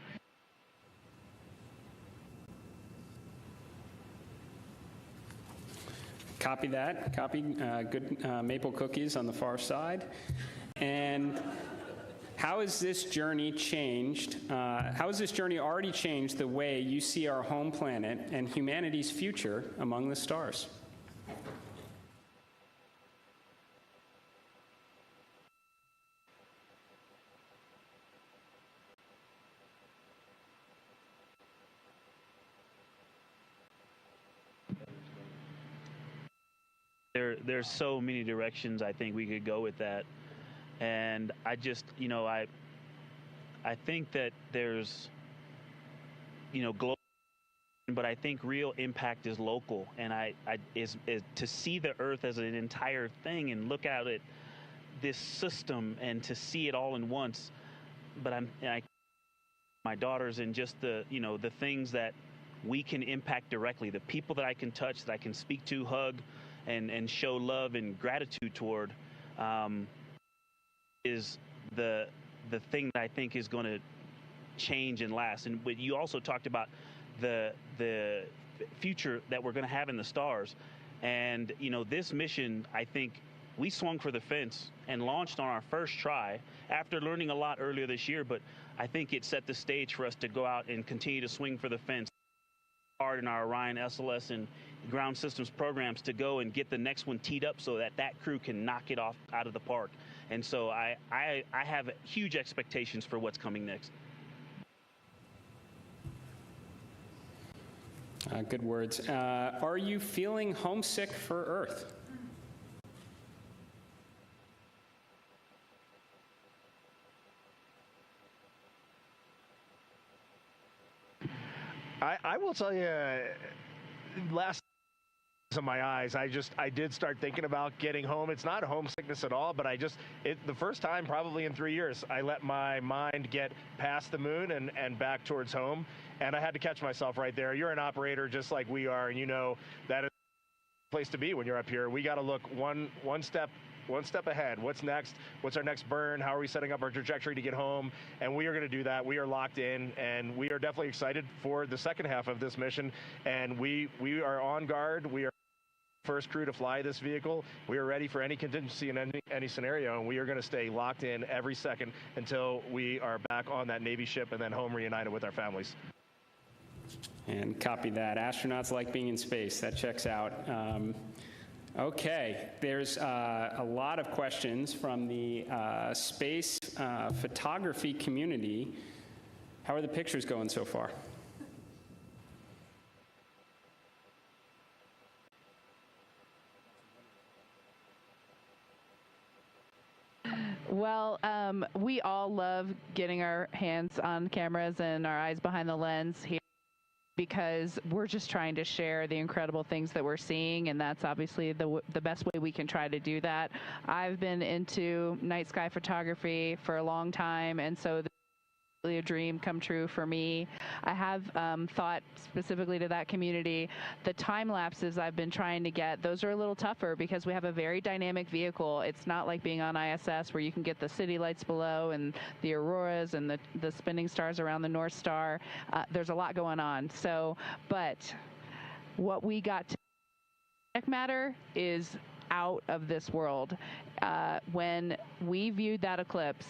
Copy that. Good maple cookies on the far side. And how has this journey changed? How has this journey already changed the way you see our home planet and humanity's future among the stars? there's so many directions I think we could go with that, and I just, I think that there's, global, but I think real impact is local, and is to see the Earth as an entire thing and look at it, this system, and to see it all in once. But my daughters, and just the the things that we can impact directly, the people that I can touch, that I can speak to, hug, and show love and gratitude toward, is the thing that I think is going to change and last. And but you also talked about the future that we're going to have in the stars, and this mission, I think we swung for the fence and launched on our first try after learning a lot earlier this year. But I think it set the stage for us to go out and continue to swing for the fence hard in our Orion SLS and ground systems programs to go and get the next one teed up so that crew can knock it off out of the park. And so I have huge expectations for what's coming next. Good words. Are you feeling homesick for Earth? I will tell you, last in my eyes, I did start thinking about getting home. It's not homesickness at all, but the first time probably in 3 years, I let my mind get past the moon and back towards home, and I had to catch myself right there. You're an operator just like we are, and that is the place to be when you're up here. We got to look one step ahead. What's next? What's our next burn? How are we setting up our trajectory to get home? And we are going to do that. We are locked in, and we are definitely excited for the second half of this mission. And we are on guard. We are first crew to fly this vehicle. We are ready for any contingency in any scenario, and we are going to stay locked in every second until we are back on that Navy ship and then home reunited with our families. And copy that. Astronauts like being in space. That checks out. Okay, there's a lot of questions from the space photography community. How are the pictures going so far? Well, we all love getting our hands on cameras and our eyes behind the lens here, because we're just trying to share the incredible things that we're seeing, and that's obviously the best way we can try to do that. I've been into night sky photography for a long time, and so this is really a dream come true for me. I have thought specifically to that community, the time lapses I've been trying to get, those are a little tougher because we have a very dynamic vehicle. It's not like being on ISS where you can get the city lights below and the auroras and the spinning stars around the North Star. There's a lot going on. So, but what we got to matter is out of this world. When we viewed that eclipse,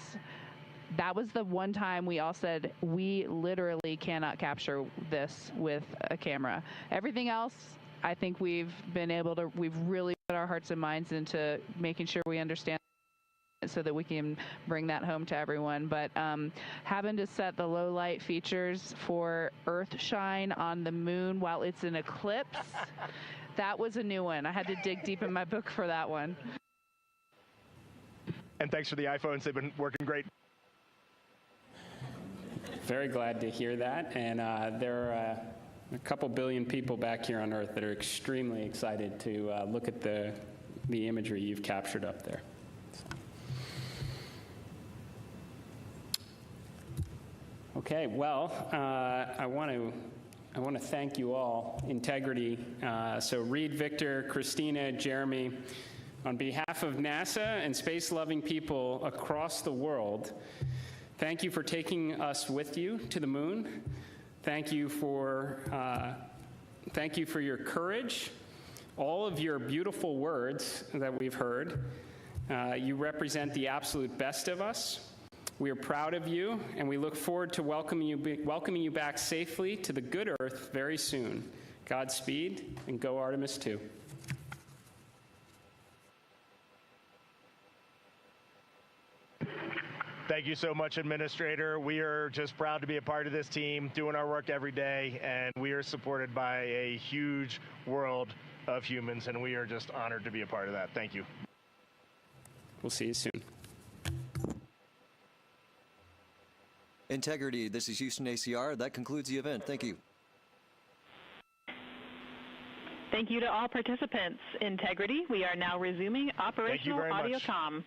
that was the one time we all said, we literally cannot capture this with a camera. Everything else, I think we've really put our hearts and minds into making sure we understand so that we can bring that home to everyone. But having to set the low light features for Earthshine on the moon while it's an eclipse, that was a new one. I had to dig deep in my book for that one. And thanks for the iPhones. They've been working great. Very glad to hear that. And there are a couple billion people back here on Earth that are extremely excited to look at the imagery you've captured up there. Okay, well, I want to thank you all. Integrity. So Reed, Victor, Christina, Jeremy, on behalf of NASA and space-loving people across the world, thank you for taking us with you to the moon. Thank you for your courage, all of your beautiful words that we've heard. You represent the absolute best of us. We are proud of you, and we look forward to welcoming you back safely to the good Earth very soon. Godspeed, and go Artemis II. Thank you so much, Administrator. We are just proud to be a part of this team, doing our work every day, and we are supported by a huge world of humans, and we are just honored to be a part of that. Thank you. We'll see you soon. Integrity, this is Houston ACR. That concludes the event. Thank you. Thank you to all participants. Integrity, we are now resuming operational audio comm.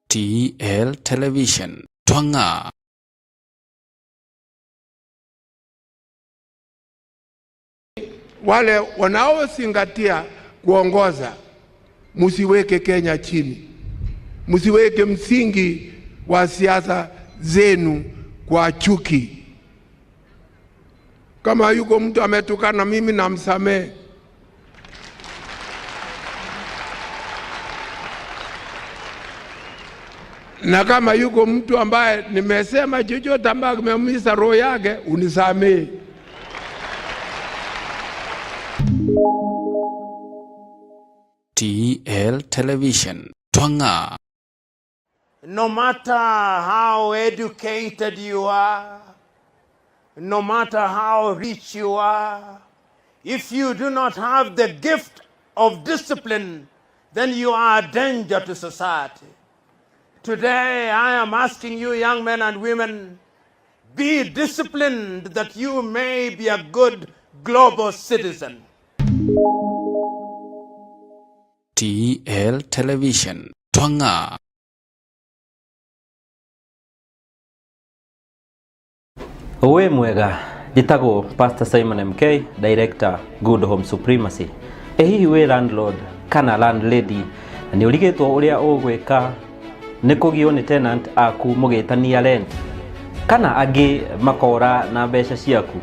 TL Television Twanga. Wale wanaozingatia kuongoza, msiweke Kenya chini, msiweke msingi wa siasa zenu kwa chuki. Kama yuko mtu ametukana mimi, namsamehe. Na kama yuko mtu ambaye nimesema chochote ambaye kimeumiza roho yake, unisamehe. TL Television Twanga. No matter how educated you are, no matter how rich you are, if you do not have the gift of discipline, then you are a danger to society. Today, I am asking you, young men and women, be disciplined that you may be a good global citizen. TL Television Twanga. Uwe mwega, jitago Pastor Simon MK, Director, Good Home Supremacy. Ehi we landlord, kana landlady, ni uligetwo uria ugwika ni kugio ni tenant aku mugitania rent. Kana angi makora na mbeca ciaku.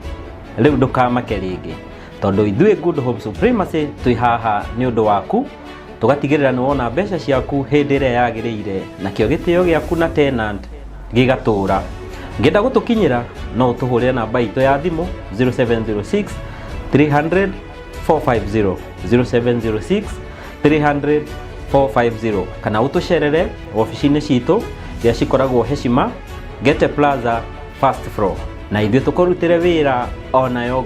Riu ndukamake ringi. Tondu ithuĩ Good Home Supremacy twi haha ni undu waku. Tugatigirira ni wona mbeca ciaku hindi ĩrĩa yagĩrĩire na kĩo gĩtĩo gĩaku na tenant gĩgatũra. Ngenda gutukinyira no utuhurire namba itu ya thimu 0706 300 450 0706 300 450 kana utucerere ofici-inĩ citũ iria cikoragwo Heshima Gete Plaza first floor na ithuĩ tukurutire wĩra ona yo